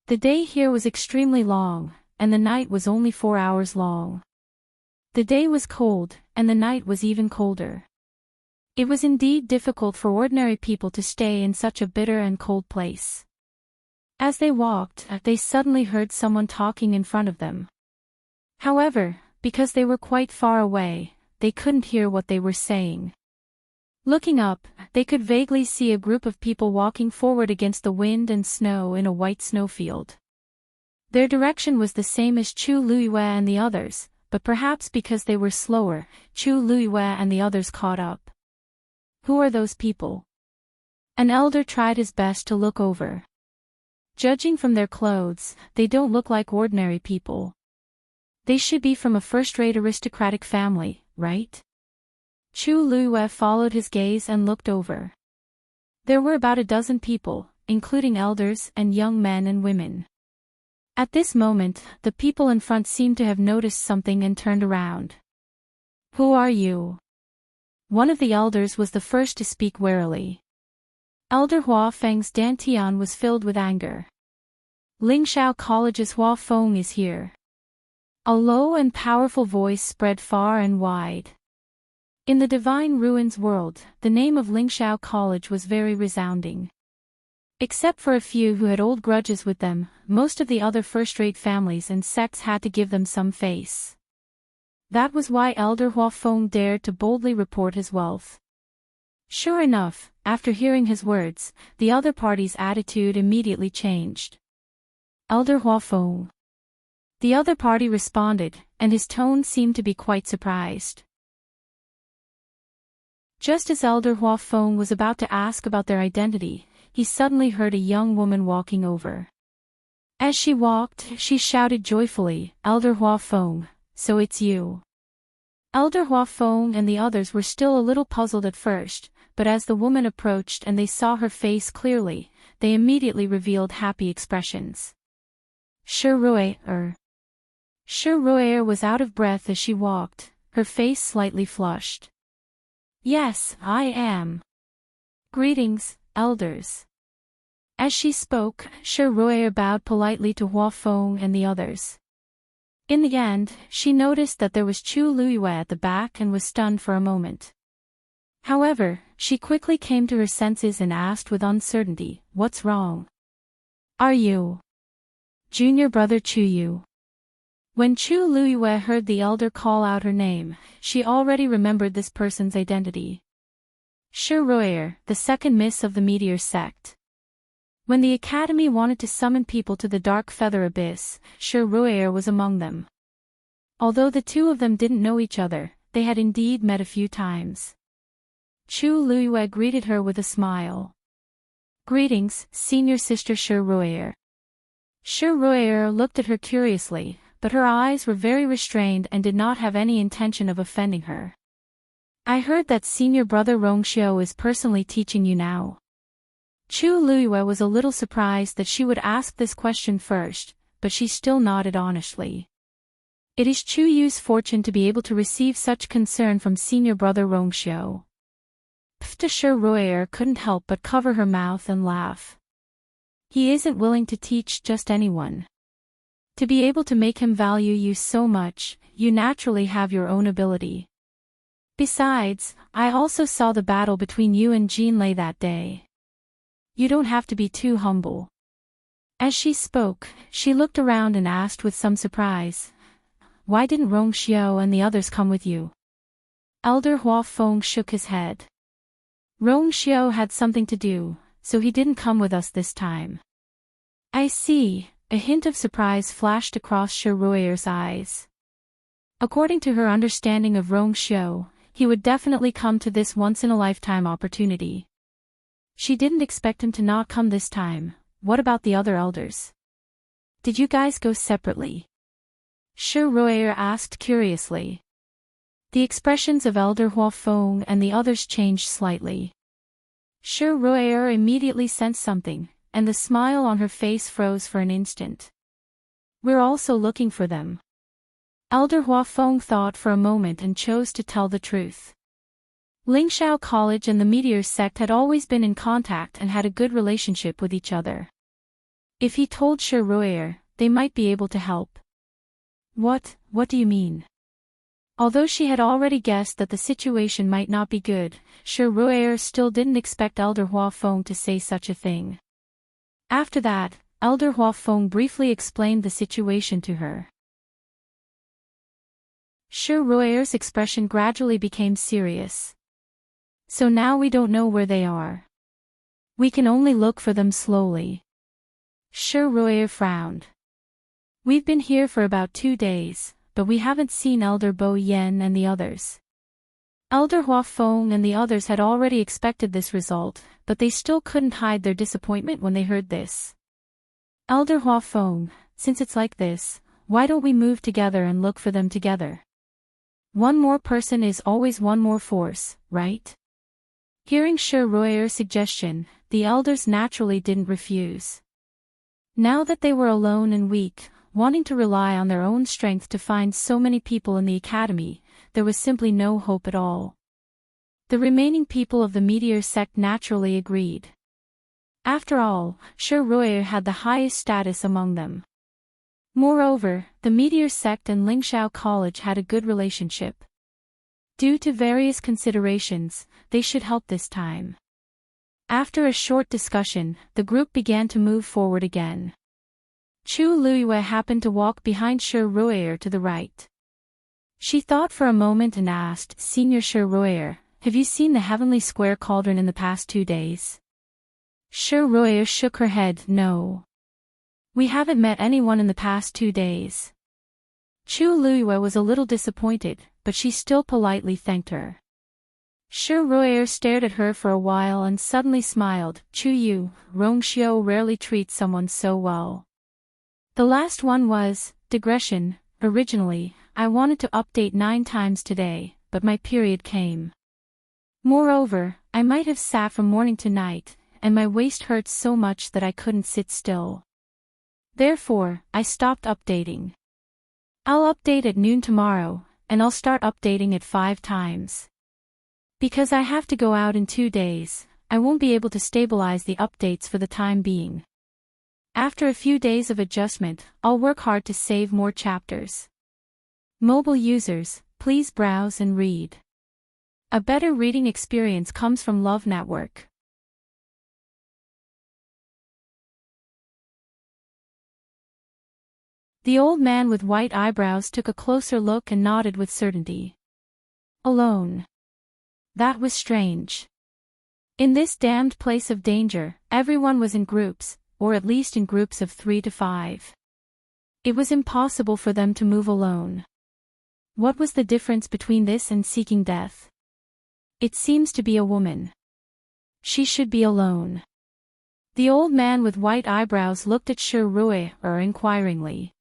The day here was extremely long, and the night was only 4 hours long. The day was cold, and the night was even colder. It was indeed difficult for ordinary people to stay in such a bitter and cold place. As they walked, they suddenly heard someone talking in front of them. However, because they were quite far away, they couldn't hear what they were saying. Looking up, they could vaguely see a group of people walking forward against the wind and snow in a white snowfield. Their direction was the same as Chu Luiyue and the others, but perhaps because they were slower, Chu Luiyue and the others caught up. Who are those people? An elder tried his best to look over. Judging from their clothes, they don't look like ordinary people. They should be from a first-rate aristocratic family, right? Chu Luiyue followed his gaze and looked over. There were about a dozen people, including elders and young men and women. At this moment, the people in front seemed to have noticed something and turned around. Who are you? One of the elders was the first to speak warily. Elder Hua Feng's dantian was filled with anger. Lingshao College's Hua Feng is here. A low and powerful voice spread far and wide. In the Divine Ruins world, the name of Lingshao College was very resounding. Except for a few who had old grudges with them, most of the other first-rate families and sects had to give them some face. That was why Elder Hua Feng dared to boldly report his wealth. Sure enough, after hearing his words, the other party's attitude immediately changed. Elder Hua Feng. The other party responded, and his tone seemed to be quite surprised. Just as Elder Hua Feng was about to ask about their identity, he suddenly heard a young woman walking over. As she walked, she shouted joyfully, "Elder Hua Feng, so it's you." Elder Hua Feng and the others were still a little puzzled at first, but as the woman approached and they saw her face clearly, they immediately revealed happy expressions. Shi Ruier was out of breath as she walked, her face slightly flushed. "Yes, I am. Greetings, elders." As she spoke, Shi Ruier bowed politely to Hua Feng and the others. In the end, she noticed that there was Chu Luiyue at the back and was stunned for a moment. However, she quickly came to her senses and asked with uncertainty, "What's wrong? Are you junior brother Chu Yu?" When Chu Luiyue heard the elder call out her name, she already remembered this person's identity. Shi Ruier, the second miss of the Meteor sect. When the academy wanted to summon people to the Dark Feather Abyss, Shi Ruier was among them. Although the two of them didn't know each other, they had indeed met a few times. Chu Luiyue greeted her with a smile. "Greetings, senior sister Shi Ruier." Shi Ruier looked at her curiously, but her eyes were very restrained and did not have any intention of offending her. "I heard that senior brother Rongxiu is personally teaching you now." Chu Luiyue was a little surprised that she would ask this question first, but she still nodded honestly. It is Chu Yu's fortune to be able to receive such concern from senior brother Rongxiu. Pfta Shi Ruier couldn't help but cover her mouth and laugh. He isn't willing to teach just anyone. To be able to make him value you so much, you naturally have your own ability. Besides, I also saw the battle between you and Jean Lei that day. You don't have to be too humble. As she spoke, she looked around and asked with some surprise, "Why didn't Rongxiu and the others come with you?" Elder Hua Feng shook his head. "Rongxiu had something to do, so he didn't come with us this time." "I see." A hint of surprise flashed across Shi Ruiyer's eyes. According to her understanding of Rongxiu, he would definitely come to this once-in-a-lifetime opportunity. She didn't expect him to not come this time. What about the other elders? Did you guys go separately? Shi Ruier asked curiously. The expressions of Elder Hua Feng and the others changed slightly. Shi Ruier immediately sensed something, and the smile on her face froze for an instant. "We're also looking for them." Elder Hua Feng thought for a moment and chose to tell the truth. Lingshao College and the Meteor sect had always been in contact and had a good relationship with each other. If he told Shi Ruier, they might be able to help. What do you mean?" Although she had already guessed that the situation might not be good, Shi Ruier still didn't expect Elder Hua Feng to say such a thing. After that, Elder Hua Feng briefly explained the situation to her. Shi Ruier's expression gradually became serious. So now we don't know where they are. We can only look for them slowly. Shi Ruier frowned. We've been here for about 2 days, but we haven't seen Elder Bo Yen and the others. Elder Hua Feng and the others had already expected this result, but they still couldn't hide their disappointment when they heard this. Elder Hua Feng, since it's like this, why don't we move together and look for them together? One more person is always one more force, right? Hearing Shi Ruier's suggestion, the elders naturally didn't refuse. Now that they were alone and weak, wanting to rely on their own strength to find so many people in the academy, there was simply no hope at all. The remaining people of the meteor sect naturally agreed. After all, Shi Ruier had the highest status among them. Moreover, the meteor sect and Lingshao College had a good relationship. Due to various considerations, they should help this time. After a short discussion, the group began to move forward again. Chu Luiyue happened to walk behind Shi Ruier to the right. She thought for a moment and asked, "Senior Shi Ruier, have you seen the heavenly square cauldron in the past 2 days?" Shi Ruier shook her head, "No. We haven't met anyone in the past 2 days." Chu Luiyue was a little disappointed, but she still politely thanked her. Shi Ruier stared at her for a while and suddenly smiled. "Chu Yu, Rongxiu rarely treats someone so well." The last one was, digression. Originally, I wanted to update 9 times today, but my period came. Moreover, I might have sat from morning to night, and my waist hurts so much that I couldn't sit still. Therefore, I stopped updating. I'll update at noon tomorrow, and I'll start updating at 5 times. Because I have to go out in 2 days, I won't be able to stabilize the updates for the time being. After a few days of adjustment, I'll work hard to save more chapters. Mobile users, please browse and read. A better reading experience comes from Love Network. The old man with white eyebrows took a closer look and nodded with certainty. Alone. That was strange. In this damned place of danger, everyone was in groups, or at least in groups of 3 to 5. It was impossible for them to move alone. What was the difference between this and seeking death? It seems to be a woman. She should be alone. The old man with white eyebrows looked at Shi Ruier inquiringly.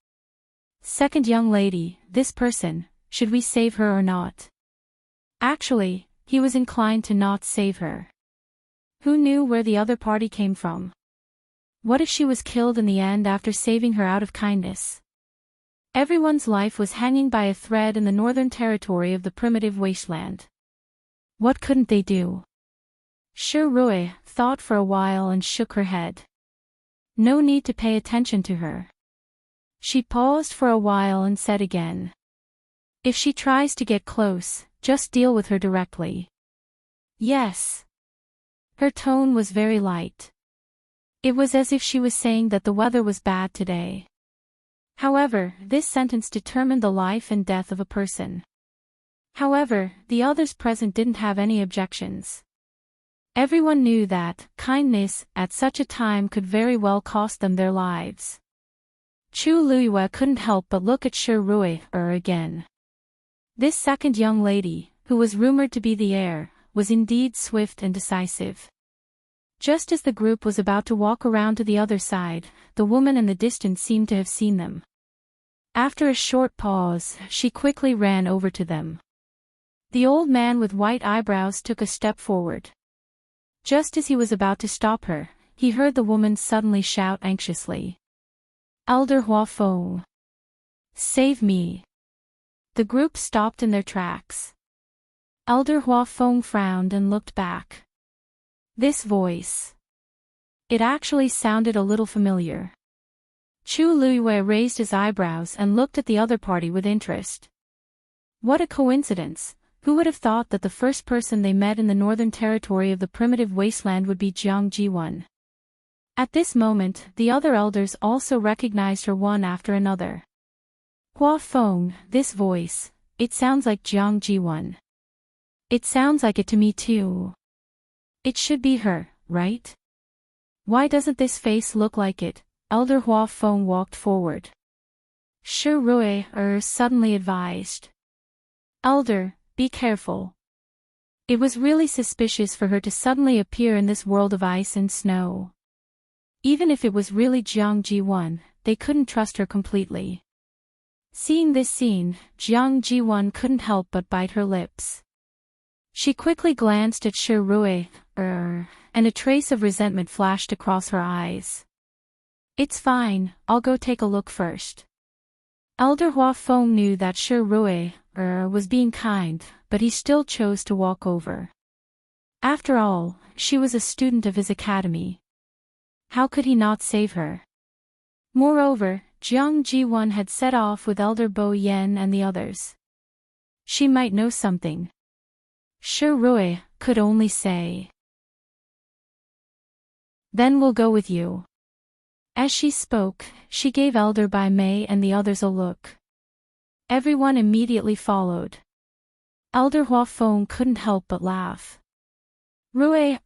"Second young lady, this person, should we save her or not?" Actually, he was inclined to not save her. Who knew where the other party came from? What if she was killed in the end after saving her out of kindness? Everyone's life was hanging by a thread in the northern territory of the primitive wasteland. What couldn't they do? Shi Ruier thought for a while and shook her head. No need to pay attention to her. She paused for a while and said again. If she tries to get close, just deal with her directly. Yes. Her tone was very light. It was as if she was saying that the weather was bad today. However, this sentence determined the life and death of a person. However, the others present didn't have any objections. Everyone knew that kindness at such a time could very well cost them their lives. Chu Luiyue couldn't help but look at Shi Ruier again. This second young lady, who was rumored to be the heir, was indeed swift and decisive. Just as the group was about to walk around to the other side, the woman in the distance seemed to have seen them. After a short pause, she quickly ran over to them. The old man with white eyebrows took a step forward. Just as he was about to stop her, he heard the woman suddenly shout anxiously. "Elder Hua Feng! Save me!" The group stopped in their tracks. Elder Hua Feng frowned and looked back. This voice. It actually sounded a little familiar. Chu Luiyue raised his eyebrows and looked at the other party with interest. What a coincidence! Who would have thought that the first person they met in the northern territory of the primitive wasteland would be Jiang Ji-won? At this moment, the other elders also recognized her one after another. Hua Feng, this voice, it sounds like Jiang Ji-won. It sounds like it to me too. It should be her, right? Why doesn't this face look like it? Elder Hua Feng walked forward. Shi Rui suddenly advised. Elder, be careful. It was really suspicious for her to suddenly appear in this world of ice and snow. Even if it was really Jiang Ji-won, they couldn't trust her completely. Seeing this scene, Jiang Ji-won couldn't help but bite her lips. She quickly glanced at Shi Rui, and a trace of resentment flashed across her eyes. It's fine, I'll go take a look first. Elder Hua Feng knew that Shi Rui was being kind, but he still chose to walk over. After all, she was a student of his academy. How could he not save her? Moreover, Jiang Ji-won had set off with Elder Bo Yen and the others. She might know something. Shi Rui could only say. Then we'll go with you. As she spoke, she gave Elder Bai Mei and the others a look. Everyone immediately followed. Elder Hua Feng couldn't help but laugh. Rui,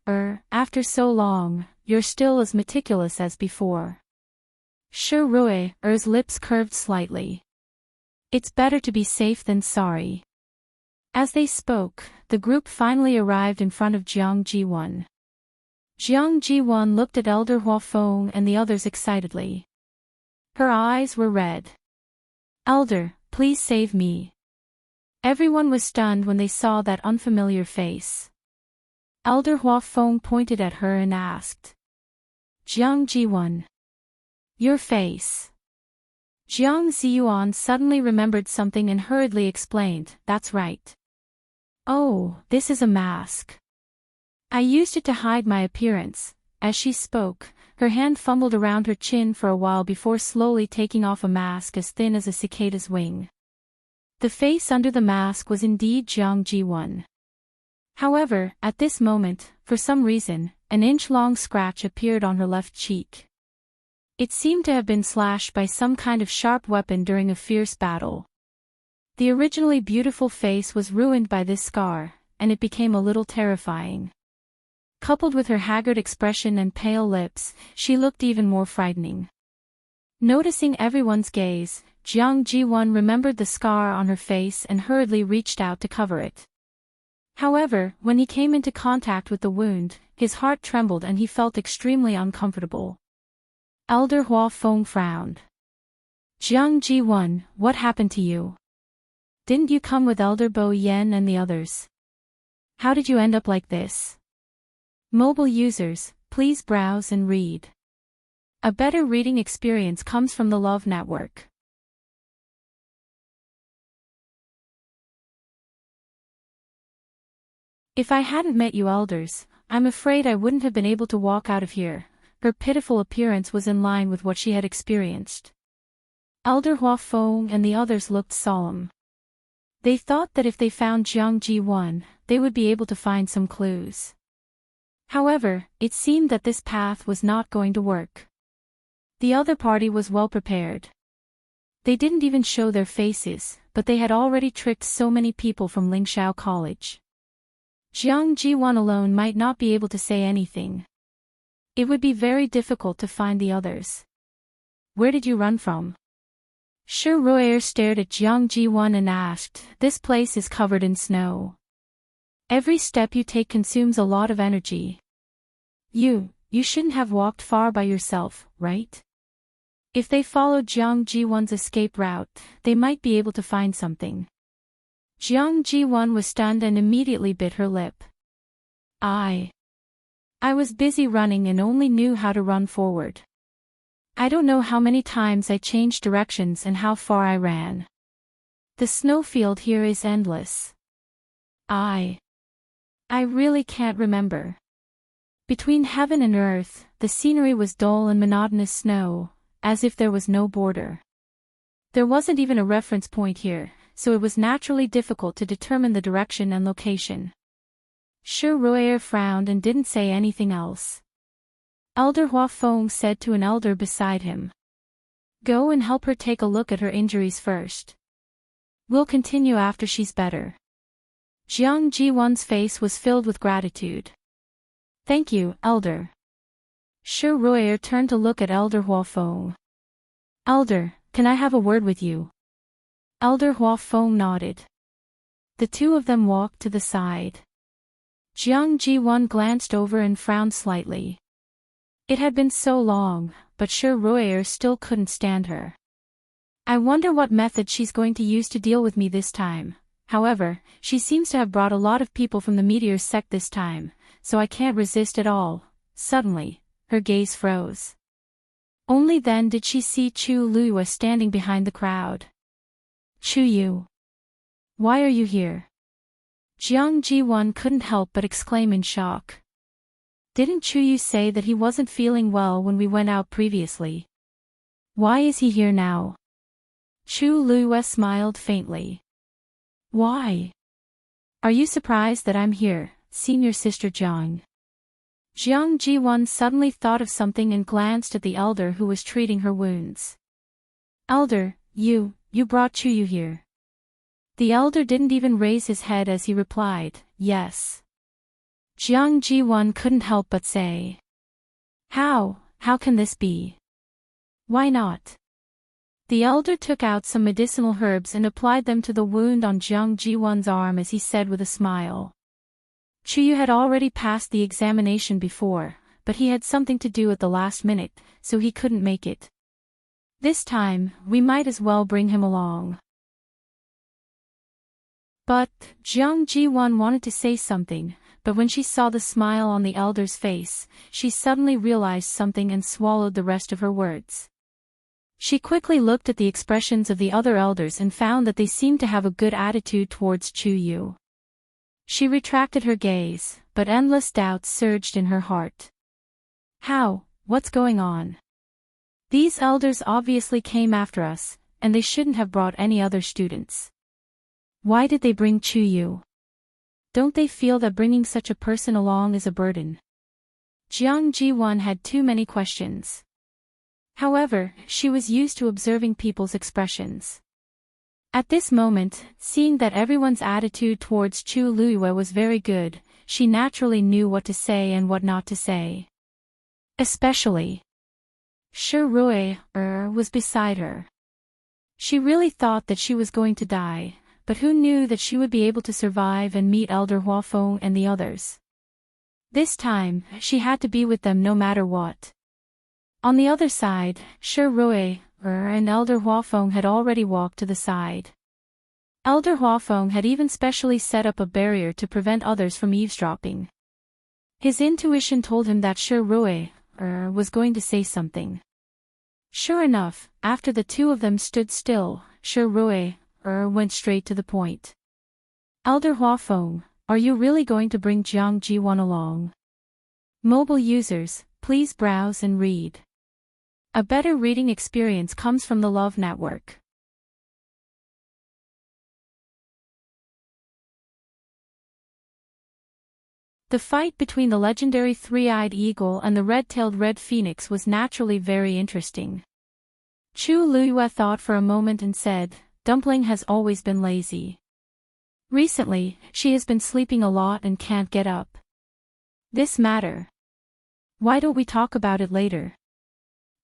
after so long, you're still as meticulous as before. Shi Rui's lips curved slightly. It's better to be safe than sorry. As they spoke, the group finally arrived in front of Jiang Ji-won. Jiang Ji-won looked at Elder Hua Feng and the others excitedly. Her eyes were red. Elder, please save me. Everyone was stunned when they saw that unfamiliar face. Elder Hua Feng pointed at her and asked. Jiang Ji-won. Your face. Jiang Ziyuan suddenly remembered something and hurriedly explained, that's right. Oh, this is a mask. I used it to hide my appearance. As she spoke, her hand fumbled around her chin for a while before slowly taking off a mask as thin as a cicada's wing. The face under the mask was indeed Jiang Ji-won. However, at this moment, for some reason, an inch-long scratch appeared on her left cheek. It seemed to have been slashed by some kind of sharp weapon during a fierce battle. The originally beautiful face was ruined by this scar, and it became a little terrifying. Coupled with her haggard expression and pale lips, she looked even more frightening. Noticing everyone's gaze, Jiang Ji-won remembered the scar on her face and hurriedly reached out to cover it. However, when he came into contact with the wound, his heart trembled and he felt extremely uncomfortable. Elder Hua Feng frowned. Jiang Ji-won, what happened to you? Didn't you come with Elder Bo Yen and the others? How did you end up like this? Mobile users, please browse and read. A better reading experience comes from the Love Network. If I hadn't met you elders, I'm afraid I wouldn't have been able to walk out of here. Her pitiful appearance was in line with what she had experienced. Elder Hua Feng and the others looked solemn. They thought that if they found Jiang Ji-won, they would be able to find some clues. However, it seemed that this path was not going to work. The other party was well prepared. They didn't even show their faces, but they had already tricked so many people from Lingxiao College. Jiang Ji-won alone might not be able to say anything. It would be very difficult to find the others. Where did you run from? Shi Rui stared at Jiang Ji-won and asked, this place is covered in snow. Every step you take consumes a lot of energy. You shouldn't have walked far by yourself, right? If they followed Jiang Ji-won's escape route, they might be able to find something. Jiang Ji-won was stunned and immediately bit her lip. I was busy running and only knew how to run forward. I don't know how many times I changed directions and how far I ran. The snowfield here is endless. I really can't remember. Between heaven and earth, the scenery was dull and monotonous snow, as if there was no border. There wasn't even a reference point here, so it was naturally difficult to determine the direction and location. Shi Ruier frowned and didn't say anything else. Elder Hua Feng said to an elder beside him, "Go and help her take a look at her injuries first. We'll continue after she's better." Jiang Jiwan's face was filled with gratitude. "Thank you, elder." Shi Ruier turned to look at Elder Hua Feng. "Elder, can I have a word with you?" Elder Hua Feng nodded. The two of them walked to the side. Jiang Jiwan glanced over and frowned slightly. It had been so long, but Shi Ruier still couldn't stand her. "I wonder what method she's going to use to deal with me this time. However, she seems to have brought a lot of people from the meteor sect this time, so I can't resist at all." Suddenly, her gaze froze. Only then did she see Chu Luiyue standing behind the crowd. "Chu Yu, why are you here?" Jiang Jiwan couldn't help but exclaim in shock. "Didn't Chu Yu say that he wasn't feeling well when we went out previously? Why is he here now?" Chu Luiyue smiled faintly. "Why? Are you surprised that I'm here, senior sister Jiang?" Jiang Jiwan suddenly thought of something and glanced at the elder who was treating her wounds. "Elder, you brought Chu Yu here." The elder didn't even raise his head as he replied, "Yes." Jiang Jiwan couldn't help but say, How can this be? Why not?" The elder took out some medicinal herbs and applied them to the wound on Jiang Jiwan's arm as he said with a smile. Chu Yu had already passed the examination before, but he had something to do at the last minute, so he couldn't make it. This time, we might as well bring him along. But Jiang Jiwan wanted to say something, but when she saw the smile on the elder's face, she suddenly realized something and swallowed the rest of her words. She quickly looked at the expressions of the other elders and found that they seemed to have a good attitude towards Chu Yu. She retracted her gaze, but endless doubts surged in her heart. What's going on? These elders obviously came after us, and they shouldn't have brought any other students. Why did they bring Chu Yu? Don't they feel that bringing such a person along is a burden? Jiang Jiwan had too many questions. However, she was used to observing people's expressions. At this moment, seeing that everyone's attitude towards Chu Luiyue was very good, she naturally knew what to say and what not to say. Especially, Shi Ruier was beside her. She really thought that she was going to die, but who knew that she would be able to survive and meet Elder Hua Feng and the others. This time, she had to be with them no matter what. On the other side, Shi Ruier and Elder Hua Feng had already walked to the side. Elder Hua Feng had even specially set up a barrier to prevent others from eavesdropping. His intuition told him that Shi Ruier was going to say something. Sure enough, after the two of them stood still, Shi Ruier went straight to the point. "Elder Hua Feng, are you really going to bring Jiang Jiwan along?" Mobile users, please browse and read. A better reading experience comes from the Love Network. The fight between the legendary three-eyed eagle and the red-tailed red phoenix was naturally very interesting. Chu Luiyue thought for a moment and said, "Dumpling has always been lazy. Recently, she has been sleeping a lot and can't get up. This matter. Why don't we talk about it later?"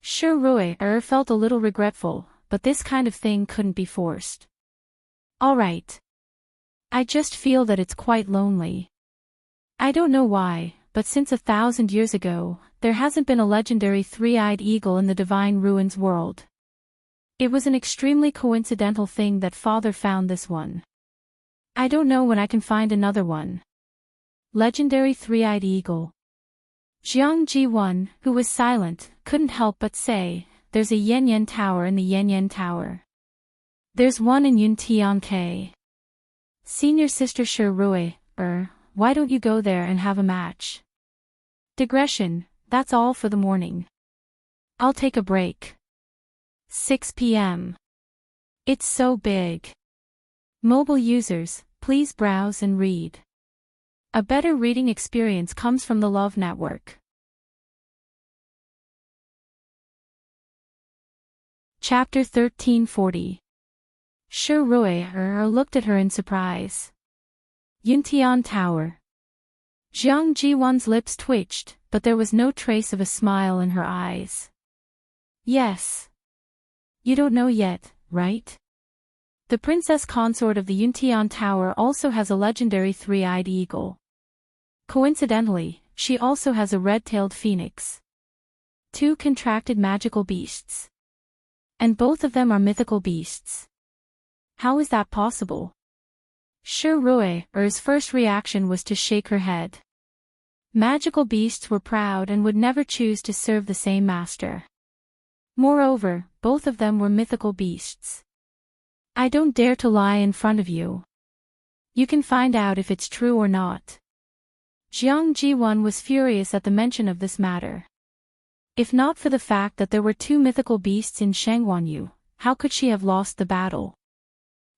Shi Ruier felt a little regretful, but this kind of thing couldn't be forced. "All right. I just feel that it's quite lonely. I don't know why, but since 1,000 years ago, there hasn't been a legendary three-eyed eagle in the Divine Ruins world. It was an extremely coincidental thing that Father found this one. I don't know when I can find another one." Legendary three-eyed eagle. Jiang Jiwan, who was silent, couldn't help but say, "There's a Yanyan Tower in the Yanyan Tower. There's one in Yuntianke. Senior sister Shi Ruier, why don't you go there and have a match?" Digression, that's all for the morning. I'll take a break. 6 p.m. It's so big. Mobile users, please browse and read. A better reading experience comes from the Love Network. Chapter 1340. Shi Rui looked at her in surprise. Yuntian Tower. Jiang Jiwan's lips twitched, but there was no trace of a smile in her eyes. Yes. You don't know yet, right? The princess consort of the Yuntian Tower also has a legendary three-eyed eagle. Coincidentally, she also has a red-tailed phoenix. 2 contracted magical beasts. And both of them are mythical beasts. How is that possible? Shi Rui's first reaction was to shake her head. Magical beasts were proud and would never choose to serve the same master. Moreover, both of them were mythical beasts. I don't dare to lie in front of you. You can find out if it's true or not. Jiang Jiwan was furious at the mention of this matter. If not for the fact that there were 2 mythical beasts in Shangguanyu, how could she have lost the battle?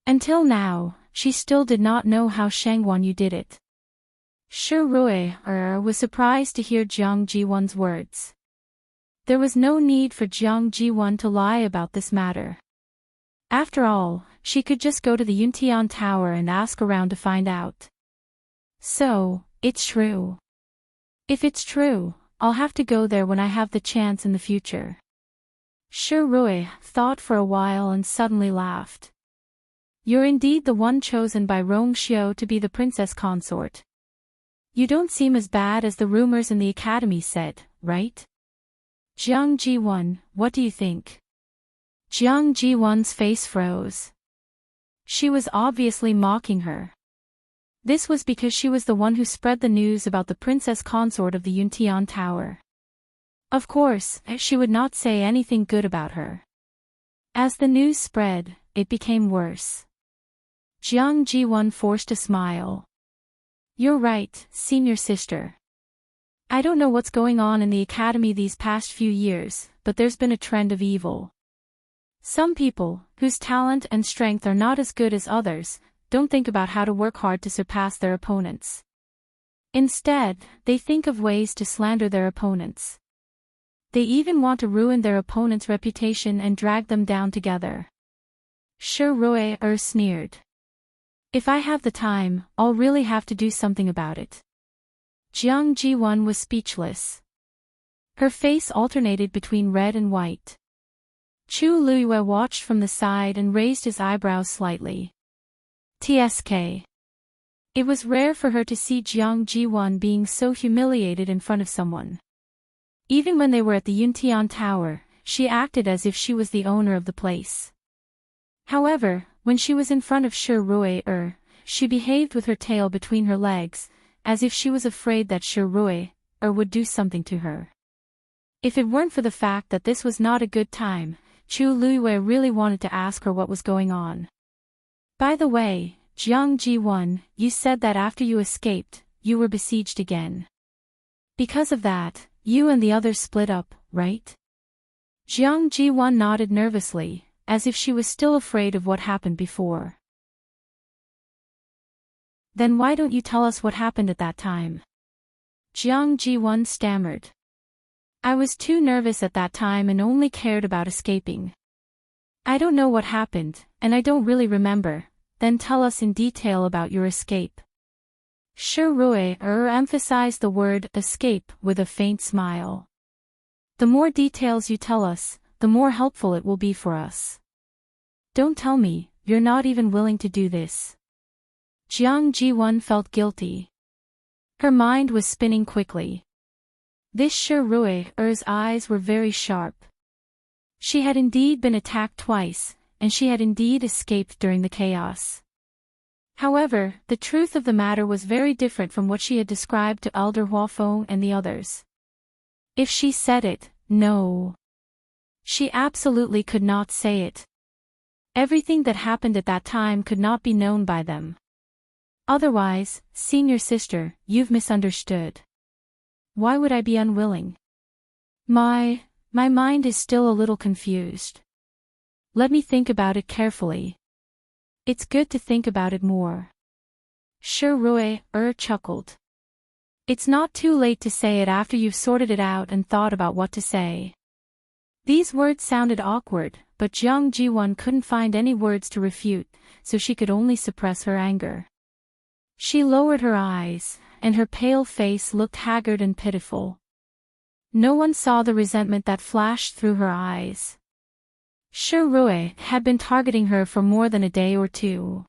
Until now, she still did not know how Shangguanyu did it. Shi Rui was surprised to hear Jiang Jiwan's words. There was no need for Jiang Jiwan to lie about this matter. After all, she could just go to the Yuntian Tower and ask around to find out. So, it's true. If it's true, I'll have to go there when I have the chance in the future. Shi Rui thought for a while and suddenly laughed. You're indeed the one chosen by Rong Xiu to be the princess consort. You don't seem as bad as the rumors in the academy said, right? Jiang Jiwan, what do you think? Jiang Jiwan's face froze. She was obviously mocking her. This was because she was the one who spread the news about the princess consort of the Yuntian Tower. Of course, she would not say anything good about her. As the news spread, it became worse. Jiang Jiwan forced a smile. You're right, senior sister. I don't know what's going on in the academy these past few years, but there's been a trend of evil. Some people, whose talent and strength are not as good as others, don't think about how to work hard to surpass their opponents. Instead, they think of ways to slander their opponents. They even want to ruin their opponent's reputation and drag them down together. Shi Rui sneered. If I have the time, I'll really have to do something about it. Jiang Jiwan was speechless. Her face alternated between red and white. Chu Luiyue watched from the side and raised his eyebrows slightly. TSK. It was rare for her to see Jiang Jiwan being so humiliated in front of someone. Even when they were at the Yuntian Tower, she acted as if she was the owner of the place. However, when she was in front of Shi Rui, she behaved with her tail between her legs, as if she was afraid that Shi Rui would do something to her. If it weren't for the fact that this was not a good time, Chu Luiyue really wanted to ask her what was going on. By the way, Jiang Jiwan, you said that after you escaped, you were besieged again. Because of that, you and the others split up, right? Jiang Jiwan nodded nervously, as if she was still afraid of what happened before. Then why don't you tell us what happened at that time? Jiang Jiwan stammered. I was too nervous at that time and only cared about escaping. I don't know what happened, and I don't really remember. Then tell us in detail about your escape. Shi Rui emphasized the word escape with a faint smile. The more details you tell us, the more helpful it will be for us. Don't tell me, you're not even willing to do this. Jiang Jiwan felt guilty. Her mind was spinning quickly. This Shi Rui's eyes were very sharp. She had indeed been attacked twice, and she had indeed escaped during the chaos. However, the truth of the matter was very different from what she had described to Elder Huafeng and the others. If she said it, no. She absolutely could not say it. Everything that happened at that time could not be known by them. Otherwise, senior sister, you've misunderstood. Why would I be unwilling? My mind is still a little confused. Let me think about it carefully. It's good to think about it more. Rue chuckled. It's not too late to say it after you've sorted it out and thought about what to say. These words sounded awkward, but Jiang Jiwon couldn't find any words to refute, so she could only suppress her anger. She lowered her eyes, and her pale face looked haggard and pitiful. No one saw the resentment that flashed through her eyes. Rue had been targeting her for more than a day or two.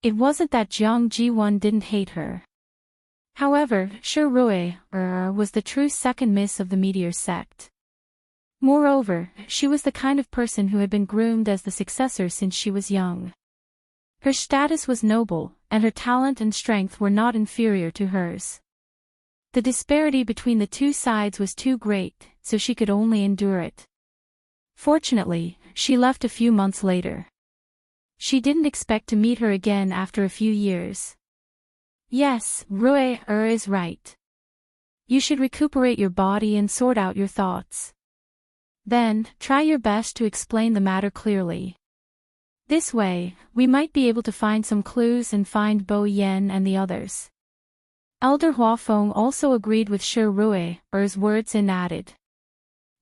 It wasn't that Jiang Jiwon didn't hate her. However, Rue was the true second miss of the meteor sect. Moreover, she was the kind of person who had been groomed as the successor since she was young. Her status was noble, and her talent and strength were not inferior to hers. The disparity between the two sides was too great, so she could only endure it. Fortunately, she left a few months later. She didn't expect to meet her again after a few years. Yes, Rue is right. You should recuperate your body and sort out your thoughts. Then, try your best to explain the matter clearly. This way, we might be able to find some clues and find Bo Yen and the others. Elder Huafeng also agreed with Rue's words and added.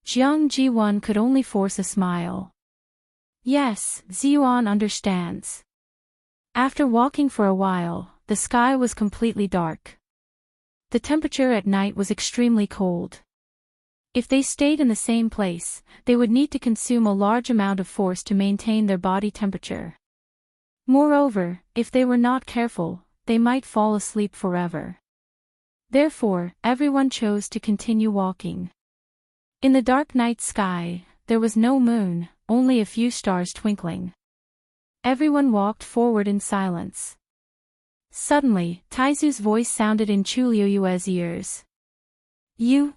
Jiang Jiwon could only force a smile. Yes, Ziyuan understands. After walking for a while, the sky was completely dark. The temperature at night was extremely cold. If they stayed in the same place, they would need to consume a large amount of force to maintain their body temperature. Moreover, if they were not careful, they might fall asleep forever. Therefore, everyone chose to continue walking. In the dark night sky, there was no moon, only a few stars twinkling. Everyone walked forward in silence. Suddenly, Taizu's voice sounded in Chu Liuyue's ears. You,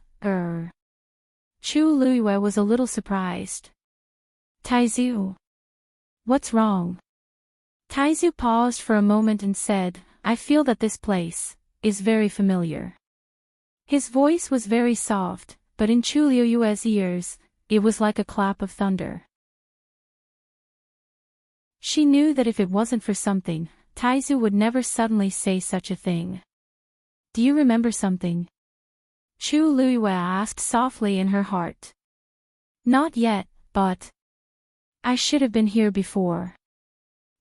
Chu Liuyue was a little surprised. Taizu. What's wrong? Taizu paused for a moment and said, I feel that this place is very familiar. His voice was very soft, but in Chu Liuyue's ears, it was like a clap of thunder. She knew that if it wasn't for something, Taizu would never suddenly say such a thing. Do you remember something? Chu Liuyue asked softly in her heart. Not yet, but I should have been here before.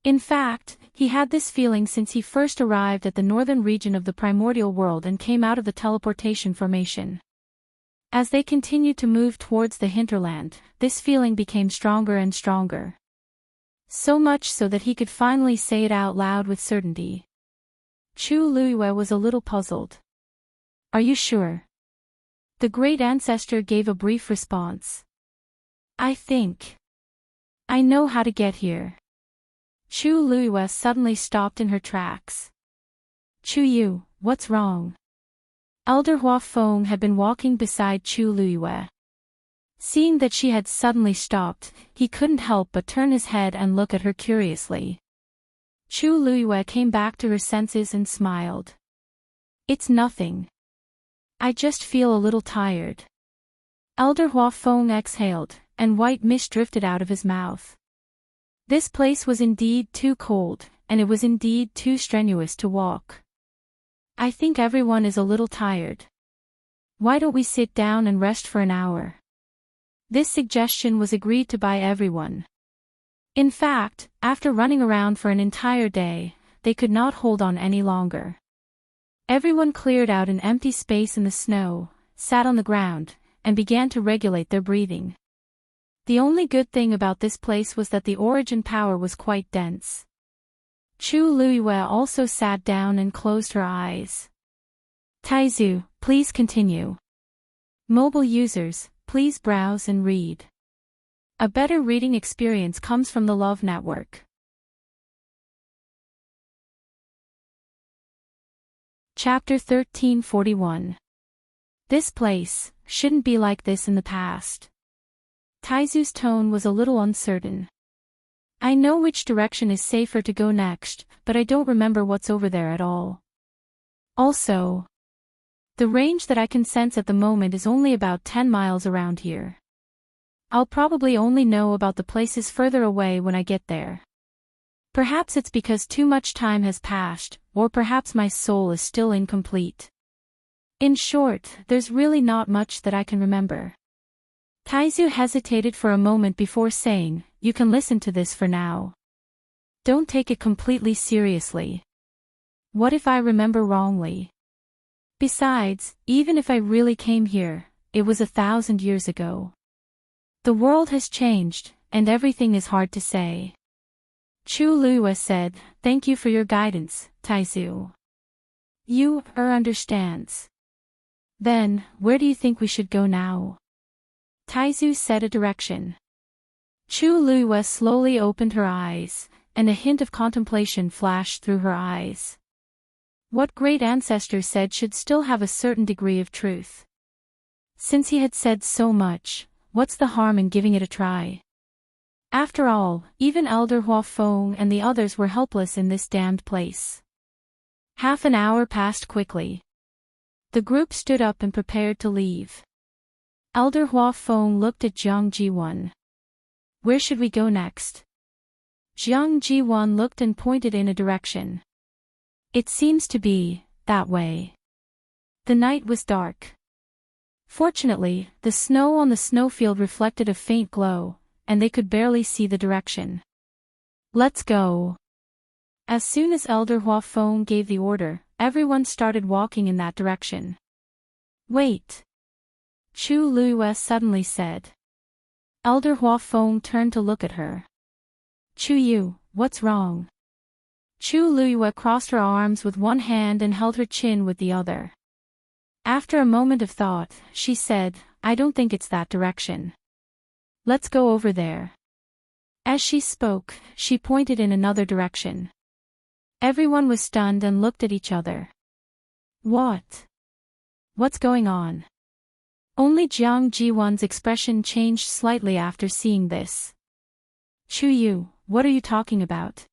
In fact, he had this feeling since he first arrived at the northern region of the primordial world and came out of the teleportation formation. As they continued to move towards the hinterland, this feeling became stronger and stronger. So much so that he could finally say it out loud with certainty. Chu Liuyue was a little puzzled. Are you sure? The great ancestor gave a brief response. I think I know how to get here. Chu Liuyue suddenly stopped in her tracks. Chu Yu, what's wrong? Elder Huafeng had been walking beside Chu Liuyue. Seeing that she had suddenly stopped, he couldn't help but turn his head and look at her curiously. Chu Liuyue came back to her senses and smiled. It's nothing. I just feel a little tired. Elder Huafeng exhaled, and white mist drifted out of his mouth. This place was indeed too cold, and it was indeed too strenuous to walk. I think everyone is a little tired. Why don't we sit down and rest for an hour? This suggestion was agreed to by everyone. In fact, after running around for an entire day, they could not hold on any longer. Everyone cleared out an empty space in the snow, sat on the ground, and began to regulate their breathing. The only good thing about this place was that the origin power was quite dense. Chu Liuyue also sat down and closed her eyes. Taizu, please continue. Mobile users, please browse and read. A better reading experience comes from the Love Network. Chapter 1341. This place shouldn't be like this in the past. Taizu's tone was a little uncertain. I know which direction is safer to go next, but I don't remember what's over there at all. Also, the range that I can sense at the moment is only about 10 miles around here. I'll probably only know about the places further away when I get there. Perhaps it's because too much time has passed, or perhaps my soul is still incomplete. In short, there's really not much that I can remember. Taizu hesitated for a moment before saying, "You can listen to this for now. Don't take it completely seriously. What if I remember wrongly? Besides, even if I really came here, it was 1,000 years ago. The world has changed, and everything is hard to say." Chu Luiwa said, "Thank you for your guidance, Taizu. You understands. Then, where do you think we should go now?" Taizu said a direction. Chu Luiwa slowly opened her eyes, and a hint of contemplation flashed through her eyes. What great ancestor said should still have a certain degree of truth. Since he had said so much, what's the harm in giving it a try? After all, even Elder Hua Feng and the others were helpless in this damned place. Half an hour passed quickly. The group stood up and prepared to leave. Elder Hua Feng looked at Jiang Jiwan. "Where should we go next?" Jiang Jiwan looked and pointed in a direction. "It seems to be that way." The night was dark. Fortunately, the snow on the snowfield reflected a faint glow, and they could barely see the direction. "Let's go." As soon as Elder Hua Feng gave the order, everyone started walking in that direction. "Wait!" Chu Luiwa suddenly said. Elder Hua Feng turned to look at her. "Chu Yu, what's wrong?" Chu Luiwa crossed her arms with one hand and held her chin with the other. After a moment of thought, she said, "I don't think it's that direction. Let's go over there." As she spoke, she pointed in another direction. Everyone was stunned and looked at each other. "What? What's going on?" Only Jiang Jiwan's expression changed slightly after seeing this. "Chu Yu, what are you talking about?"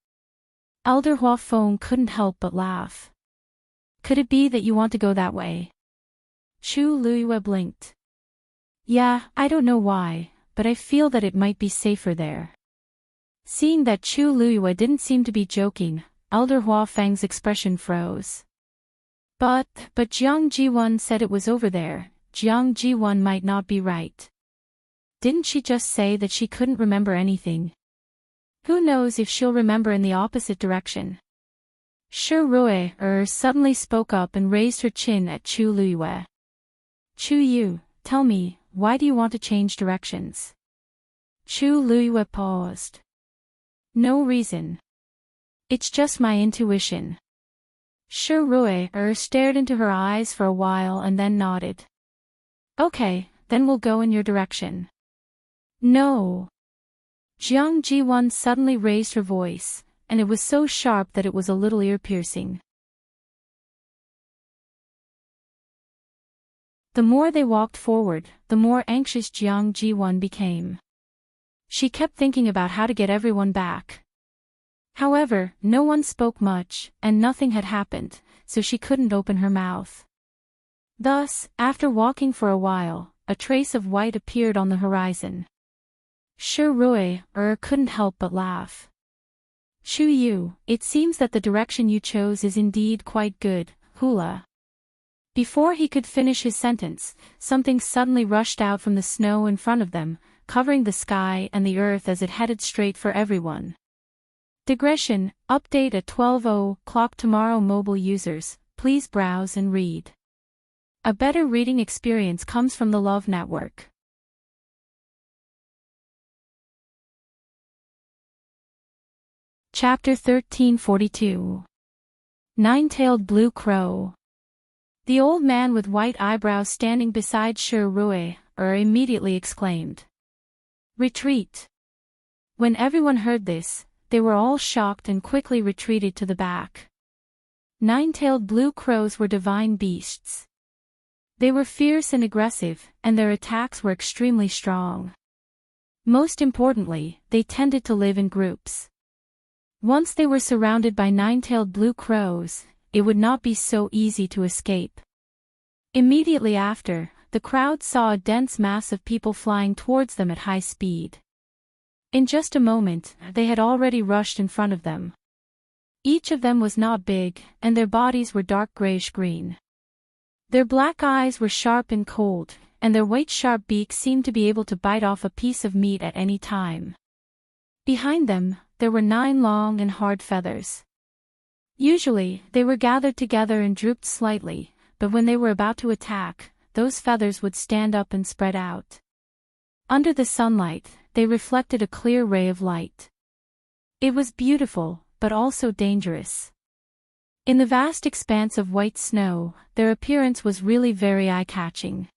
Elder Hua Feng couldn't help but laugh. "Could it be that you want to go that way?" Chu Luiwa blinked. "Yeah, I don't know why, but I feel that it might be safer there." Seeing that Chu Luiwa didn't seem to be joking, Elder Hua Feng's expression froze. But Jiang Jiwan said it was over there. Jiang Jiwan might not be right. Didn't she just say that she couldn't remember anything? Who knows if she'll remember in the opposite direction? Shi Rui suddenly spoke up and raised her chin at Chu Luiwa. "Chu Yu, tell me, why do you want to change directions?" Chu Luiwa paused. "No reason. It's just my intuition." Shi Rui stared into her eyes for a while and then nodded. "Okay, then we'll go in your direction." "No." Jiang Jiwan suddenly raised her voice, and it was so sharp that it was a little ear-piercing. The more they walked forward, the more anxious Jiang Jiwan became. She kept thinking about how to get everyone back. However, no one spoke much, and nothing had happened, so she couldn't open her mouth. Thus, after walking for a while, a trace of white appeared on the horizon. Shi Rui couldn't help but laugh. "Chu Yu, it seems that the direction you chose is indeed quite good, hula." Before he could finish his sentence, something suddenly rushed out from the snow in front of them, covering the sky and the earth as it headed straight for everyone. Digression, update at 12:00 tomorrow. Mobile users, please browse and read. A better reading experience comes from the Love Network. Chapter 1342. Nine-tailed Blue Crow. The old man with white eyebrows standing beside Shi Rui immediately exclaimed, "Retreat!" When everyone heard this, they were all shocked and quickly retreated to the back. Nine-tailed blue crows were divine beasts. They were fierce and aggressive, and their attacks were extremely strong. Most importantly, they tended to live in groups. Once they were surrounded by nine-tailed blue crows, it would not be so easy to escape. Immediately after, the crowd saw a dense mass of people flying towards them at high speed. In just a moment, they had already rushed in front of them. Each of them was not big, and their bodies were dark grayish-green. Their black eyes were sharp and cold, and their white sharp beaks seemed to be able to bite off a piece of meat at any time. Behind them, there were 9 long and hard feathers. Usually, they were gathered together and drooped slightly, but when they were about to attack, those feathers would stand up and spread out. Under the sunlight, they reflected a clear ray of light. It was beautiful, but also dangerous. In the vast expanse of white snow, their appearance was really very eye-catching.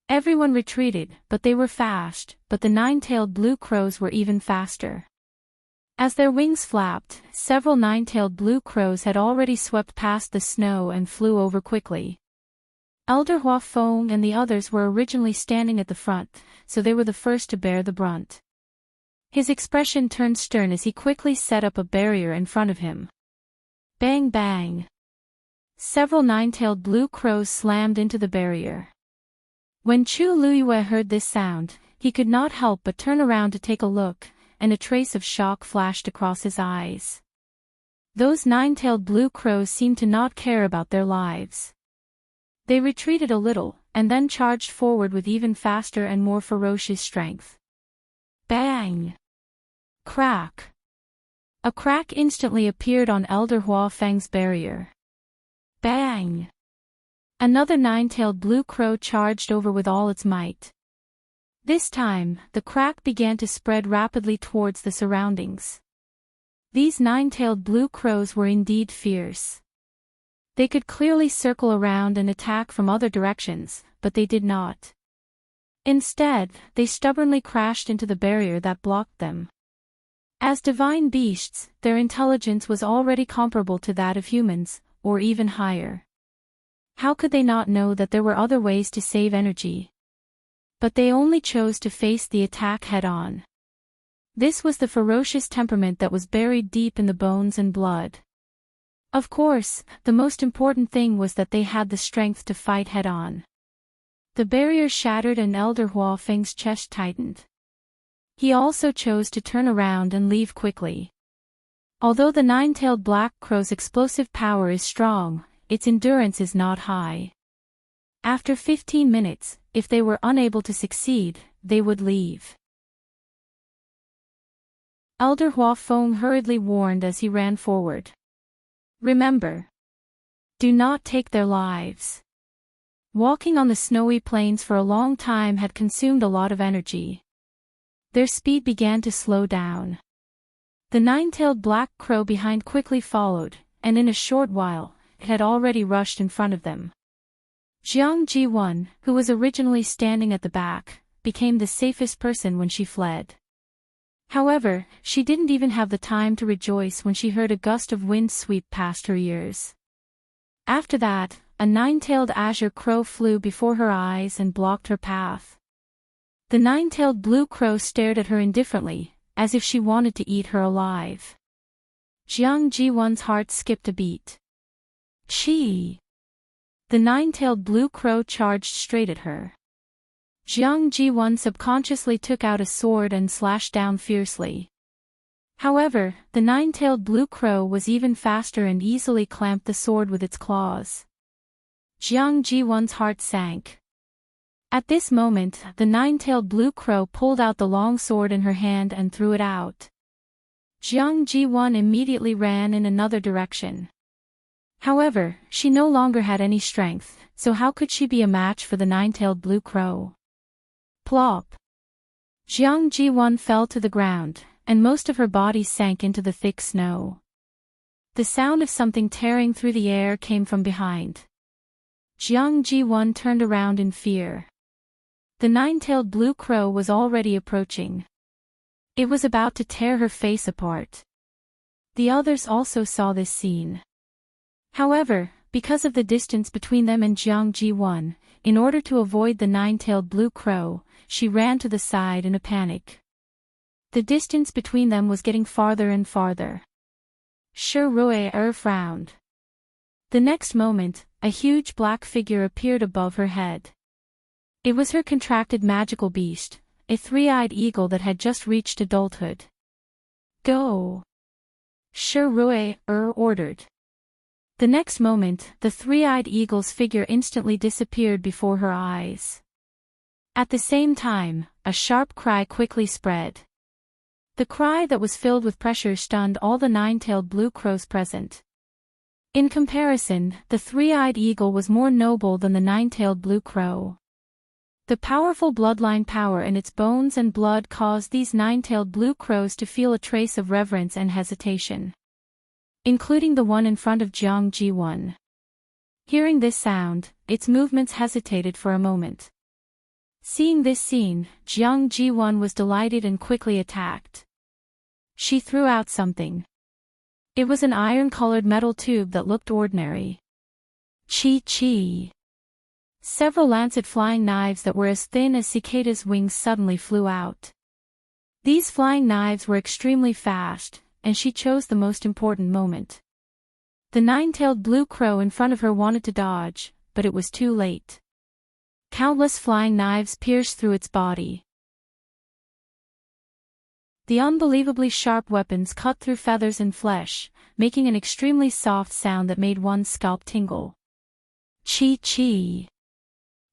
Everyone retreated, but they were fast, but the 9-tailed blue crows were even faster. As their wings flapped, several 9-tailed blue crows had already swept past the snow and flew over quickly. Elder Hua Feng and the others were originally standing at the front, so they were the first to bear the brunt. His expression turned stern as he quickly set up a barrier in front of him. Bang bang! Several 9-tailed blue crows slammed into the barrier. When Chu Luyue heard this sound, he could not help but turn around to take a look, and a trace of shock flashed across his eyes. Those 9-tailed blue crows seemed to not care about their lives. They retreated a little, and then charged forward with even faster and more ferocious strength. Bang! Crack! A crack instantly appeared on Elder Hua Feng's barrier. Bang! Another 9-tailed blue crow charged over with all its might. This time, the crack began to spread rapidly towards the surroundings. These 9-tailed blue crows were indeed fierce. They could clearly circle around and attack from other directions, but they did not. Instead, they stubbornly crashed into the barrier that blocked them. As divine beasts, their intelligence was already comparable to that of humans, or even higher. How could they not know that there were other ways to save energy? But they only chose to face the attack head-on. This was the ferocious temperament that was buried deep in the bones and blood. Of course, the most important thing was that they had the strength to fight head-on. The barrier shattered and Elder Hua Feng's chest tightened. He also chose to turn around and leave quickly. Although the 9-tailed black crow's explosive power is strong, its endurance is not high. After 15 minutes, if they were unable to succeed, they would leave. Elder Hua Feng hurriedly warned as he ran forward. Remember. Do not take their lives. Walking on the snowy plains for a long time had consumed a lot of energy. Their speed began to slow down. The 9-tailed black crow behind quickly followed, and in a short while, it had already rushed in front of them. Jiang Ji-1, who was originally standing at the back, became the safest person when she fled. However, she didn't even have the time to rejoice when she heard a gust of wind sweep past her ears. After that, a 9-tailed azure crow flew before her eyes and blocked her path. The 9-tailed blue crow stared at her indifferently, as if she wanted to eat her alive. Jiang Ji-1's heart skipped a beat. Chi! The 9-tailed blue crow charged straight at her. Jiang Ji-1 subconsciously took out a sword and slashed down fiercely. However, the 9-tailed blue crow was even faster and easily clamped the sword with its claws. Jiang Ji-1's heart sank. At this moment, the 9-tailed blue crow pulled out the long sword in her hand and threw it out. Jiang Ji-1 immediately ran in another direction. However, she no longer had any strength, so how could she be a match for the 9-tailed blue crow? Plop! Jiang Ji-1 fell to the ground, and most of her body sank into the thick snow. The sound of something tearing through the air came from behind. Jiang Ji-1 turned around in fear. The 9-tailed blue crow was already approaching. It was about to tear her face apart. The others also saw this scene. However, because of the distance between them and Jiang Ji-1, in order to avoid the 9-tailed blue crow, she ran to the side in a panic. The distance between them was getting farther and farther. Shi Rui frowned. The next moment, a huge black figure appeared above her head. It was her contracted magical beast, a three-eyed eagle that had just reached adulthood. Go! Shi Rui ordered. The next moment, the three-eyed eagle's figure instantly disappeared before her eyes. At the same time, a sharp cry quickly spread. The cry that was filled with pressure stunned all the nine-tailed blue crows present. In comparison, the three-eyed eagle was more noble than the nine-tailed blue crow. The powerful bloodline power in its bones and blood caused these nine-tailed blue crows to feel a trace of reverence and hesitation, including the one in front of Jiang Ji-1. Hearing this sound, its movements hesitated for a moment. Seeing this scene, Jiang Ji-1 was delighted and quickly attacked. She threw out something. It was an iron-colored metal tube that looked ordinary. Chi. Several lancet flying knives that were as thin as cicadas' wings suddenly flew out. These flying knives were extremely fast, and she chose the most important moment. The nine-tailed blue crow in front of her wanted to dodge, but it was too late. Countless flying knives pierced through its body. The unbelievably sharp weapons cut through feathers and flesh, making an extremely soft sound that made one's scalp tingle. Chi.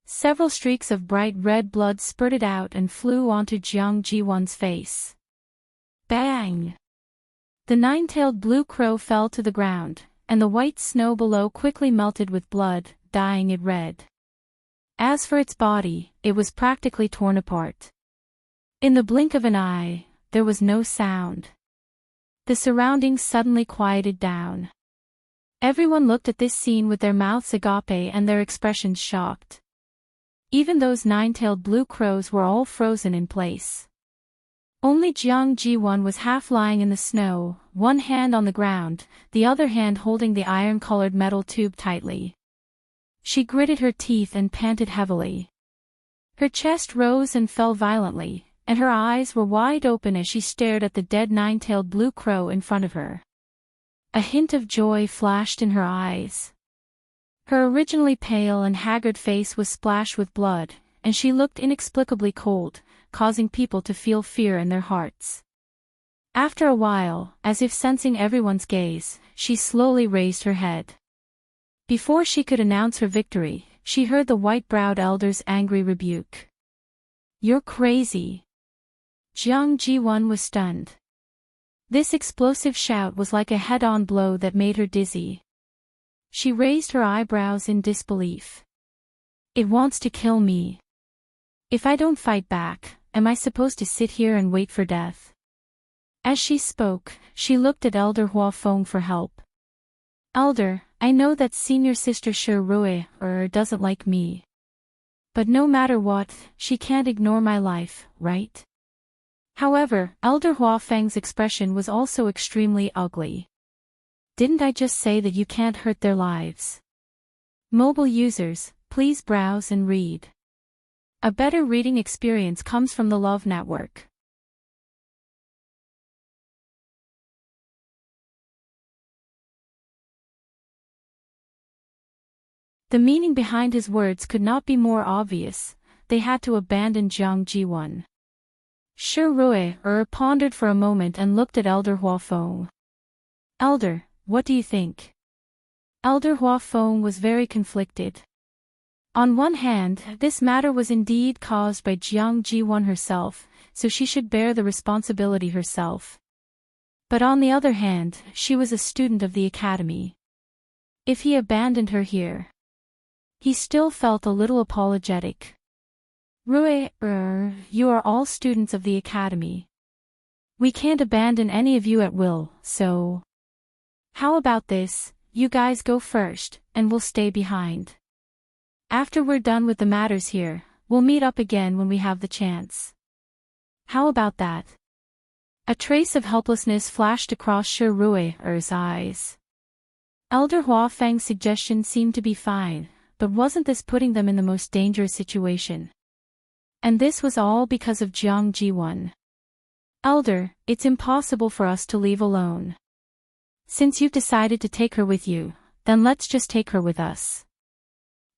Several streaks of bright red blood spurted out and flew onto Jiang Ji-1's face. Bang! The nine-tailed blue crow fell to the ground, and the white snow below quickly melted with blood, dyeing it red. As for its body, it was practically torn apart. In the blink of an eye, there was no sound. The surroundings suddenly quieted down. Everyone looked at this scene with their mouths agape and their expressions shocked. Even those nine-tailed blue crows were all frozen in place. Only Jiang Ji-1 was half lying in the snow, one hand on the ground, the other hand holding the iron-colored metal tube tightly. She gritted her teeth and panted heavily. Her chest rose and fell violently, and her eyes were wide open as she stared at the dead nine-tailed blue crow in front of her. A hint of joy flashed in her eyes. Her originally pale and haggard face was splashed with blood, and she looked inexplicably cold, causing people to feel fear in their hearts. After a while, as if sensing everyone's gaze, she slowly raised her head. Before she could announce her victory, she heard the white-browed elder's angry rebuke. "You're crazy." Jiang Ji-1 was stunned. This explosive shout was like a head-on blow that made her dizzy. She raised her eyebrows in disbelief. "It wants to kill me. If I don't fight back, am I supposed to sit here and wait for death?" As she spoke, she looked at Elder Huafeng for help. "Elder, I know that senior sister Shi Rui doesn't like me. But no matter what, she can't ignore my life, right?" However, Elder Huafeng's expression was also extremely ugly. "Didn't I just say that you can't hurt their lives?" Mobile users, please browse and read. A better reading experience comes from the Love Network. The meaning behind his words could not be more obvious. They had to abandon Jiang Ji-1. Shi Rui pondered for a moment and looked at Elder Huafeng. "Elder, what do you think?" Elder Huafeng was very conflicted. On one hand, this matter was indeed caused by Jiang Ji-1 herself, so she should bear the responsibility herself. But on the other hand, she was a student of the academy. If he abandoned her here, he still felt a little apologetic. "Rui, you are all students of the academy. We can't abandon any of you at will, so how about this, you guys go first, and we'll stay behind. After we're done with the matters here, we'll meet up again when we have the chance. How about that?" A trace of helplessness flashed across Shi Rui's eyes. Elder Huafeng's suggestion seemed to be fine, but wasn't this putting them in the most dangerous situation? And this was all because of Jiang Ji-1. "Elder, it's impossible for us to leave alone. Since you've decided to take her with you, then let's just take her with us.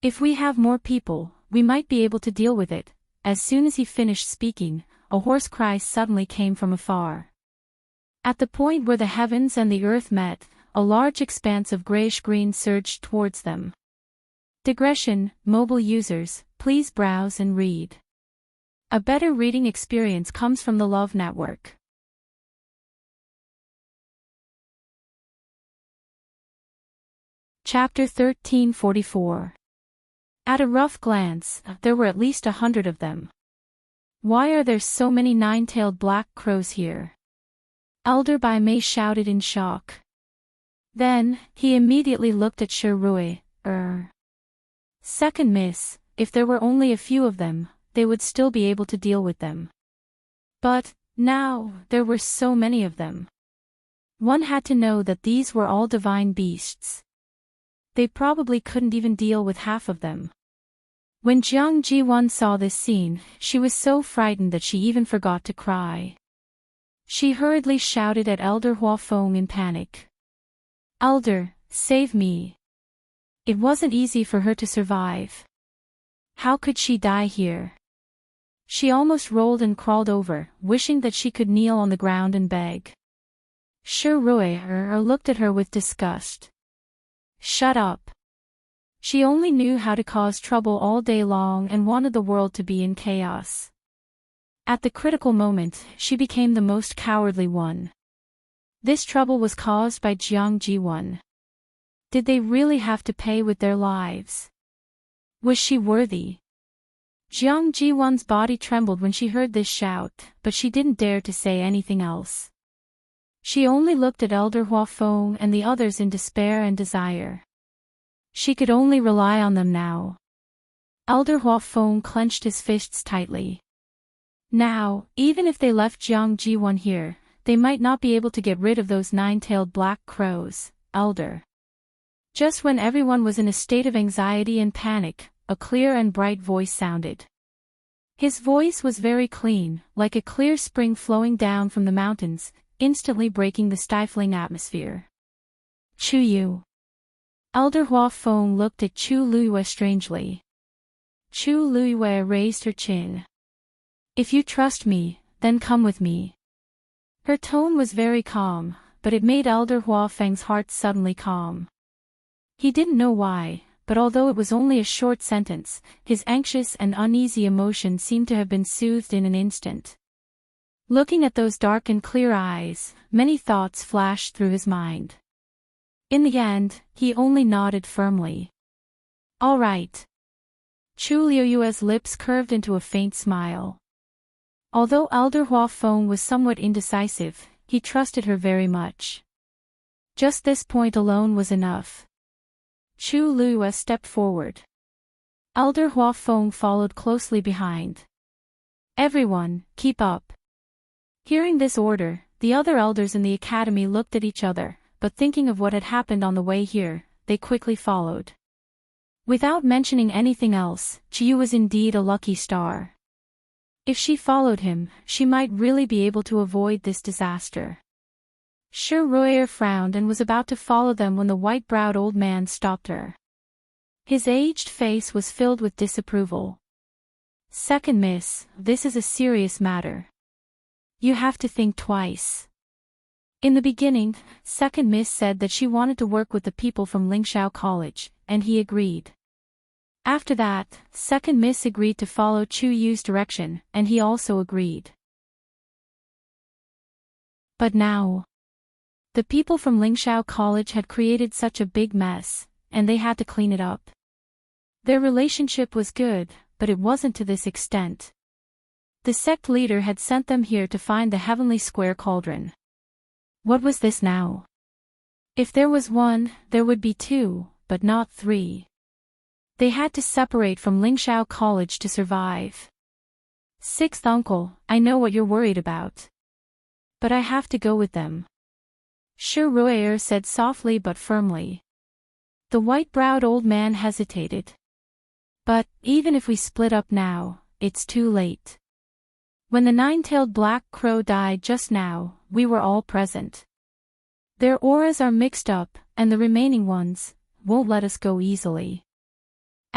If we have more people, we might be able to deal with it, as soon as he finished speaking, a hoarse cry suddenly came from afar. At the point where the heavens and the earth met, a large expanse of grayish-green surged towards them. Digression, mobile users, please browse and read. A better reading experience comes from the Love Network. Chapter 1344. At a rough glance, there were at least 100 of them. Why are there so many nine-tailed black crows here? Elder Bai Mei shouted in shock. Then, he immediately looked at Shi Rui. Second miss, if there were only a few of them, they would still be able to deal with them. But, now, there were so many of them. One had to know that these were all divine beasts. They probably couldn't even deal with half of them. When Jiang Jiwan saw this scene, she was so frightened that she even forgot to cry. She hurriedly shouted at Elder Hua Feng in panic. "Elder, save me." It wasn't easy for her to survive. How could she die here? She almost rolled and crawled over, wishing that she could kneel on the ground and beg. Shi Rui looked at her with disgust. Shut up. She only knew how to cause trouble all day long and wanted the world to be in chaos. At the critical moment, she became the most cowardly one. This trouble was caused by Jiang Jiwan. Did they really have to pay with their lives? Was she worthy? Jiang Jiwan's body trembled when she heard this shout, but she didn't dare to say anything else. She only looked at Elder Hua Feng and the others in despair and desire. She could only rely on them now. Elder Hua Feng clenched his fists tightly. Now, even if they left Jiang Jiwan here, they might not be able to get rid of those nine-tailed black crows, Elder. Just when everyone was in a state of anxiety and panic, a clear and bright voice sounded. His voice was very clean, like a clear spring flowing down from the mountains, instantly breaking the stifling atmosphere. Chu Yu. Elder Hua Feng looked at Chu Luiyue strangely. Chu Luiyue raised her chin. If you trust me, then come with me. Her tone was very calm, but it made Elder Hua Feng's heart suddenly calm. He didn't know why, but although it was only a short sentence, his anxious and uneasy emotion seemed to have been soothed in an instant. Looking at those dark and clear eyes, many thoughts flashed through his mind. In the end, he only nodded firmly. All right. Chu Liuyue's lips curved into a faint smile. Although Elder Hua Feng was somewhat indecisive, he trusted her very much. Just this point alone was enough. Chu Liuyue stepped forward. Elder Hua Feng followed closely behind. Everyone, keep up. Hearing this order, the other elders in the academy looked at each other, but thinking of what had happened on the way here, they quickly followed. Without mentioning anything else, Chiyu was indeed a lucky star. If she followed him, she might really be able to avoid this disaster. Shi Rui frowned and was about to follow them when the white-browed old man stopped her. His aged face was filled with disapproval. Second miss, this is a serious matter. You have to think twice. In the beginning, Second Miss said that she wanted to work with the people from Lingxiao College, and he agreed. After that, Second Miss agreed to follow Chu Yu's direction, and he also agreed. But now, the people from Lingxiao College had created such a big mess, and they had to clean it up. Their relationship was good, but it wasn't to this extent. The sect leader had sent them here to find the heavenly square cauldron. What was this now? If there was one, there would be two, but not three. They had to separate from Lingxiao College to survive. Sixth uncle, I know what you're worried about. But I have to go with them. Shi Rui said softly but firmly. The white-browed old man hesitated. But, even if we split up now, it's too late. When the nine-tailed black crow died just now, we were all present. Their auras are mixed up, and the remaining ones won't let us go easily.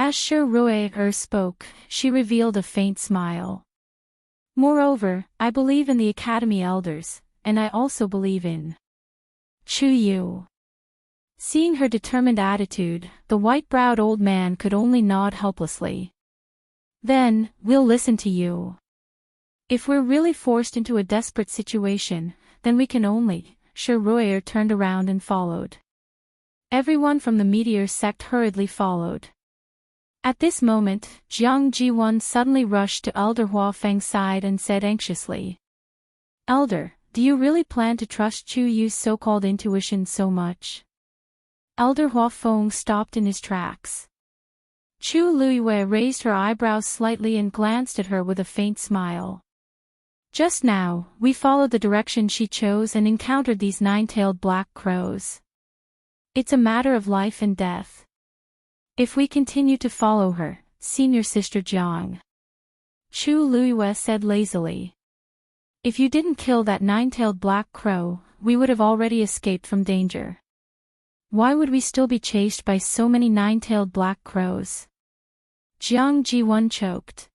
As Shi spoke, she revealed a faint smile. Moreover, I believe in the Academy elders, and I also believe in Chu Yu. Seeing her determined attitude, the white-browed old man could only nod helplessly. Then, we'll listen to you. If we're really forced into a desperate situation, then we can only. Shi turned around and followed. Everyone from the meteor sect hurriedly followed. At this moment, Jiang Jiwan suddenly rushed to Elder Hua Feng's side and said anxiously, "Elder, do you really plan to trust Chu Yu's so-called intuition so much?" Elder Hua Feng stopped in his tracks. Chu Luiyue raised her eyebrows slightly and glanced at her with a faint smile. Just now, we followed the direction she chose and encountered these nine-tailed black crows. It's a matter of life and death. If we continue to follow her, senior sister Jiang, Chu Luiyue said lazily, if you didn't kill that nine-tailed black crow, we would have already escaped from danger. Why would we still be chased by so many nine-tailed black crows? Jiang Jiwan choked.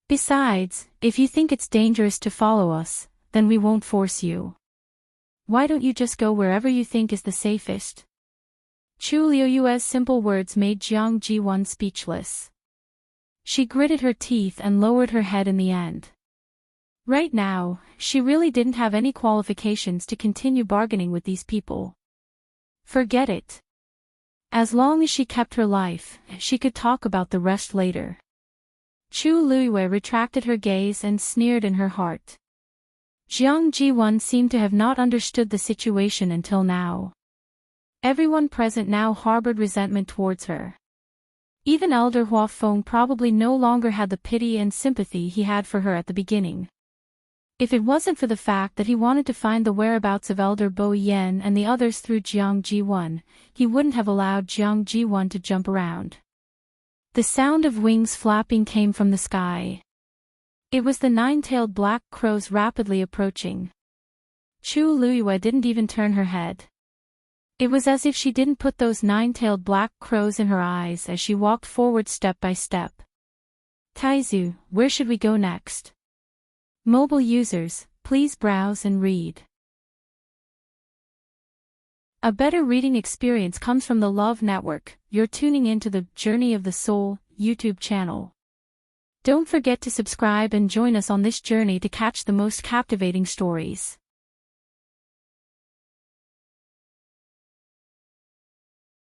Besides, if you think it's dangerous to follow us, then we won't force you. Why don't you just go wherever you think is the safest? Chu Liuyue's simple words made Jiang Jiwan speechless. She gritted her teeth and lowered her head in the end. Right now, she really didn't have any qualifications to continue bargaining with these people. Forget it. As long as she kept her life, she could talk about the rest later. Chu Luiyue retracted her gaze and sneered in her heart. Jiang Jiwan seemed to have not understood the situation until now. Everyone present now harbored resentment towards her. Even Elder Hua Feng probably no longer had the pity and sympathy he had for her at the beginning. If it wasn't for the fact that he wanted to find the whereabouts of Elder Bo Yen and the others through Jiang Jiwan, he wouldn't have allowed Jiang Jiwan to jump around. The sound of wings flapping came from the sky. It was the nine-tailed black crows rapidly approaching. Chu Luiyue didn't even turn her head. It was as if she didn't put those nine-tailed black crows in her eyes as she walked forward step by step. Taizu, where should we go next? Mobile users, please browse and read. A better reading experience comes from the Love Network. You're tuning into the Journey of the Soul YouTube channel. Don't forget to subscribe and join us on this journey to catch the most captivating stories.